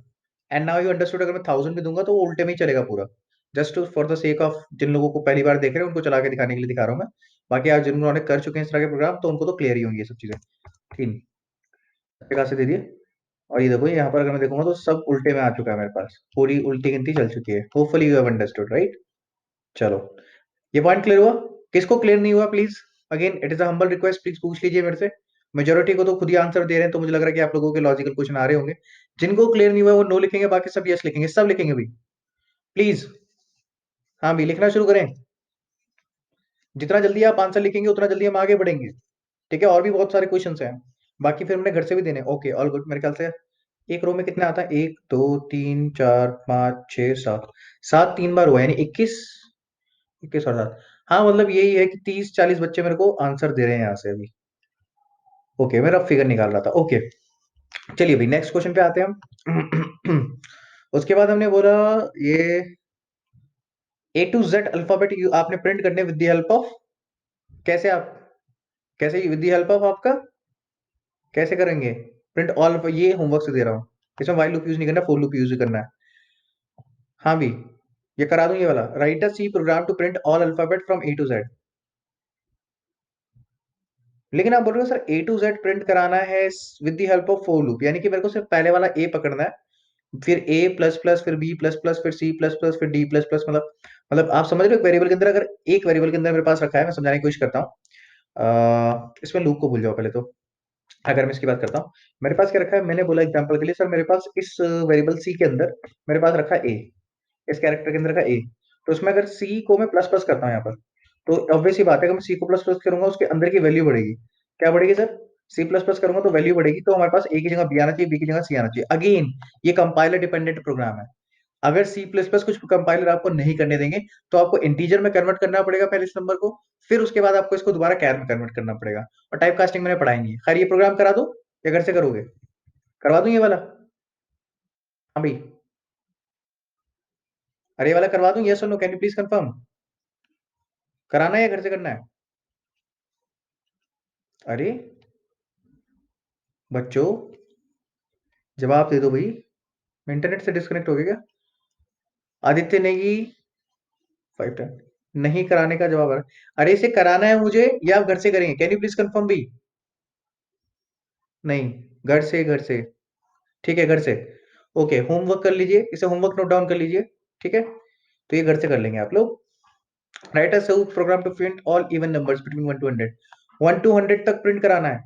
एंड नाउ यू अंडरस्टूड, अगर मैं 1000 भी दूंगा तो वो उल्टे में ही चलेगा पूरा। Just for the sake of जिन लोगों को पहली बार देख रहे हैं उनको चला के दिखाने के लिए दिखा रहा हूँ मैं। बाकी आप जिन्होंने कर चुके हैं इस तरह के प्रोग्राम तो उनको तो क्लियर ही होंगी ये सब चीजें। तीन कहाँ से दे दिए? और ये देखो यहाँ पर अगर मैं देखूंगा तो सब उल्टे में आ चुका है मेरे पास, पूरी उल्टी गिनती चल चुकी है। Hopefully you have understood, right? चलो, ये पॉइंट क्लियर हुआ? किसको क्लियर नहीं हुआ please, again it is a humble request, please पूछ लीजिए मेरे से। मेजोरिटी को तो खुद ही आंसर दे रहे हैं, तो मुझे लग रहा है कि आप लोगों के लॉजिकल क्वेश्चन आ रहे होंगे। जिनको क्लियर नहीं हुआ वो नो लिखेंगे, बाकी सब यस लिखेंगे, सब लिखेंगे भी, प्लीज। हाँ भी लिखना शुरू करें। जितना जल्दी आप आंसर लिखेंगे उतना जल्दी हम आगे बढ़ेंगे, ठीक है। और भी बहुत सारे क्वेश्चन हैं, बाकी फिर हमने घर से भी देने। Okay, all good. मेरे ख्याल से एक रो में कितना आता है? 1 2 3 4 5 6 7, 7 3 बार हुआ, यानी 21, 21 और 7। हाँ मतलब यही है कि 30 40 बच्चे मेरे को आंसर दे रहे हैं यहाँ से अभी। ओके, मैं रफ फिगर निकाल रहा था। ओके, चलिए भाई नेक्स्ट क्वेश्चन पे आते हैं हम। उसके बाद हमने बोला ये A to Z अल्फाबेट आपने प्रिंट करने विद द हेल्प ऑफ, कैसे आप, कैसे विद द हेल्प ऑफ आपका, कैसे करेंगे प्रिंट ऑल, ये होमवर्क से दे रहा हूँ, इसमें वाइल लूप यूज नहीं करना, फोर लूप यूज करना है। हाँ भी, ये करा दूं ये वाला, write a C program to print all alphabet from A to Z। लेकिन आप बोल रहे हो सर A to Z प्रिंट कराना है with the help of for loop, यानी कि मेरे को सिर्फ पहले वाला ए पकड़ना है, फिर A प्लस प्लस, फिर B प्लस प्लस, फिर C प्लस प्लस, फिर D प्लस प्लस, मतलब आप समझ रहे हो, एक वेरिएबल के अंदर अगर एक वेरिएबल के अंदर मेरे पास रखा है, मैं समझाने की कोशिश करता हूँ। इसमें लूप को भूल जाओ पहले तो। अगर मैं इसकी बात करता हूँ, मेरे पास क्या रखा है, मैंने बोला एग्जांपल के लिए सर मेरे पास इस वेरिएबल सी के अंदर मेरे पास रखा है ए, इस कैरेक्टर के अंदर का ए, तो उसमें अगर सी को मैं प्लस प्लस करता हूँ यहाँ पर, तो ऑब्वियस ही बात है, अगर मैं सी को प्लस प्लस करूंगा उसके अंदर की वैल्यू बढ़ेगी। क्या बढ़ेगी सर? सी प्लस प्लस करूंगा तो वैल्यू बढ़ेगी, तो हमारे पास ए की जगह बी आना चाहिए, बी की जगह सी आना चाहिए। अगेन ये कंपाइलर डिपेंडेंट प्रोग्राम है। अगर सी प्लस प्लस कुछ कंपाइलर आपको नहीं करने देंगे, तो आपको इंटीजर में कन्वर्ट करना पड़ेगा पहले इस नंबर को, फिर उसके बाद आपको इसको दोबारा कैर में कन्वर्ट करना पड़ेगा। और टाइप कास्टिंग मैंने पढ़ाई नहीं है। खैर ये प्रोग्राम करा दो या घर से करोगे? करवा दूं ये वाला? हाँ भाई, अरे ये वाला करवा दूं, यस और no, can you please confirm? कराना है या घर से करना है? अरे बच्चों, जवाब दे दो भाई। इंटरनेट से डिस्कनेक्ट हो गया क्या? आदित्य नेगी 5 10। नहीं कराने का जवाब आ रहा है। अरे इसे कराना है मुझे या आप घर से करेंगे? कैन यू प्लीज कंफर्म भी? नहीं, घर से। ठीक है घर से। ओके, होमवर्क कर लीजिए, इसे होमवर्क नोट डाउन कर लीजिए। ठीक है, तो ये घर से कर लेंगे आप लोग। Write a solve program to print all even numbers between 1 to 100। 1 to 100 तक प्रिंट कराना है।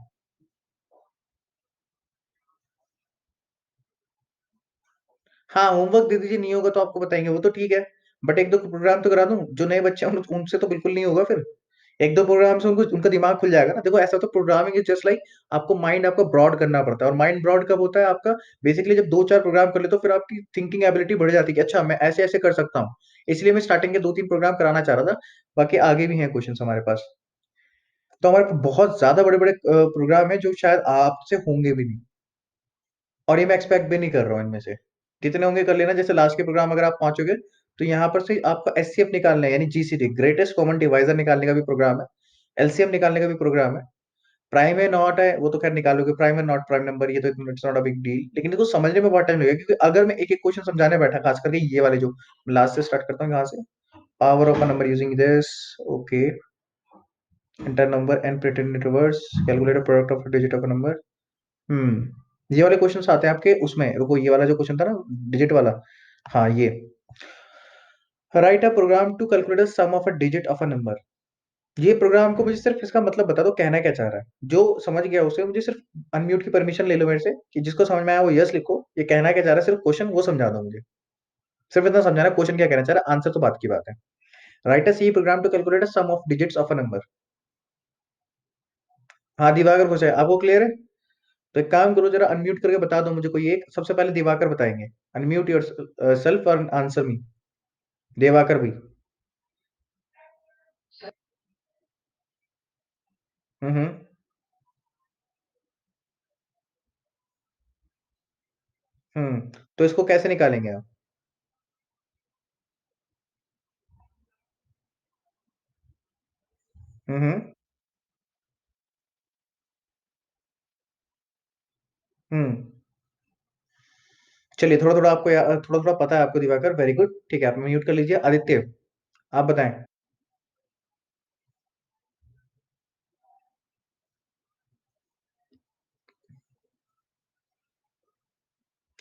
हाँ होमवर्क दे दीजिए, नहीं होगा तो आपको बताएंगे, वो तो ठीक है। बट एक दो प्रोग्राम तो करा दूं, जो नए बच्चे हैं उनसे तो बिल्कुल नहीं होगा फिर। एक दो प्रोग्राम से उनको उनका दिमाग खुल जाएगा ना। देखो ऐसा तो प्रोग्रामिंग इज जस्ट लाइक, आपको माइंड आपका ब्रॉड करना पड़ता है, और माइंड ब्रॉड कब होता है आपका? बेसिकली जब दो चार प्रोग्राम कर ले तो फिर आपकी थिंकिंग एबिलिटी बढ़ जाती है कि अच्छा मैं ऐसे ऐसे कर सकता हूँ। इसलिए मैं स्टार्टिंग के दो तीन प्रोग्राम कराना चाह रहा था। बाकी आगे भी हैं क्वेश्चन हमारे पास। तो हमारे पास बहुत ज्यादा बड़े बड़े प्रोग्राम है जो शायद आपसे होंगे भी नहीं, और ये मैं एक्सपेक्ट भी नहीं कर रहा हूँ इनमें से। कितने होंगे कर लेना, जैसे लास्ट के प्रोग्राम अगर आप पहुंचोगे, तो यहाँ पर से आपको एचसीएफ निकालना है, यानी जीसीडी ग्रेटेस्ट कॉमन डिवाइजर निकालने का भी प्रोग्राम है, एलसीएम निकालने का भी प्रोग्राम है। प्राइम है नॉट है वो तो खैर निकालोगे, प्राइम है नॉट प्राइम नंबर, ये तो it's not a big deal, लेकिन इसको समझने में बहुत टाइम लगेगा, क्योंकि अगर मैं एक एक क्वेश्चन समझाने बैठा, खास करके ये वाले जो लास्ट से स्टार्ट करता हूँ यहाँ से, power of a number using this, okay, enter number and print in reverse, calculate product of digit of a number. ये वाले क्वेश्चंस आते हैं आपके उसमें, रुको ये वाला जो क्वेश्चन था ना, डिजिट वाला, हाँ ये, write a program to calculate sum of a digit of a number. ये प्रोग्राम को मुझे सिर्फ इसका मतलब बता दो, कहना क्या चाह रहा है। जो समझ गया उसे मुझे सिर्फ अनम्यूट की परमिशन ले लो मेरे से, कि जिसको समझ में आया वो यस लिखो, ये कहना क्या चाह रहा है सिर्फ क्वेश्चन वो समझा दो मुझे। सिर्फ इतना समझाना क्वेश्चन क्या कहना चाह रहा है, आंसर तो बात की बात है। Write a C program to calculate sum of digits of a number. हाँ दिवाकर खुश है, आपको क्लियर है? तो एक काम करो, जरा अनम्यूट करके बता दो मुझे कोई एक, सबसे पहले दिवाकर बताएंगे। अनम्यूट योर सेल्फ और आंसर मी। दिवाकर भी। हम्म। तो इसको कैसे निकालेंगे आप? हम्म। हम्म। चलिए थोड़ा थोड़ा आपको थोड़ा थोड़ा पता है आपको दिवाकर, वेरी गुड, ठीक है आप म्यूट कर लीजिए। आदित्य, आप बताएं।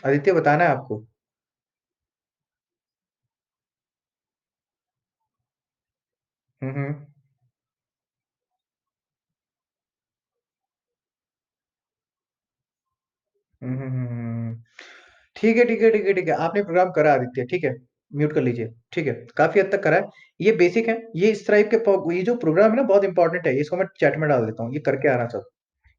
आदित्य बताना है आपको। हम्म। हम्म। ठीक है आपने प्रोग्राम करा आदित्य, ठीक है, म्यूट कर लीजिए। ठीक है, काफी हद तक करा है। ये बेसिक है, ये इस टाइप के ये जो प्रोग्राम है ना बहुत इंपॉर्टेंट है, इसको मैं चैट में डाल देता हूँ, ये करके आना सब।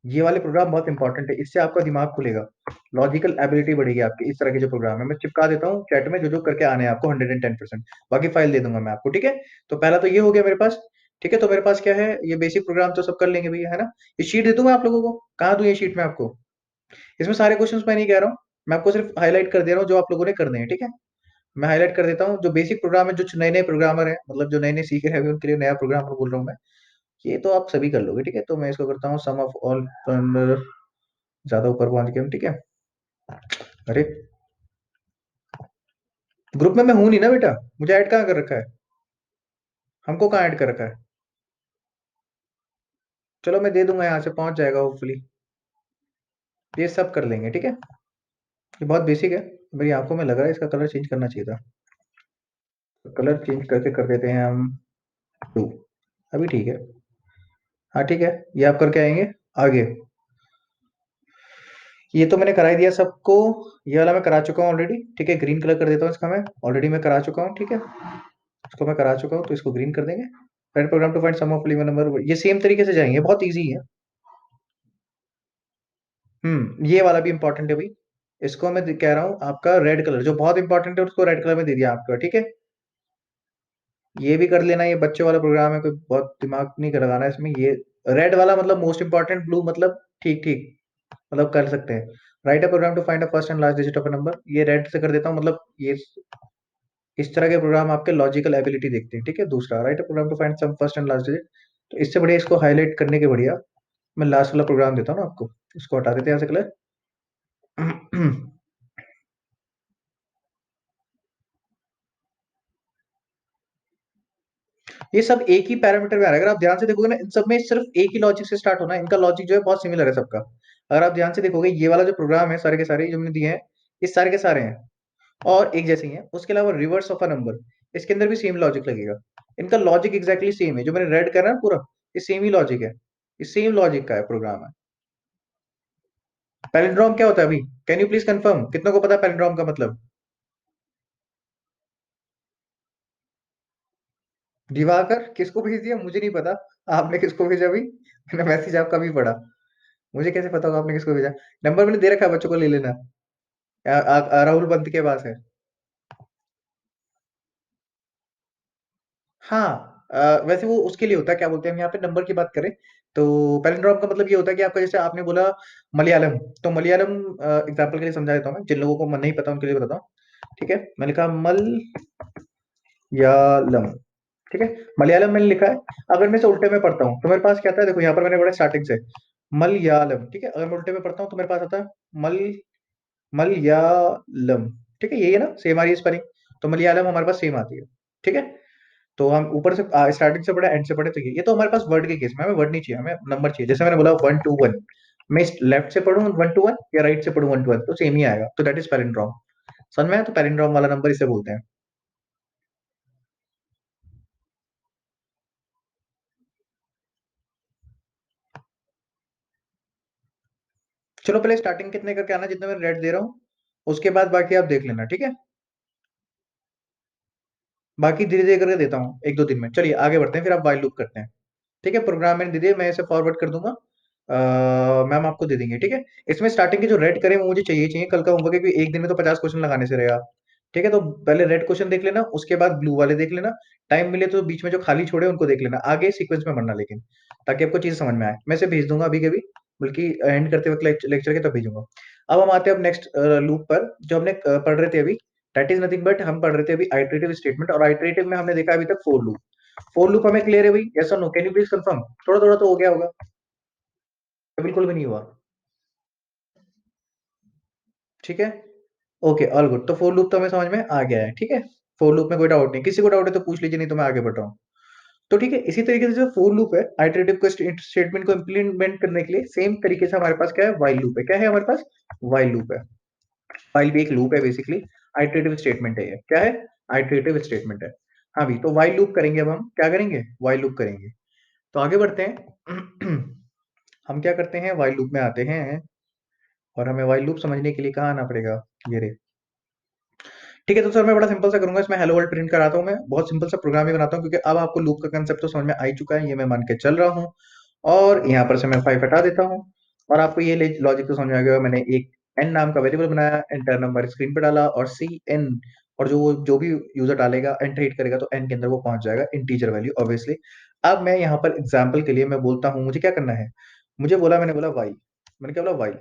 ये वाले प्रोग्राम बहुत इंपॉर्टेंट है, इससे आपका दिमाग खुलेगा, लॉजिकल एबिलिटी बढ़ेगी आपकी। इस तरह के जो प्रोग्राम है मैं चिपका देता हूँ चैट में, जो जो करके आने हैं आपको 110%। बाकी फाइल दे दूंगा मैं आपको, ठीक है। तो पहला तो ये हो गया मेरे पास। ठीक है, तो मेरे पास क्या है, ये बेसिक प्रोग्राम तो सब कर लेंगे भैया, है ना। ये शीट दे दूंगा आप लोगों को, कहाँ दूं ये शीट में आपको? इसमें सारे क्वेश्चंस मैं नहीं कह रहा हूँ, मैं आपको सिर्फ हाईलाइट कर दे रहा हूँ जो आप लोगों ने करने हैं, ठीक है। मैं हाईलाइट कर देता हूँ जो बेसिक प्रोग्राम है, जो नए नए प्रोग्रामर हैं, मतलब जो नए नए सीख रहे हैं अभी, उनके लिए नया प्रोग्रामर बोल रहा हूँ मैं। ये तो आप सभी कर लोगे, ठीक है। तो मैं इसको करता हूँ सम ऑफ ऑल, ज्यादा ऊपर पहुंच गया हम, ठीक है। अरे, ग्रुप में मैं हूं नहीं ना बेटा, मुझे ऐड कहाँ कर रखा है, हमको कहाँ ऐड कर रखा है। चलो मैं दे दूंगा, यहाँ से पहुंच जाएगा होपफुली। ये सब कर लेंगे, ठीक है। ये बहुत बेसिक है, मेरी आंखों में लग रहा है इसका कलर चेंज करना चाहिए था। तो कलर चेंज करके कर देते हैं हम टू, अभी ठीक है। हाँ ठीक है, ये आप करके आएंगे आगे। ये तो मैंने करा ही दिया सबको, ये वाला मैं करा चुका हूँ ऑलरेडी, ठीक है। ग्रीन कलर कर देता हूँ इसका मैं, ऑलरेडी मैं करा चुका हूँ, ठीक है। इसको मैं करा चुका हूँ तो इसको ग्रीन कर देंगे। Write program to find sum of even number, ये सेम तरीके से जाएंगे, बहुत इजी है। ये वाला भी इंपॉर्टेंट है भाई। इसको मैं कह रहा हूँ आपका रेड कलर जो बहुत इंपॉर्टेंट है, उसको रेड कलर में दे दिया आपका, ठीक है। ये भी कर लेना, ये बच्चों वाला प्रोग्राम है, कोई बहुत दिमाग नहीं लगाना इसमें। ये रेड वाला मतलब मोस्ट इंपॉर्टेंट, ब्लू मतलब ठीक ठीक, मतलब कर सकते हैं। Write a program to find a first and last digit of a number, ये रेड से कर देता हूँ, मतलब ये इस तरह के प्रोग्राम आपके लॉजिकल एबिलिटी देखते हैं, ठीक है। दूसरा, write a program to find sum first and last digit, तो इससे बढ़िया इसको हाईलाइट करने के बढ़िया मैं लास्ट वाला प्रोग्राम देता हूँ ना आपको। इसको हटा देते हैं यहाँ से कलर। ये सब एक ही पैरामीटर में आ रहा है, अगर आप ध्यान से देखोगे ना, इन सब में सिर्फ एक ही लॉजिक से स्टार्ट होना है, इनका लॉजिक जो है बहुत सिमिलर है सबका। अगर आप ध्यान से देखोगे, ये वाला जो प्रोग्राम है, सारे के सारे जो मैंने दिए हैं, ये सारे के सारे हैं और एक जैसे ही हैं। उसके अलावा रिवर्स ऑफ अ नंबर, इसके अंदर भी सेम लॉजिक लगेगा। इनका लॉजिक एग्जैक्टली सेम है, जो मैंने रेड करा ना पूरा, ये सेम ही लॉजिक है, ये सेम लॉजिक का है प्रोग्राम है। पैलिंड्रोम क्या होता है अभी, कैन यू प्लीज कंफर्म, कितनों को पता है पैलिंड्रोम का मतलब। दिवाकर किसको भेज दिया मुझे नहीं पता, आपने किसको भेजा अभी, मैंने मैसेज आपका भी पढ़ा, मुझे कैसे पता होगा आपने किसको भेजा। नंबर मैंने दे रखा है, बच्चों को ले लेना। राहुल पंत के पास है। हाँ, वैसे वो उसके लिए होता है, क्या बोलते हैं हम यहाँ पे नंबर की बात करें तो पैलिंड्रोम का मतलब ये होता है कि आपका, जैसे आपने बोला मलयालम, तो मलयालम एग्जाम्पल के लिए समझा देता हूँ मैं, जिन लोगों को नहीं पता उनके लिए बताता हूँ, ठीक है। मैंने कहा मलयालम, ठीक है। मलयालम मैंने लिखा है, अगर मैं इसे उल्टे में पढ़ता हूँ तो मेरे पास क्या आता है, देखो यहाँ पर मैंने पढ़ा स्टार्टिंग से मलयालम, ठीक है। अगर मैं उल्टे में पढ़ता हूँ तो मेरे पास आता है मल मलयालम, ठीक है। यही है ना, सेम आ रही है स्पेलिंग, तो मलयालम हमारे पास सेम आती है, ठीक है। तो हम ऊपर से स्टार्टिंग से पढ़े एंड से पढ़े, तो ये तो हमारे पास वर्ड के केस में, हमें वर्ड नहीं चाहिए, हमें नंबर चाहिए। जैसे मैंने बोला 1 to 1, मैं लेफ्ट से पढ़ूं 1 to 1 या राइट से पढ़ूं 1 to 1, तो सेम ही आएगा, तो दैट इज पैलिंड्रोम। समझ में आया? तो पैलिंड्रोम वाला नंबर इसे बोलते हैं। चलो पहले स्टार्टिंग कितने करके आना, जितने मैं रेट दे रहा हूँ, उसके बाद बाकी आप देख लेना, ठीक है। बाकी धीरे धीरे करके देता हूँ, एक दो दिन में। चलिए आगे बढ़ते हैं, फिर आप वाइल लूप करते हैं, ठीक है। प्रोग्राम मैंने दे दिया, मैं इसे फॉरवर्ड कर दूंगा, मैम आपको दे देंगे, ठीक है। इसमें स्टार्टिंग के जो रेड करें वो मुझे चाहिए चाहिए, कल का होमवर्क है, क्योंकि एक दिन में तो 50 क्वेश्चन लगाने से रहेगा, ठीक है। तो पहले रेड क्वेश्चन देख लेना, उसके बाद ब्लू वाले देख लेना, टाइम मिले तो बीच में जो खाली छोड़े उनको देख लेना, आगे सीक्वेंस में बनना लेकिन, ताकि आपको चीज समझ में आए। मैं इसे भेज दूंगा अभी के भी, बल्कि एंड करते वक्त लेक्चर के तब भेजूंगा। अब हम आते हैं अब नेक्स्ट लूप पर, जो हमने पढ़ रहे थे अभी। दैट इज नथिंग बट, हम पढ़ रहे थे अभी आइटरेटिव स्टेटमेंट, और आइटरेटिव में हमने देखा अभी तक फोर लूप। फोर लूप हमें क्लियर है भाई, यस और no, can you please confirm, थोड़ा थोड़ा तो हो गया होगा, या बिल्कुल भी नहीं हुआ, ठीक है। ओके, ऑल गुड, तो फोर लूप तो हमें समझ में आ गया है, ठीक है। फोर लूप में कोई डाउट नहीं, किसी को डाउट है तो पूछ लीजिए, नहीं तो मैं आगे बढ़ रहा हूँ। तो ठीक है, इसी तरीके से जो फोर लूप है, आइटरेटिव को स्टेटमेंट को इंप्लीमेंट करने के लिए सेम तरीके से हमारे पास क्या है, वाइल लूप है। क्या है हमारे पास, वाइल लूप है। वाइल भी एक लूप है बेसिकली, आइटरेटिव स्टेटमेंट है ये, क्या है, आइटरेटिव स्टेटमेंट है। हाँ भी, तो वाइल लूप करेंगे, अब हम क्या करेंगे, वाइल लूप करेंगे। तो आगे बढ़ते हैं। हम क्या करते हैं, वाइल लूप में आते हैं, और हमें वाइल लूप समझने के लिए कहाँ आना पड़ेगा, ये रे। ठीक है, तो सर मैं बड़ा सिंपल सा करूंगा, इसमें हेलो वर्ल्ड प्रिंट कराता हूँ, मैं बहुत सिंपल सा प्रोग्राम ही बनाता हूँ, क्योंकि अब आपको लूप का कंसेप्ट तो समझ में आ ही चुका है, ये मैं मान के चल रहा हूँ। और यहाँ पर से मैं 5 हटा देता हूँ, और आपको ये लॉजिक तो समझ में आ गया होगा। मैंने एक एन नाम का वेरिएबल बनाया, एंटर नंबर स्क्रीन पे डाला, और सी एन, और जो जो भी यूजर डालेगा, एंटर हिट करेगा, तो एन के अंदर वो पहुंच जाएगा, इंटीजर वैल्यू ऑब्वियसली। अब मैं यहाँ पर एग्जाम्पल के लिए मैं बोलता हूँ, मुझे क्या करना है, मुझे बोला, मैंने बोला वाई, मैंने क्या बोला, वाई,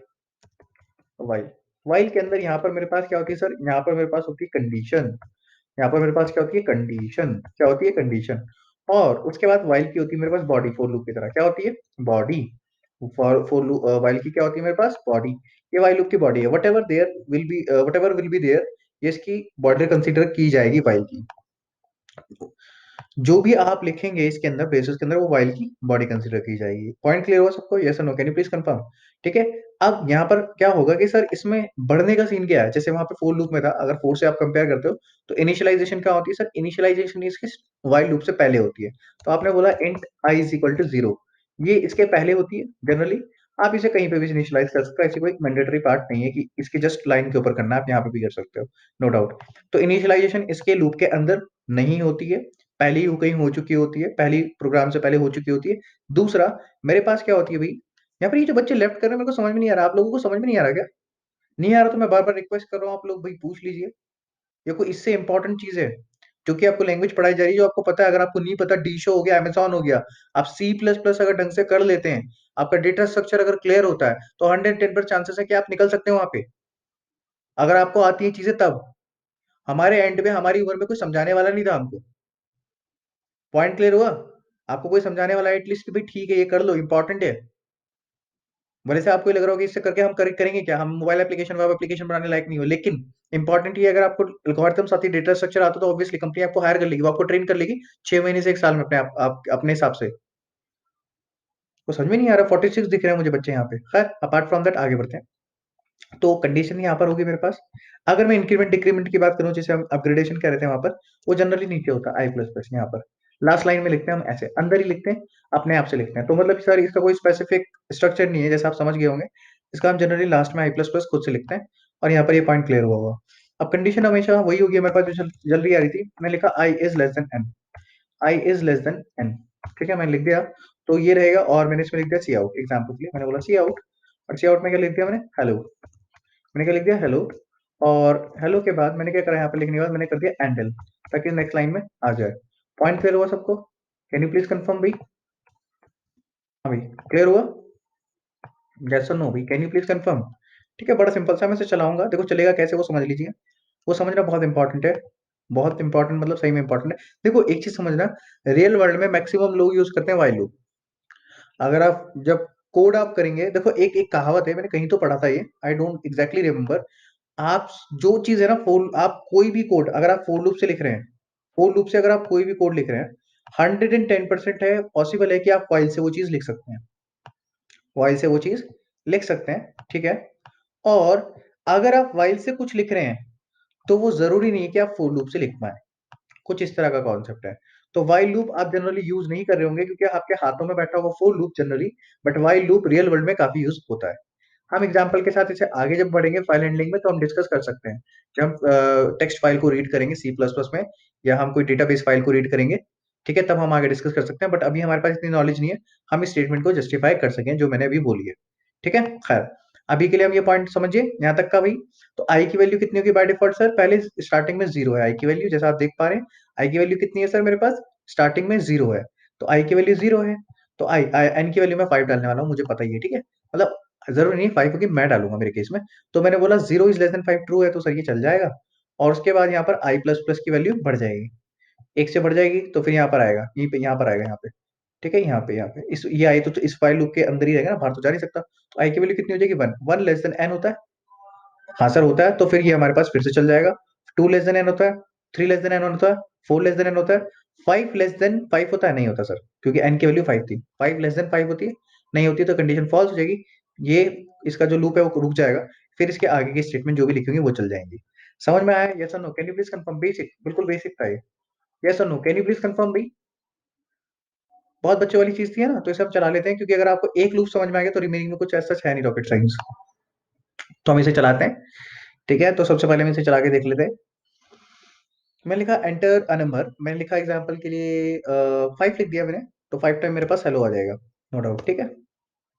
वाइल वाइल के अंदर यहाँ पर मेरे पास क्या होती है सर, यहाँ पर मेरे पास होती है कंडीशन। यहाँ पर मेरे पास क्या होती है, कंडीशन। क्या होती है, कंडीशन। और उसके बाद वाइल की होती है मेरे पास बॉडी, फॉर लूप की तरह क्या होती है, बॉडी। फॉर लूप वाइल की क्या होती है मेरे पास, बॉडी। ये वाइल लूप की बॉडी है। Whatever will be there, ये इसकी बॉडी कंसिडर की जाएगी वाइल की। जो भी आप लिखेंगे इसके अंदर, ब्रेसेस के अंदर, वो वाइल की बॉडी कंसीडर की जाएगी। पॉइंट क्लियर हुआ सबको, यस और no, can you please confirm. ठीक है। अब यहाँ पर क्या होगा कि सर इसमें बढ़ने का सीन क्या है, जैसे वहां पे फोर लूप में था, अगर फोर से आप कंपेयर करते हो तो इनिशियलाइजेशन क्या होती है सर, इनिशियलाइजेशन इसके वाइल लूप से पहले होती है। तो आपने बोला int i is equal to 0, ये इसके पहले होती है जनरली। आप इसे कहीं पे भी इनिशियलाइज कर सकते हो, ऐसी कोई मैंडेटरी पार्ट नहीं है कि इसके जस्ट लाइन के ऊपर करना है, आप यहाँ पे भी कर सकते हो, नो डाउट। तो इनिशियलाइजेशन इसके लूप के अंदर नहीं होती है, पहले ही कहीं हो चुकी होती है, पहली प्रोग्राम से पहले हो चुकी होती है। दूसरा, मेरे पास क्या होती है भाई, यहाँ पर ये जो बच्चे लेफ्ट कर रहे हैं मेरे को समझ में नहीं आ रहा, आप लोगों को समझ में नहीं आ रहा क्या? नहीं आ रहा तो मैं बार बार रिक्वेस्ट कर रहा हूँ, आप लोग भाई पूछ लीजिए। ये कोई इससे इंपॉर्टेंट चीज है, जो कि आपको लैंग्वेज पढ़ाई जा रही है, जो आपको पता है। अगर आपको नहीं पता, डीशो हो गया, अमेजॉन हो गया, आप सी प्लस प्लस अगर ढंग से कर लेते हैं, आपका डेटा स्ट्रक्चर अगर क्लियर होता है, तो 110% चांसेस है कि आप निकल सकते हो वहां पे, अगर आपको आती है चीजें तब। हमारे एंड में, हमारी उम्र में कोई समझाने वाला नहीं था हमको। पॉइंट क्लियर हुआ? आपको कोई समझाने वाला है एटलीस्ट कि भाई ठीक है ये कर लो, इंपॉर्टेंट है। भले से आपको ये लग रहा होगा इससे करके हम करेंगे क्या, हम मोबाइल एप्लीकेशन, वेब एप्लीकेशन बनाने लायक नहीं हो, लेकिन इंपॉर्टेंट ये, अगर आपको एल्गोरिथम साथ ही डेटा स्ट्रक्चर आता तो ऑब्वियसली कंपनी आपको हायर कर लेगी, वो आपको ट्रेन कर लेगी 6 महीने से 1 साल में, अपने हिसाब से। वो समझ में नहीं आ रहा, 46 दिख रहे हैं मुझे बच्चे यहाँ पे। खैर, अपार्ट फ्रॉम दैट आगे बढ़ते हैं। तो कंडीशन यहाँ पर होगी मेरे पास। अगर मैं इंक्रीमेंट डिक्रीमेंट की बात करूं, जैसे हम अपग्रेडेशन कह रहे थे वहां पर, वो जनरली नीचे होता है आई प्लस प्लस। यहाँ पर लास्ट लाइन में लिखते हैं हम ऐसे, अंदर ही लिखते हैं, अपने आप से लिखते हैं। तो मतलब सर इसका कोई स्पेसिफिक स्ट्रक्चर नहीं है, जैसे आप समझ गए होंगे। इसका हम जनरली लास्ट में आई प्लस प्लस खुद से लिखते हैं, और यहाँ पर ये पॉइंट क्लियर हुआ होगा। अब कंडीशन हमेशा वही होगी मेरे पास जो जल रही आ रही थी। मैंने लिखा i is less than n, i is less than n. ठीक है, मैंने लिख दिया। तो ये रहेगा, और मैंने इसमें लिख दिया सी आउट, एग्जाम्पल के लिए मैंने बोला सी आउट। और सी आउट में क्या लिख दिया मैंने, हेलो। मैंने क्या लिख दिया, हेलो। और हेलो के बाद मैंने क्या करा, यहाँ पे लिखने के बाद मैंने कर दिया एंडल, ताकि नेक्स्ट लाइन में आ जाए। पॉइंट क्लियर हुआ सबको? कैन यू प्लीज कंफर्म भाई? हाँ भाई, क्लियर हुआ? यस और नो भाई, कैन यू प्लीज कंफर्म? ठीक है, बड़ा सिंपल सा मैं इसे चलाऊंगा, देखो चलेगा कैसे वो समझ लीजिए। वो समझना बहुत इंपॉर्टेंट है, बहुत इंपॉर्टेंट, मतलब सही में इंपॉर्टेंट है। देखो एक चीज समझना, रियल वर्ल्ड में मैक्सिमम लोग यूज करते हैं वाइल लूप। अगर आप जब कोड आप करेंगे, देखो एक एक कहावत है, मैंने कहीं तो पढ़ा था ये, आई डोंट एग्जैक्टली रिमेम्बर। आप जो चीज है ना, फोर, आप कोई भी कोड अगर आप फोर लूप से लिख रहे हैं, फोर लूप से अगर आप कोई भी कोड लिख रहे हैं, 110% है, पॉसिबल है कि आप फाइल से वो चीज लिख सकते हैं, वाइल से वो चीज लिख सकते हैं। ठीक है। और अगर आप वाइल से कुछ लिख रहे हैं, तो वो जरूरी नहीं है कि आप फोर लूप से लिख पाए, कुछ इस तरह का कॉन्सेप्ट है। तो वाइल लूप आप जनरली यूज नहीं कर रहे होंगे, क्योंकि आपके हाथों में बैठा होगा for loop generally, but while loop real world में काफी यूज होता है। हम एग्जाम्पल के साथ इसे आगे जब बढ़ेंगे फाइल हैंडलिंग में, तो हम डिस्कस कर सकते हैं। जब हम टेक्स्ट फाइल को रीड करेंगे सी प्लस प्लस में, या हम कोई डेटाबेस फाइल को रीड करेंगे, ठीक है, तब हम आगे डिस्कस कर सकते हैं। बट अभी हमारे पास इतनी नॉलेज नहीं है, हम इस स्टेटमेंट को जस्टिफाई कर सकें जो मैंने अभी बोली है। ठीक है, खैर, अभी के लिए हम ये पॉइंट समझिए यहाँ तक का भाई। तो आई की वैल्यू कितनी होगी बाय डिफॉल्ट सर, पहले स्टार्टिंग में जीरो है आई की वैल्यू, जैसा आप देख पा रहे हैं। आई की वैल्यू कितनी है सर मेरे पास, स्टार्टिंग में जीरो है। तो आई की वैल्यू जीरो है, तो आई एन की वैल्यू मैं 5 डालने वाला हूँ, मुझे पता ही है। ठीक है, मतलब जरूरी नहीं 5 होगी, मैं डालूंगा मेरे केस में। तो मैंने बोला zero is less then 5 true है, तो सर ये चल जाएगा। और उसके बाद यहाँ पर आई प्लस प्लस की वैल्यू बढ़ जाएगी, एक से बढ़ जाएगी, तो फिर यहाँ पर आएगा, यहीं पे, यहाँ पर आएगा, यहाँ पे। ठीक है, यहाँ पे इस ये आई तो इस फाइल लूप के अंदर ही रहेगा ना, बाहर तो जा नहीं सकता। तो आई की वैल्यू कितनी हो जाएगी, one, one less than n होता है। हाँ सर होता है, तो फिर ये हमारे पास फिर से चल जाएगा। टू लेस देन एन होता है, थ्री लेस देन एन होता है, फोर लेस देन एन होता है, फाइव लेस देन फाइव होता है, नहीं होता सर, क्योंकि एन की वैल्यू फाइव थी। फाइव लेस देन फाइव होती है, नहीं होती, तो कंडीशन फॉल्स हो जाएगी। ये इसका जो लूप है वो रुक जाएगा, फिर इसके आगे की स्टेटमेंट जो भी लिखी होंगी वो चल जाएंगी। समझ में आया, यस और no, can you please confirm? Basic, बिल्कुल बेसिक था ये। यस और no, can you please confirm भाई? बहुत बच्चे वाली चीज थी है ना, तो इसे हम चला लेते हैं, क्योंकि अगर आपको एक लूप समझ में आ गया तो रिमेनिंग में कुछ ऐसा है नहीं रॉकेट साइंस। तो हम इसे चलाते हैं। ठीक है, तो सबसे पहले हम इसे चला के देख लेते हैं। मैंने लिखा एंटर अ नंबर, मैंने लिखा एग्जांपल के लिए 5 लिख दिया मैंने। तो 5 टाइम मेरे पास हेलो आ जाएगा, नो डाउट। ठीक है,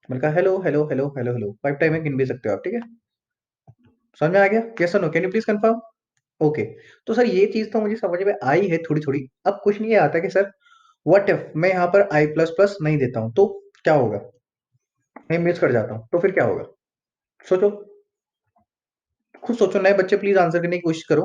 मैंने कहा hello hello hello hello hello, 5 time में गिन भी सकते हो आप। ठीक है, समझ में आ गया, यस और no, can you please confirm? Okay. तो सर ये चीज तो मुझे समझ में आई है थोड़ी थोड़ी। अब क्वेश्चन ये आता है कि सर व्हाट इफ मैं यहाँ पर आई प्लस प्लस नहीं देता हूँ, तो क्या होगा? मैं मिस कर जाता हूँ, तो फिर क्या होगा? सोचो। खुद सोचो, नए बच्चे प्लीज आंसर करने की कोशिश करो।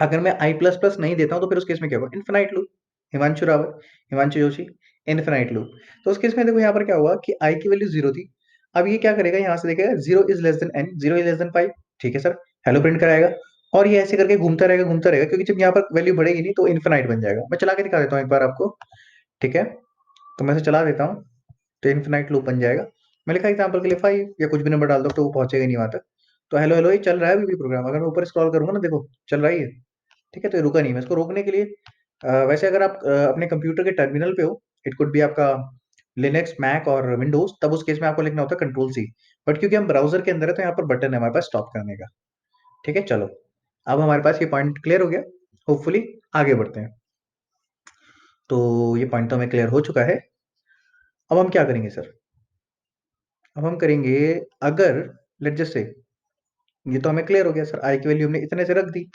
अगर मैं आई प्लस प्लस नहीं देता हूँ तो फिर उस केस में क्या होगा? Infinite loop. Himanshu Rawat, Himanshu Joshi, infinite loop. तो उस केस में देखो यहाँ पर क्या हुआ कि आई की वैल्यू जीरो थी। अब ये क्या करेगा, यहाँ से देखेगा zero is less than n, zero is less than five. ठीक है सर, हेलो प्रिंट कराएगा। और ये ऐसे करके घूमता रहेगा, क्योंकि जब यहाँ पर वैल्यू बढ़ेगी नहीं तो इन्फिनाइट बन जाएगा। मैं चला के दिखा देता हूँ एक बार आपको। ठीक है, तो मैं इसे चला देता हूँ, तो इन्फिनाइट लूप बन जाएगा। मैं लिखा एग्जाम्पल के लिए फाइव, या कुछ भी नंबर डाल दो तो वो पहुंचेगा नहीं वहां तक। तो हेलो हेलो ये चल रहा है अभी भी प्रोग्राम। अगर मैं ऊपर स्क्रॉल करूंगा ना, देखो चल रहा ही है। ठीक है, तो ये रुका नहीं। मैं इसको रोकने के लिए वैसे अगर आप अपने कंप्यूटर के टर्मिनल पे हो, इट कुड बी आपका लिनक्स, मैक और विंडोज, तब उस केस में आपको लिखना होता है कंट्रोल सी। बट क्योंकि हम ब्राउजर के अंदर है तो यहाँ पर बटन है हमारे पास स्टॉप करने का। ठीक है, चलो अब हमारे पास ये पॉइंट क्लियर हो गया। होपफुली आगे बढ़ते हैं। तो ये पॉइंट तो हमें क्लियर हो चुका है। अब हम क्या करेंगे सर? अब हम करेंगे, अगर लेट जस्ट से, ये तो हमें क्लियर हो गया सर, आई की वैल्यू हमने इतने से रख दी।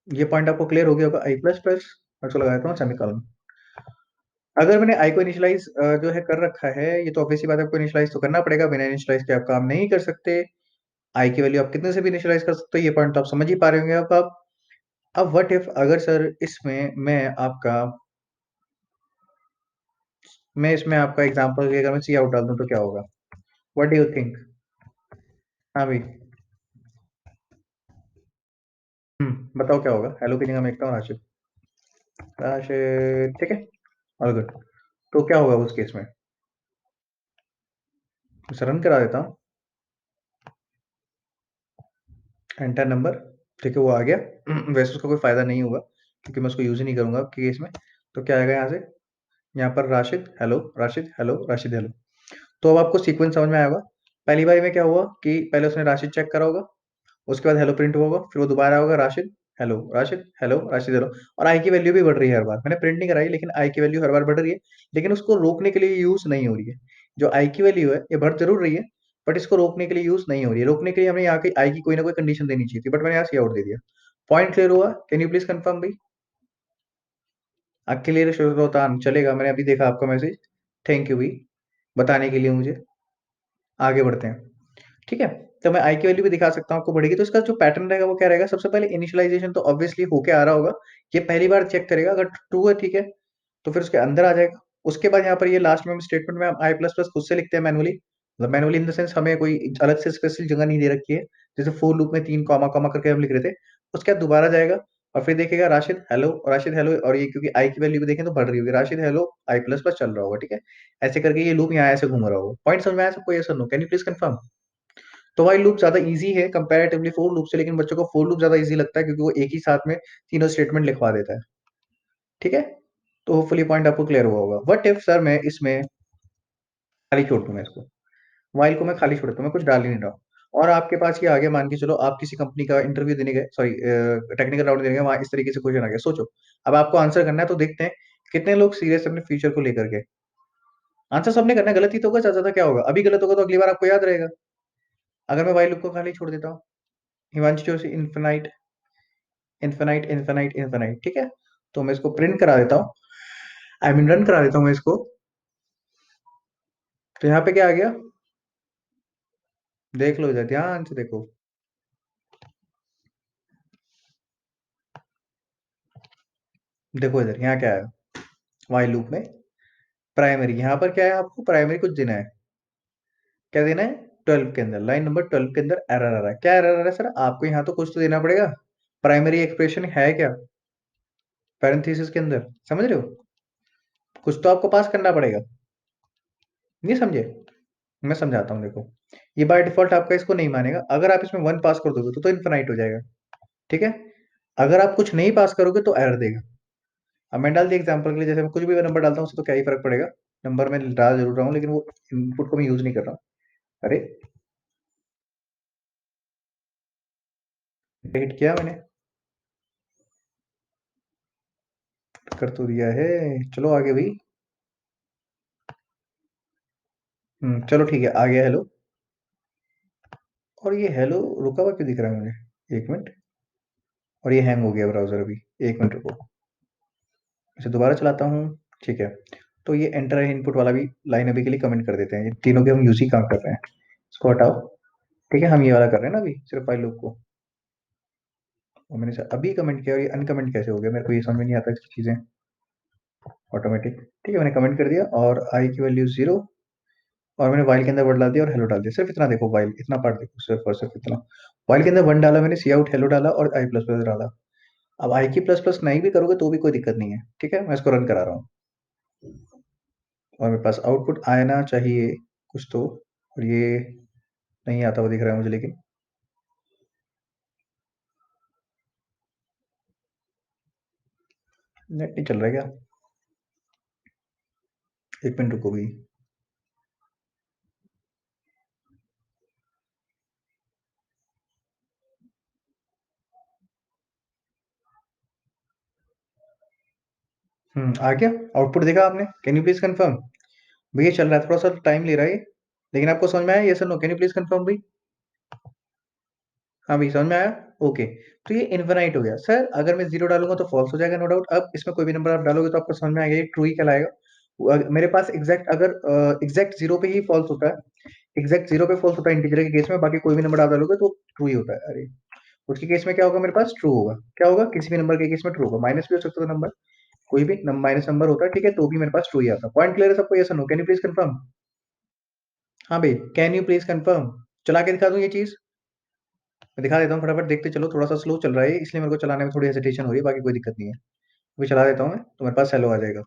ये पॉइंट आपको क्लियर हो गया होगा, आई प्लस प्लस, और उसको लगाता हूँ सेमीकोलन। अगर मैंने आई को इनिशियलाइज जो है कर रखा है, ये तो ऑब्वियसली बात है, आपको इनिशियलाइज तो करना पड़ेगा। बिना इनिशियलाइज के आप काम नहीं कर सकते। आई की वैल्यू आप कितने से भी इनिशियलाइज कर सकते हो, ये पॉइंट तो आप समझ ही पा रहे होंगे। अब व्हाट इफ अगर सर इसमें मैं इसमें आपका एग्जांपल अगर मैं सी आउट डाल दूं तो क्या होगा? What do you think? हाँ भाई। बताओ क्या होगा? हेलो की जगह मैं लिखता हूँ राशिद। राशिद, ठीक है, ऑल गुड। तो क्या होगा उस केस में? इसे रन करा देता हूँ, एंटर नंबर। ठीक है, वो आ गया। वैसे उसका कोई फायदा नहीं होगा, क्योंकि मैं उसको यूज ही नहीं करूंगा आपके केस में। तो क्या आएगा यहाँ से? यहाँ पर Rashid hello, Rashid hello, Rashid hello. तो अब आपको सीक्वेंस समझ में आया होगा। पहली बार में क्या हुआ कि पहले उसने राशिद चेक करा होगा, उसके बाद हेलो प्रिंट होगा, फिर वो दोबारा होगा Rashid hello, Rashid hello, Rashid hello. और आई की वैल्यू भी बढ़ रही है हर बार। मैंने प्रिंट नहीं कराई, लेकिन आई की वैल्यू हर बार बढ़ रही है। लेकिन उसको रोकने के लिए यूज नहीं हो रही है। जो आई की वैल्यू है ये बढ़ जरूर रही है, बट इसको रोकने के लिए यूज नहीं हो रही है। रोकने के लिए हमें यहाँ की आई की कोई ना कोई कंडीशन देनी चाहिए थी, बट मैंने यहाँ सी आउट दे दिया। पॉइंट क्लियर हुआ? कैन यू प्लीज कंफर्म भाई? क्लियर श्रोतान चलेगा? मैंने अभी देखा आपका मैसेज। थैंक यू भाई बताने के लिए मुझे। आगे बढ़ते हैं। ठीक है, तो मैं आई की वैल्यू भी दिखा सकता हूँ आपको बढ़ेगी। तो इसका जो पैटर्न रहेगा वो क्या रहेगा? सबसे पहले इनिशियलाइजेशन तो ऑब्वियसली होके आ रहा होगा। ये पहली बार चेक करेगा, अगर ट्रू है ठीक है, तो फिर उसके अंदर आ जाएगा। उसके बाद यहाँ पर ये लास्ट में स्टेटमेंट में हम आई प्लस प्लस खुद से लिखते हैं मैनुअली। मतलब मैनुअली इन द सेंस हमें कोई अलग से स्पेशल जगह नहीं दे रखी है। जैसे फोर लूप में तीन कॉमा कॉमा करके हम लिख रहे थे। उसके बाद दोबारा जाएगा और फिर देखेगा राशिद हेलो, राशिद हेलो। और ये क्योंकि आई की वैल्यू भी देखें तो बढ़ रही होगी, राशिद हेलो आई प्लस प्लस चल रहा होगा। ठीक है, ऐसे करके ये लूप यहाँ ऐसे घूम रहा होगा। पॉइंट समझ में आया सबको? यस और no? Can you please confirm? तो वाइल लूप ज्यादा इजी है कंपैरेटिवली फोर लूप से, लेकिन बच्चों को फोर लूप ज्यादा इजी लगता है क्योंकि वो एक ही साथ में तीनों स्टेटमेंट लिखवा देता है। ठीक है, तो होपफुली पॉइंट आपको क्लियर हुआ होगा। व्हाट इफ सर मैं इसमें खाली छोड़ दूं, मैं इसको वाइल को मैं खाली छोड़ दूं, मैं कुछ डाल ही नहीं रहा हूं, और आपके पास ये आ गया, मान के चलो आप किसी कंपनी का इंटरव्यू देने गए, सॉरी टेक्निकल राउंड देने गए, वहां इस तरीके से क्वेश्चन आ गया। सोचो अब आपको आंसर करना है, तो देखते हैं कितने लोग सीरियस अपने फ्यूचर को लेकर के। आंसर सबने करना है, गलत ही तो होगा, ज्यादा क्या होगा? अभी गलत होगा तो अगली बार आपको याद रहेगा। अगर मैं वाइल लूप को खाली छोड़ देता हूँ, Himanshu Joshi infinite, infinite, infinite, infinite. ठीक है, तो मैं इसको प्रिंट करा देता हूँ, आई मीन रन करा देता हूँ मैं इसको। तो यहाँ पे क्या आ गया? देख लो इधर, ध्यान से देखो। देखो इधर, यहाँ क्या है? वाइल लूप में प्राइमरी, यहाँ पर क्या है? आपको प्राइमरी कुछ देना है। क्या देना है? 12 के अंदर, लाइन नंबर 12 के अंदर एरर आ रहा है। क्या एरर आ रहा है सर? आपको यहाँ तो कुछ तो देना पड़ेगा। प्राइमरी एक्सप्रेशन है क्या पैरेंथेसिस के अंदर? समझ रहे हो? कुछ तो आपको पास करना पड़ेगा। नहीं समझे? मैं समझाता हूँ, देखो। ये बाय डिफॉल्ट आपका इसको नहीं मानेगा। अगर आप इसमें वन पास कर दोगे तो इन्फिनाइट हो जाएगा। ठीक है, अगर आप कुछ नहीं पास करोगे तो एरर देगा। अब मैं डाल दिया एग्जाम्पल के लिए, जैसे मैं कुछ भी नंबर डालता हूँ उससे तो क्या ही फर्क पड़ेगा। नंबर में डाल जरूर रहा हूँ, लेकिन वो इनपुट को मैं यूज नहीं कर रहा हूँ। अरे, हिट किया मैंने, कर तो दिया है। चलो आगे भाई। चलो ठीक है, आ गया हेलो। और ये हेलो रुका हुआ क्यों दिख रहा है मुझे? एक मिनट। और ये हैंग हो गया ब्राउजर अभी। एक मिनट रुको, इसे दोबारा चलाता हूँ। ठीक है, तो ये एंटर इनपुट वाला भी लाइन अभी के लिए कमेंट कर देते हैं। ये तीनों के हम यूज ही काम कर रहे हैं। इसको हटाओ, ठीक है, हम ये वाला कर रहे हैं ना अभी सिर्फ फाइल लूप को। और मैंने सर अभी कमेंट किया और ये अनकमेंट कैसे हो गया, मेरे को ये समझ में नहीं आता इसकी चीजें। ऑटोमेटिक, ठीक है, मैंने कमेंट कर दिया और आई की वैल्यू 0, और मैंने वाइल के अंदर वर्ड डाल दिया और हेलो डाल दिया। सिर्फ इतना देखो, वाइल इतना पार्ट देखो, सिर्फ और सिर्फ इतना। वाइल के अंदर वन डाला मैंने, सी आउट हेलो डाला और आई प्लस प्लस डाला। अब आई की प्लस प्लस नहीं भी करोगे तो भी कोई दिक्कत नहीं है, ठीक है, मैं इसको रन करा रहा हूँ। और मेरे पास आउटपुट आना चाहिए कुछ तो, और ये नहीं आता हुआ दिख रहा है मुझे, लेकिन नेट नहीं चल रहा है क्या? एक मिनट रुको भी। आ गया आउटपुट, देखा आपने? Can you please confirm? भैया चल रहा है, थोड़ा सा टाइम ले रहा है ये, लेकिन आपको समझ में आया? यस और no? Can you please confirm भाई? हाँ भाई, समझ में आया? ओके। तो ये इनफिनाइट हो गया सर, अगर मैं जीरो डालूंगा तो फॉल्स हो जाएगा, नो डाउट। अब इसमें कोई भी नंबर आप डालोगे तो आपको समझ में आएगा ये ट्रू ही कहलाएगा। मेरे पास एग्जैक्ट, अगर एग्जैक्ट जीरो पे ही फॉल्स होता है, एग्जैक्ट जीरो पे फॉल्स होता है इंटीजर के केस में, बाकी कोई भी नंबर आप डालोगे तो ट्रू ही होता है। अरे, उसके केस में क्या होगा? मेरे पास ट्रू होगा। क्या होगा? किसी भी नंबर के केस में ट्रू होगा, माइनस भी हो सकता है नंबर, कोई भी माइनस नंबर होता है, ठीक है, तो भी मेरे पास ट्रू ही आता है। पॉइंट क्लियर है सबको? Yes no? Can you please confirm? हाँ भाई, कैन यू प्लीज कंफर्म? चला के दिखा दूं ये चीज? मैं दिखा देता हूँ फटाफट, देखते चलो। थोड़ा सा स्लो चल रहा है ये, इसलिए मेरे को चलाने में थोड़ी हेजिटेशन हो रही है, बाकी कोई दिक्कत नहीं है। अभी चला देता हूँ मैं, तो मेरे पास हेलो आ जाएगा।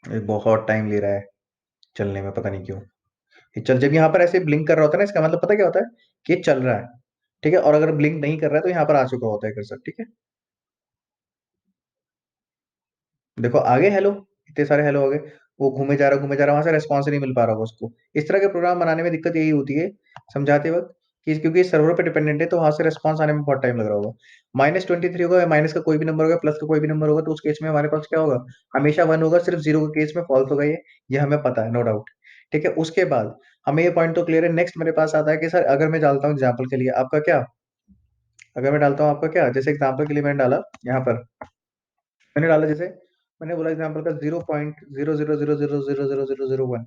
ये बहुत टाइम ले रहा है चलने में, पता नहीं क्यों। ये चल, जब यहाँ पर ऐसे ब्लिंक कर रहा होता है ना, इसका मतलब पता क्या होता है? कि ये चल रहा है, ठीक है। और अगर ब्लिंक नहीं कर रहा है तो यहाँ पर आ चुका होता है कर्सर, ठीक है। देखो आगे हेलो, इतने सारे हेलो हो गए। वो घूमे जा रहा, वहां से रेस्पॉन्स नहीं मिल पा रहा होगा उसको। इस तरह के प्रोग्राम बनाने में दिक्कत यही होती है समझाते वक्त, कि क्योंकि सर्वर पे डिपेंडेंट है, तो वहां से रेस्पॉन्स आने में बहुत टाइम लग रहा होगा। -23 होगा, या माइनस का कोई भी नंबर होगा, प्लस का कोई भी नंबर होगा, तो उस केस में हमारे पास क्या होगा? हमेशा वन होगा, सिर्फ जीरो के केस में फॉल्स होगा। ये हमें पता है, नो डाउट। ठीक है, उसके बाद हमें ये पॉइंट तो क्लियर है। नेक्स्ट मेरे पास आता है कि सर अगर मैं डालता हूँ एग्जाम्पल के लिए आपका क्या, अगर मैं डालता हूँ आपका क्या, जैसे एग्जाम्पल के लिए मैंने डाला यहाँ पर, मैंने डाला जैसे, मैंने बोला एग्जांपल का 0.00000001।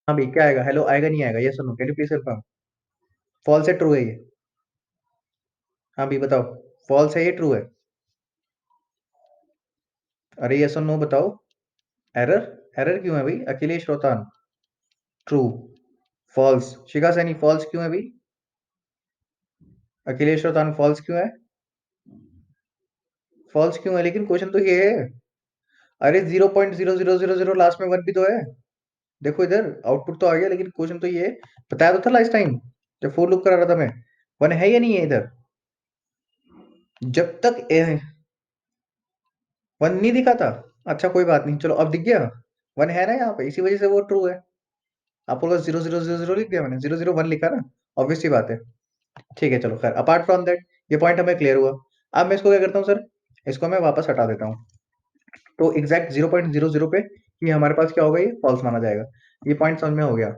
हाँ भाई, क्या आएगा? हेलो आएगा नहीं आएगा? यस और no? Can you please confirm? False है ट्रू है ये? हाँ भाई बताओ, फॉल्स है ये ट्रू है? अरे यस और नो बताओ। एरर? एरर क्यों है भाई? अखिलेश रोहतान, ट्रू। फॉल्स, शिखा सैनी, फॉल्स क्यों है भाई? अखिलेश रोहतान, फॉल्स क्यों है? फॉल्स क्यों है? लेकिन क्वेश्चन तो ये है। अरे 0.0000 लास्ट में वन भी तो है। देखो इधर आउटपुट तो आ गया, लेकिन क्वेश्चन तो ये है। बताया तो था लास्ट टाइम जब फोर लूप करा रहा था मैं, वन है या नहीं है इधर? जब तक वन नहीं दिखा था? अच्छा कोई बात नहीं, चलो अब दिख गया। वन है ना यहाँ पे, इसी वजह से वो ट्रू है। आपको बस 0000 लिख दिया मैंने, 001 लिखा ना, ऑब्वियस सी बात है। ठीक है चलो, खैर अपार्ट फ्रॉम दैट, ये पॉइंट हमें क्लियर हुआ। अब मैं इसको क्या करता हूँ सर, इसको मैं वापस हटा देता हूँ। तो एग्जैक्ट 0.00 पे ये हमारे पास क्या होगा? ये फॉल्स माना जाएगा। ये पॉइंट समझ में हो गया।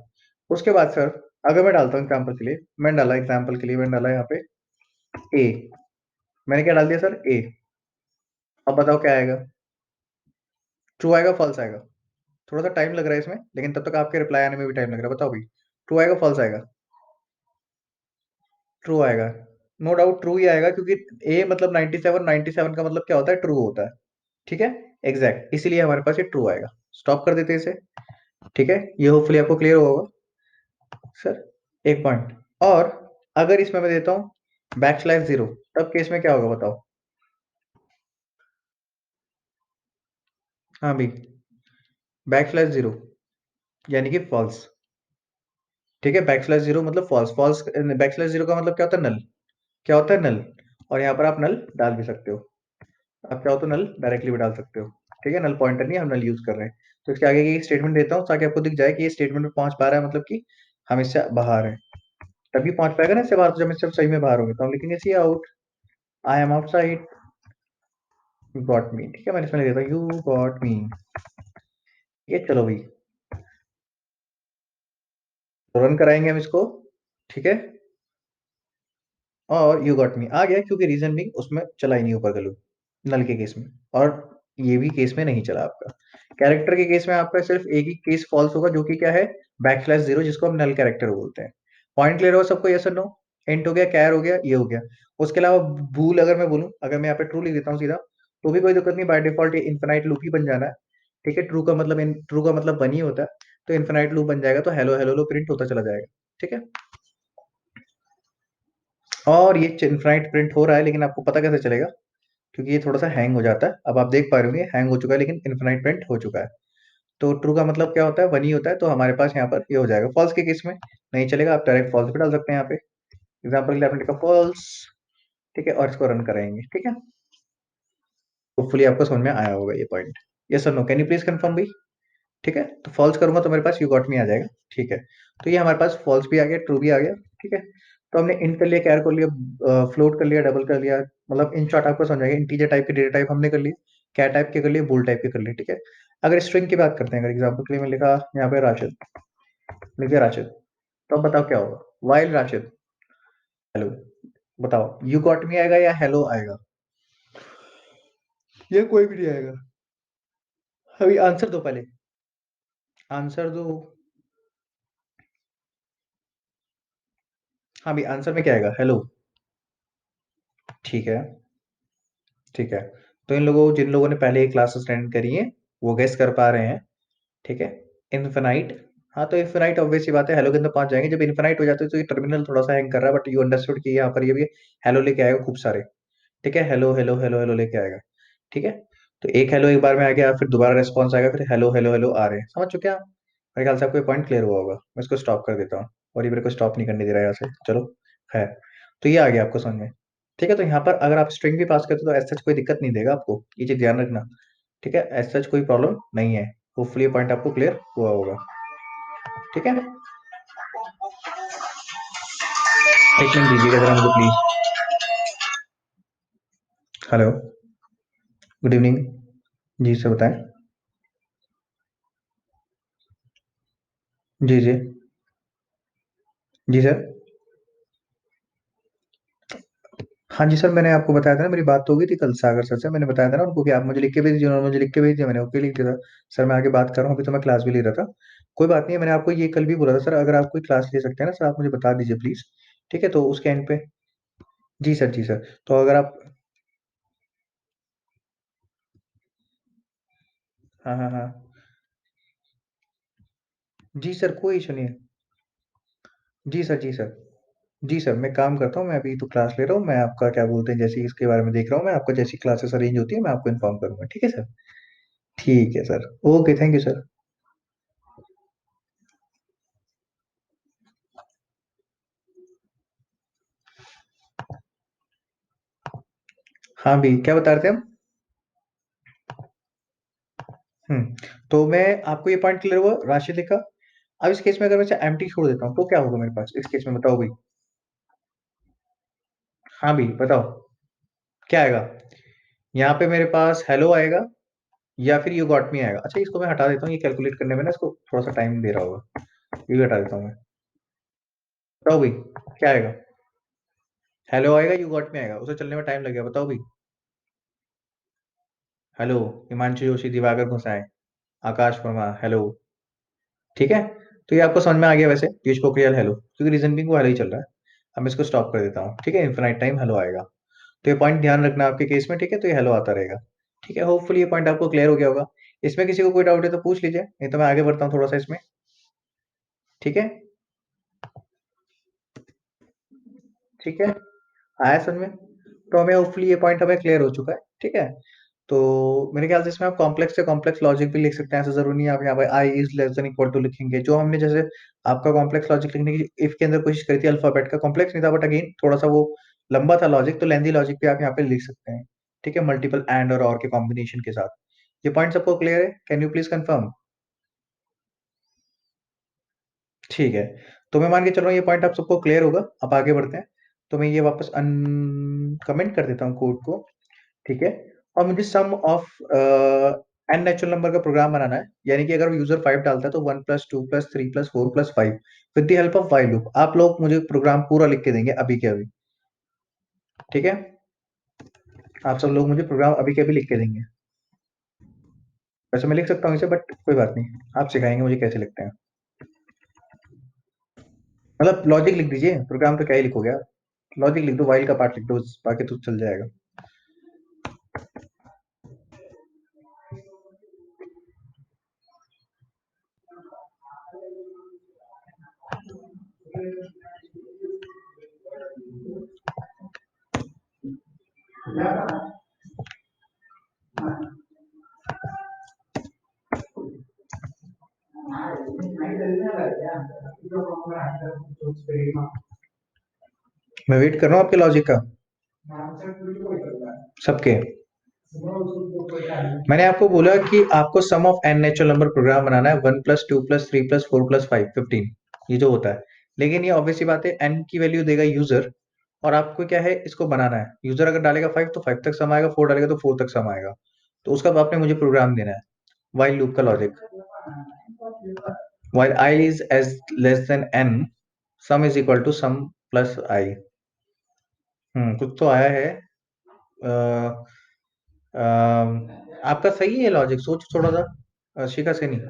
उसके बाद सर, अगर मैं डालता हूँ एग्जाम्पल के लिए, मैंने डाला एग्जाम्पल के लिए, मैंने डाला यहाँ पे ए। मैंने क्या डाल दिया सर? ए। अब बताओ क्या आएगा? ट्रू आएगा, फॉल्स आएगा? थोड़ा सा टाइम लग रहा है इसमें, लेकिन तब तक आपके रिप्लाई आने में भी टाइम लग रहा है। बताओ भाई, ट्रू आएगा फॉल्स आएगा? ट्रू आएगा, नो डाउट ट्रू ही आएगा, क्योंकि ए मतलब 97, 97 का मतलब क्या होता है? ट्रू होता है, ठीक है, एग्जैक्ट, इसीलिए हमारे पास ये ट्रू आएगा। स्टॉप कर देते हैं इसे, ठीक है, ये होपफुली आपको क्लियर होगा सर। एक पॉइंट और, अगर इसमें मैं देता हूँ \0, तब केस में क्या होगा बताओ? हाँ भाई, \0 यानी कि फॉल्स, ठीक है। \0 मतलब फॉल्स, फॉल्स \0 का मतलब क्या होता है? नल। क्या होता है? नल। और यहाँ पर आप नल डाल भी सकते हो। आप चाहो तो नल डायरेक्टली भी डाल सकते हो, ठीक है, नल पॉइंटर नहीं, हम नल यूज कर रहे हैं। तो इसके आगे की स्टेटमेंट देता हूँ ताकि आपको दिख जाए कि ये स्टेटमेंट में पहुंच पा रहा है, मतलब कि हम इससे बाहर है। तभी पहुंच पाएगा ना इससे बाहर, तो जब इससे सही में बाहर होंगे तो हम लिखेंगे cout, i am outside, you got me. ठीक है, मैंने इसमें लिख देता हूँ यू गॉट मी। ये चलो भाई, तो रन कराएंगे हम इसको, ठीक है। और यू गॉट मी आ गया, क्योंकि रीजन भी उसमें चला ही नहीं ऊपर गलू, नल के केस में। और ये भी केस में नहीं चला आपका। कैरेक्टर के केस में आपका सिर्फ एक ही केस फॉल्स होगा, जो कि क्या है, _0, जिसको हम नल कैरेक्टर बोलते हैं। पॉइंट क्लियर हो सबको, यस और नो? इंट हो गया, कैर हो गया, ये हो गया। उसके अलावा बूल अगर मैं बोलूं, अगर मैं यहाँ पे ट्रू लिख देता हूँ सीधा, तो भी कोई दिक्कत नहीं, बाय डिफॉल्ट ये इन्फिनाइट लूप ही बन जाना है। ठीक है, ट्रू का मतलब वन ही होता है, तो इन्फिनाइट लूप बन जाएगा, तो हेलो हेलो लो प्रिंट होता चला जाएगा। ठीक है, और ये इन्फिनाइट प्रिंट हो रहा है, लेकिन आपको पता कैसे चलेगा? क्योंकि ये थोड़ा सा हैंग हो जाता है। अब आप देख पा रहे होंगे हैंग हो चुका है, लेकिन इन्फिनाइट प्रिंट हो चुका है। तो ट्रू का मतलब क्या होता है, वन ही होता है, तो हमारे पास यहाँ पर ये हो जाएगा। फॉल्स के केस में नहीं चलेगा, आप डायरेक्ट फॉल्स भी डाल सकते हैं यहाँ पे। एग्जाम्पल के लिए आपने लिखा फॉल्स, ठीक है, और इसको रन कराएंगे। ठीक है, होपफुली आपको समझ में आया होगा ये पॉइंट। यस और no, can you please confirm भाई? ठीक है, तो फॉल्स करूंगा तो मेरे पास यू गॉट मी आ जाएगा। ठीक है, तो ये हमारे पास फॉल्स भी आ गया, ट्रू भी आ गया। ठीक है, तो हमने इंट कर लिया, कैर कर लिया, फ्लोट कर लिया, डबल कर लिया, मतलब इन शॉर्ट आपको समझ आएगा, इंटीजर टाइप के डेटा टाइप हमने कर लिए, कैर टाइप के कर लिए, बुल टाइप के कर लिए। ठीक है, अगर स्ट्रिंग की बात करते हैं, अगर एग्जाम्पल के लिए मैं लिखा यहाँ पे राशिद, लिख दिया राशिद, तो अब बताओ क्या होगा? वाइल राशिद हेलो, बताओ यू गॉट मी आएगा या हेलो आएगा? ये कोई भी नहीं आएगा। अभी आंसर दो पहले, आंसर दो। हाँ भाई, आंसर में क्या आएगा? हेलो। ठीक है, ठीक है, तो इन लोगों जिन लोगों ने पहले ये क्लासेस अटेंड करी है, वो गेस कर पा रहे हैं। ठीक है, इनफिनाइट, हाँ तो इनफिनाइट ऑब्वियस सी बात है, हेलो के अंदर पहुंच जाएंगे। जब इनफिनाइट हो जाते हैं तो ये टर्मिनल थोड़ा सा हैंग कर रहा है, बट यू अंडरस्टूड कि यहाँ पर ये भी हेलो लेके आएगा खूब सारे। ठीक है, हेलो हेलो हेलो हेलो लेके आएगा। ठीक है, तो एक हेलो एक बार में आ गया, फिर दोबारा रेस्पॉन्स आएगा, फिर हेलो हेलो हेलो आ रहे हैं। समझ चुके हैं आप? मेरे ख्याल से आपको ये पॉइंट क्लियर हुआ होगा। मैं इसको स्टॉप कर देता हूँ, और ये मेरे को स्टॉप नहीं करने दे रहा है यहाँ से। चलो, है, तो ये आ गया आपको समझ में। ठीक है, तो यहाँ पर अगर आप स्ट्रिंग भी पास करते हो तो एज सच कोई दिक्कत नहीं देगा आपको, ये चीज ध्यान रखना। ठीक है, एज सच कोई प्रॉब्लम नहीं है। होपफुली ये पॉइंट आपको क्लियर हुआ होगा। ठीक है, एक मिनट दीजिएगा जरा मुझे प्लीज। Hello, good evening. जी सर बताएं। जी जी, जी सर। हाँ जी सर, मैंने आपको बताया था ना, मेरी बात तो हो गई थी कल सागर सर से, मैंने बताया था ना उनको कि आप मुझे लिख के भेज दीजिए, उन्होंने मुझे लिख के भेज दिया, मैंने ओके लिख दिया था। सर मैं आगे बात कर रहा हूँ, अभी तो मैं क्लास भी ले रहा था। कोई बात नहीं है, मैंने आपको ये कल भी बोला था सर, अगर आप कोई क्लास ले सकते हैं ना सर, आप मुझे बता दीजिए प्लीज। ठीक है, तो उसके एंड पे। जी सर, जी सर, तो अगर आप, हाँ हाँ हाँ, जी सर कोई इशू नहीं है। जी सर, जी सर, जी सर, मैं काम करता हूँ, मैं अभी तो क्लास ले रहा हूँ, मैं आपका क्या बोलते हैं, जैसे ही इसके बारे में देख रहा हूँ मैं, आपका जैसी क्लासेस अरेंज होती है मैं आपको इन्फॉर्म करूंगा। ठीक है सर? ठीक है sir, okay, thank you sir. हाँ भी, क्या बता रहे थे हम? तो मैं आपको ये पॉइंट क्लियर हुआ, राशि लिखा। अब इस केस में अगर मैं एम्प्टी छोड़ देता हूँ तो क्या होगा मेरे पास इस केस में, बताओ भाई? हाँ भी बताओ, क्या आएगा? यहाँ पे मेरे पास हेलो आएगा, या फिर यू गॉट मी आएगा। अच्छा, इसको मैं हटा देता हूँ, ये कैलकुलेट करने में ना इसको थोड़ा सा टाइम दे रहा होगा, ये भी हटा देता हूँ मैं। बताओ भाई, क्या आएगा? हेलो आएगा, यू गॉट मी आएगा, उसे चलने में टाइम लगेगा। बताओ भाई। हेलो, हिमांशु जोशी, दिवाकर घुसाए, आकाश वर्मा, हेलो। ठीक है, तो ये आपको समझ में आ गया वैसे, पीयूष पोखरियाल हेलो, क्योंकि रीजनिंग वो हेलो ही चल रहा है। अब मैं इसको स्टॉप कर देता हूँ। ठीक है, इन्फिनाइट टाइम हेलो आएगा। तो ये पॉइंट ध्यान रखना आपके केस में। ठीक है, तो ये हेलो आता रहेगा। ठीक है, होपफुली ये पॉइंट आपको क्लियर हो गया होगा। इसमें किसी को कोई डाउट है तो पूछ लीजिए, नहीं तो मैं आगे बढ़ता हूँ थोड़ा सा इसमें। ठीक है, ठीक है, आया समझ में? तो हमें होपफुली ये पॉइंट हमें क्लियर हो चुका है। ठीक है, तो मेरे ख्याल से इसमें आप कॉम्प्लेक्स से कॉम्प्लेक्स लॉजिक भी लिख सकते हैं, ऐसा जरूरी नहीं है आप यहाँ पे i is less than equal to लिखेंगे, जो हमने जैसे आपका कॉम्प्लेक्स लॉजिक लिखने की इफ के अंदर कोशिश करी थी, अल्फाबेट का कॉम्प्लेक्स नहीं था, बट अगेन थोड़ा सा वो लंबा था लॉजिक, तो लेंदी लॉजिक भी आप यहाँ पे लिख सकते हैं। ठीक है, मल्टीपल एंड और के कॉम्बिनेशन के साथ। ये पॉइंट सबको क्लियर है? Can you please confirm? ठीक है, तो मैं मान के चल रहा हूँ ये पॉइंट आप सबको क्लियर होगा। अब आगे बढ़ते हैं, तो मैं ये वापस कमेंट कर देता हूँ कोड को। ठीक है, और मुझे सम ऑफ एन नेचुरल नंबर का प्रोग्राम बनाना है, यानी कि अगर यूजर 5 डालता है तो 1+2+3+4+5 with the help of while loop. आप लोग मुझे प्रोग्राम पूरा लिख के देंगे अभी के अभी। ठीक है, आप सब लोग मुझे प्रोग्राम अभी के अभी लिख के देंगे। वैसे मैं लिख सकता हूँ इसे, बट कोई बात नहीं, आप सिखाएंगे मुझे कैसे लिखते हैं। मतलब लॉजिक लिख दीजिए, प्रोग्राम तो क्या ही लिखोगे आप। लॉजिक लिख दो, वाइल का पार्ट लिख दो, बाकी तो चल जाएगा। मैं वेट कर रहा हूँ आपके लॉजिक का, सबके। मैंने आपको बोला कि आपको sum of n natural number program बनाना है, 1 + 2 + 3 + 4 + 5 15, ये जो होता है। लेकिन ये ऑब्वियसली बात है, एन की वैल्यू देगा यूजर, और आपको क्या है, इसको बनाना है। यूजर अगर डालेगा 5 तो 5 तक सम आएगा, 4 डालेगा तो 4 तक सम आएगा। तो उसका आपने मुझे प्रोग्राम देना है, वाइल लूप का logic. while I is as less than n, sum is equal to sum plus I। कुछ तो आया है। अ, आपका सही है लॉजिक, सोच थोड़ा सा। शिखा से नहीं,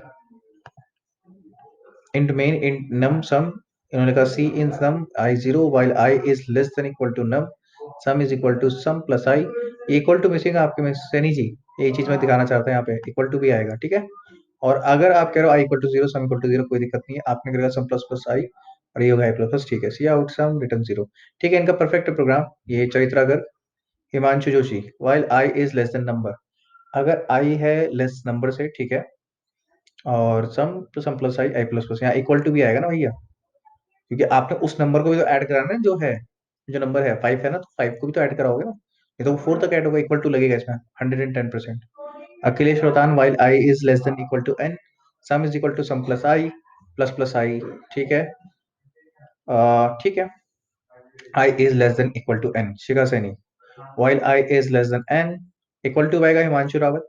int main int num sum, इन्होंने कहा cin sum i zero while i is less than equal to num, sum is equal to sum plus i. Equal to missing आपके में सैनी जी, यही चीज मैं दिखाना चाहता हूँ यहाँ पे, इक्वल टू भी आएगा, ठीक है। और अगर आप कह रहे हो i equal to zero, sum equal to zero, कोई दिक्कत नहीं है, आपने करेगा सम प्लस प्लस आई, और ये होगा आई प्लस प्लस, ठीक है। सी आउट सम रिटर्न जीरो, ठीक है। इनका परफेक्ट प्रोग्राम ये चरित्र अगर Himanshu Joshi, while i is less then number, अगर आई है लेस नंबर से, ठीक है, और सम तो सम प्लस आई, आई प्लस प्लस, यहाँ इक्वल टू भी आएगा ना भैया, क्योंकि आपने उस नंबर को भी तो ऐड कराना है जो है, जो नंबर है 5 है ना, तो 5 को भी तो ऐड कराओगे ना, ये तो 4 तक ऐड होगा, इक्वल टू लगेगा इसमें 110%। Akhilesh Rohtan, while i is less than equal to n, sum is equal to sum plus plus आई, ठीक है। ठीक है, i is less than equal to n, Shikha Saini, while i is less than n, equal to आएगा Himanshu Rawat,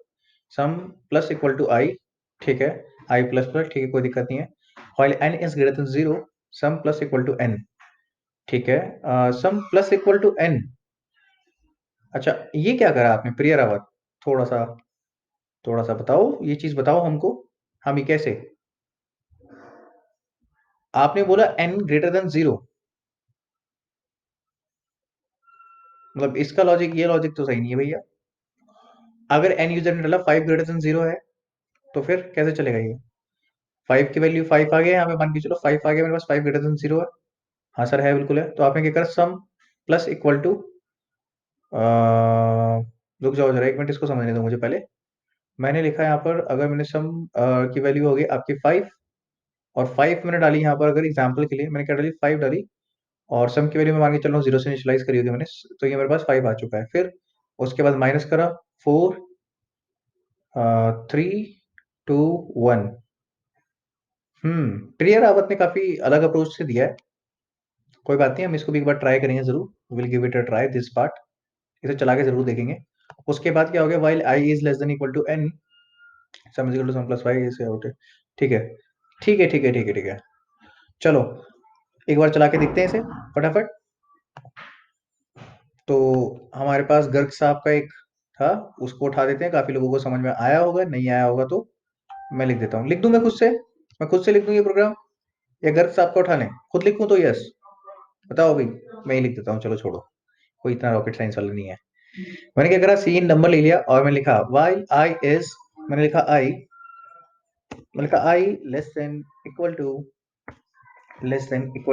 sum plus equal to i, ठीक है, आई plus plus, ठीक है, कोई दिक्कत नहीं है। While n is greater than zero, sum plus equal to N, ठीक है, sum plus equal to n. अच्छा, ये क्या करा आपने प्रिय रावत, थोड़ा सा, थोड़ा सा बताओ, ये चीज बताओ हमको, हम ये कैसे। आपने बोला एन ग्रेटर देन जीरो, मतलब इसका लॉजिक, ये लॉजिक तो सही नहीं है भैया। अगर एन यूजर ने डाला 5 ग्रेटर देन जीरो है, तो फिर कैसे चलेगा ये। 5 की वैल्यू 5 आ गया यहाँ पे, मान के चलो 5 आ गया मेरे पास, 5 ग्रेटर देन जीरो है। हाँ सर है, बिल्कुल है। तो आपने क्या करा, सम प्लस इक्वल टू, रुक जाओ जरा एक मिनट, इसको समझने दो मुझे पहले। मैंने लिखा है यहाँ पर, अगर मैंने सम की वैल्यू होगी आपकी 5, और 5 मैंने डाली यहाँ पर, अगर एग्जाम्पल के लिए मैंने क्या डाली, 5 डाली, और सम की वैल्यू में मान के चल रहा हूँ, जीरो से इनिशियलाइज करी होगी मैंने, तो ये मेरे पास 5 आ चुका है। फिर उसके बाद माइनस करा, 4 3 2 1। प्रिय रावत ने काफी अलग अप्रोच से दिया है, कोई बात नहीं, हम इसको भी एक बार ट्राई करेंगे जरूर, will give it a try this part, इसे चला के जरूर देखेंगे। उसके बाद क्या हो गया, while i is less than equal to n, sum is equal to sum plus five, इसे आउट है, ठीक है, ठीक है, ठीक है, ठीक है, ठीक है। चलो एक बार चला के देखते हैं इसे फटाफट। तो हमारे पास गर्ग साहब का एक था, उसको उठा देते हैं, काफी लोगों को समझ में आया होगा, नहीं आया होगा तो मैं लिख देता हूँ, लिख दूं मैं खुद से, मैं खुद से लिख दूं ये प्रोग्राम, या गर्ग साहब का उठा लें, खुद लिखूं तो यस, बताओ भाई। मैं ही लिख देता हूँ, चलो छोड़ो, कोई इतना रॉकेट साइंस वाला नहीं है। मैंने क्या करा, सीन नंबर ले लिया, और मैं लिखा वाई आई इज, मैंने लिखा आई, मैंने लिखा I less than equal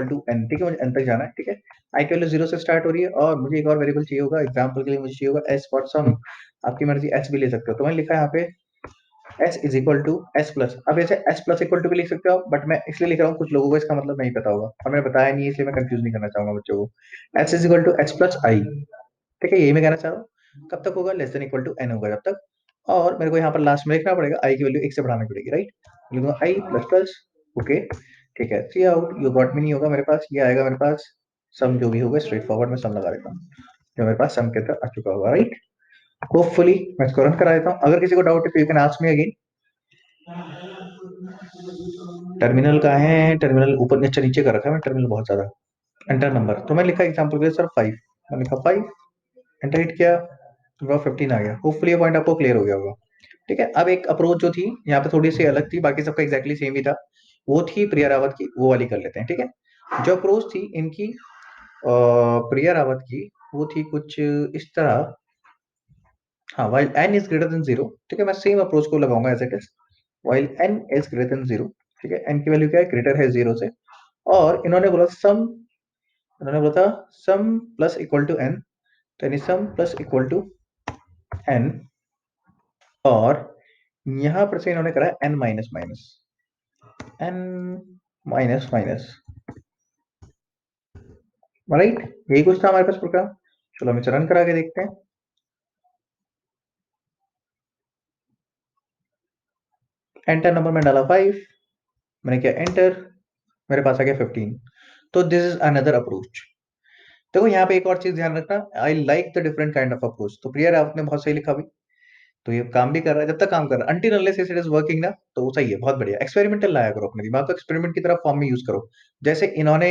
to N, ठीक है, मुझे एन तक जाना है, ठीक है। आई की वैल्यू जीरो से स्टार्ट हो रही है, और मुझे एक और वेरिएबल चाहिए होगा, एग्जांपल के लिए मुझे चाहिए होगा एस फॉर सम, आपकी मर्जी एस भी ले सकते हो, तो मैंने लिखा है यहाँ पे s is equal to S plus. अब ऐसे एस प्लस इक्वल टू भी लिख सकते हो, बट मैं इसलिए लिख रहा हूँ, कुछ लोगों को इसका मतलब नहीं पता होगा, और मैंने बताया नहीं है, इसलिए मैं कंफ्यूज नहीं करना चाहूंगा बच्चों को। S is equal to S plus आई, ठीक है, यही मैं कहना चाह रहा हूँ। कब तक होगा, less than equal to n होगा जब तक। और मेरे को यहाँ पर लास्ट में लिखना पड़ेगा, आई की वैल्यू एक से बढ़ानी पड़ेगी, राइट, लिखूंगा आई प्लस प्लस, ओके, ठीक है। सी आउट यू गॉट मी नहीं होगा मेरे पास, ये आएगा मेरे पास सम, जो भी होगा स्ट्रेट फॉरवर्ड में सम लगा देता हूँ, जो मेरे पास सम के अंदर आ चुका होगा, राइट। होपफुली मैं इसको रन करा देता हूँ, अगर किसी को डाउट है तो you can ask me again. Terminal कहाँ है, टर्मिनल ऊपर, नीचे नीचे कर रखा है मैं टर्मिनल बहुत ज्यादा। एंटर नंबर, तो मैं लिखा एग्जाम्पल के लिए सर 5, मैंने लिखा 5, एंटर हिट किया, तो 15 आ गया। होपफुली ये पॉइंट आपको क्लियर हो गया होगा। ठीक है। अब एक अप्रोच जो थी यहाँ पे थोड़ी सी अलग थी, बाकी सबका एग्जैक्टली सेम ही था, वो थी प्रिया रावत की, वो वाली कर लेते हैं। ठीक है। जो अप्रोच थी इनकी प्रिया रावत की, वो थी कुछ इस तरह। हाँ, while n is greater than zero, ठीक है, मैं सेम अप्रोच को लगाऊंगा as it is. While n is greater than zero, ठीक है, एन की वैल्यू क्या है, ग्रेटर है जीरो से। और इन्होंने बोला था sum plus equal to n, तो यानी sum plus equal to n. और यहां पर से इन्होंने करा n minus minus, n minus minus, right. यही कुछ था हमारे पास प्रोग्राम। चलो हम इसे रन करा के देखते हैं। एंटर नंबर में डाला 5, मैंने किया एंटर, मेरे पास आ गया 15। तो दिस इज अनदर अप्रोच। देखो यहाँ पे एक और चीज ध्यान रखना, I like the different kind of approach. तो प्रिया रावत ने बहुत सही लिखा भी, तो ये काम भी कर रहा है, जब तक काम कर रहा है until unless it is working ना, तो वो सही है, बहुत बढ़िया। एक्सपेरिमेंटल लाया करो, अपने दिमाग को एक्सपेरिमेंट की तरह फॉर्म में यूज करो। जैसे इन्होंने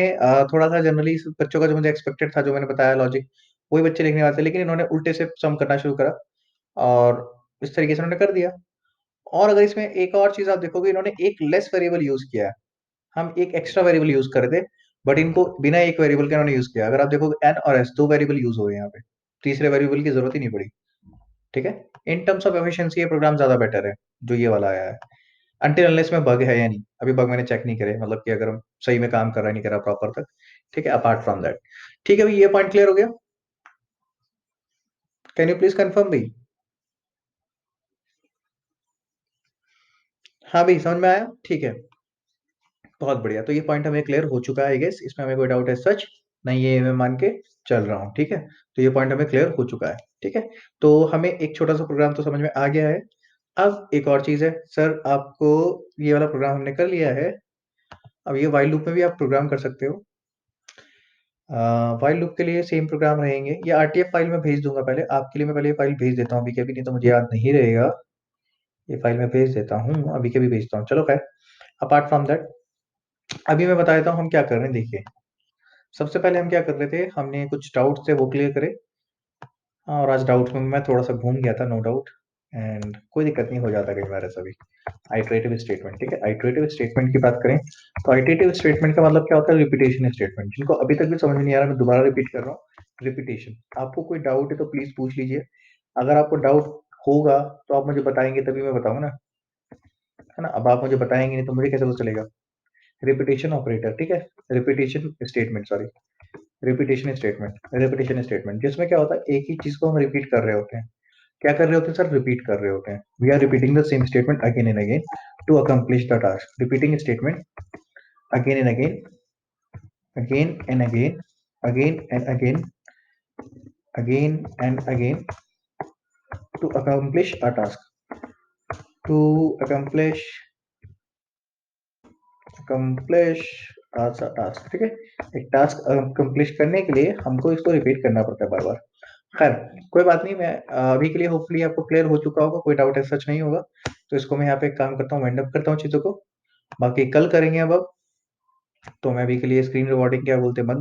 थोड़ा सा जनरली बच्चों का जो मुझे एक्सपेक्टेड था, जो मैंने बताया लॉजिक, वही बच्चे लिखने वाले थे, लेकिन इन्होंने उल्टे से सम करना शुरू करा और इस तरीके से उन्होंने कर दिया। और अगर इसमें एक और चीज आप देखोगे, इन्होंने एक लेस वेरिएबल यूज किया है, हम एक एक्स्ट्रा वेरिएबल यूज कर रहे थे, बट इनको बिना एक वेरिएबल के इन्होंने यूज किया। अगर आप देखोगे एन और एस दो वेरिएबल यूज हो गए यहाँ पे, तीसरे वेरिएबल की जरूरत ही नहीं पड़ी। ठीक है। इन टर्म्स ऑफ एफिशिएंसी ये प्रोग्राम ज्यादा बेटर है जो ये वाला आया है। अनटिल अनलेस में बग है या नहीं, अभी बग मैंने चेक नहीं करे, मतलब कि अगर हम सही में काम कर रहा है नहीं कर रहा प्रॉपर तक। ठीक है, अपार्ट फ्रॉम दैट। ठीक है भाई, ये पॉइंट क्लियर हो गया। कैन यू प्लीज कंफर्म भाई? हाँ भाई, समझ में आया? ठीक है, बहुत बढ़िया। तो ये पॉइंट हमें क्लियर हो चुका है, आई गेस इसमें हमें कोई डाउट है सच नहीं, ये मैं मान के चल रहा हूँ। ठीक है, तो ये पॉइंट हमें क्लियर हो चुका है। ठीक है, तो हमें एक छोटा सा प्रोग्राम तो समझ में आ गया है। अब एक और चीज है सर, आपको ये वाला प्रोग्राम हमने कर लिया है, अब ये वाइल लूप में भी आप प्रोग्राम कर सकते हो। वाइल लूप के लिए सेम प्रोग्राम रहेंगे, ये आरटीएफ फाइल में भेज दूंगा। पहले आपके लिए मैं पहले ये फाइल भेज देता हूँ अभी के अभी, नहीं तो मुझे याद नहीं रहेगा। ये फाइल मैं भेज देता हूँ, अभी के भी भेजता हूँ। चलो खैर, अपार्ट फ्रॉम दैट, अभी मैं बता देता हूँ हम क्या कर रहे हैं। देखिए, सबसे पहले हम क्या कर रहे थे, हमने कुछ डाउट थे वो क्लियर करे। हाँ, और आज डाउट में मैं थोड़ा सा घूम गया था, नो डाउट, एंड कोई दिक्कत नहीं, हो जाता कई बार ऐसा भी। आइटरेटिव स्टेटमेंट, ठीक है, आइटरेटिव स्टेटमेंट की बात करें तो आइटरेटिव स्टेटमेंट का मतलब क्या होता है, रिपीटेशन स्टेटमेंट। जिनको अभी तक भी समझ में नहीं आ रहा, मैं दोबारा रिपीट कर रहा हूँ, रिपीटेशन। आपको कोई डाउट है तो प्लीज पूछ लीजिए, अगर आपको डाउट होगा तो आप मुझे बताएंगे, तभी मैं बताऊँ ना, है ना। अब आप मुझे बताएंगे नहीं तो मुझे कैसे पता चलेगा। रिपीटेशन ऑपरेटर, ठीक है, repetition statement, sorry, repetition statement जिसमें क्या होता है, एक ही चीज को हम रिपीट कर रहे होते हैं। क्या कर रहे होते हैं सर, रिपीट कर रहे होते हैं। We are repeating the same statement again and again to accomplish the task. Repeating statement again and again, again and again, again and again, again and again to accomplish a task, to accomplish accomplish task. ठीक है, एक task accomplish करने के लिए हमको इसको repeat करना पड़ता है बार बार। खैर, कोई बात नहीं, मैं अभी के लिए होपफुली आपको क्लियर हो चुका होगा, कोई डाउट ऐसा सच नहीं होगा। तो इसको मैं यहाँ पे काम करता हूँ, वाइंड अप करता हूँ चीजों को, बाकी कल करेंगे। अब तो मैं अभी के लिए स्क्रीन रिकॉर्डिंग क्या बोलते हैं बंद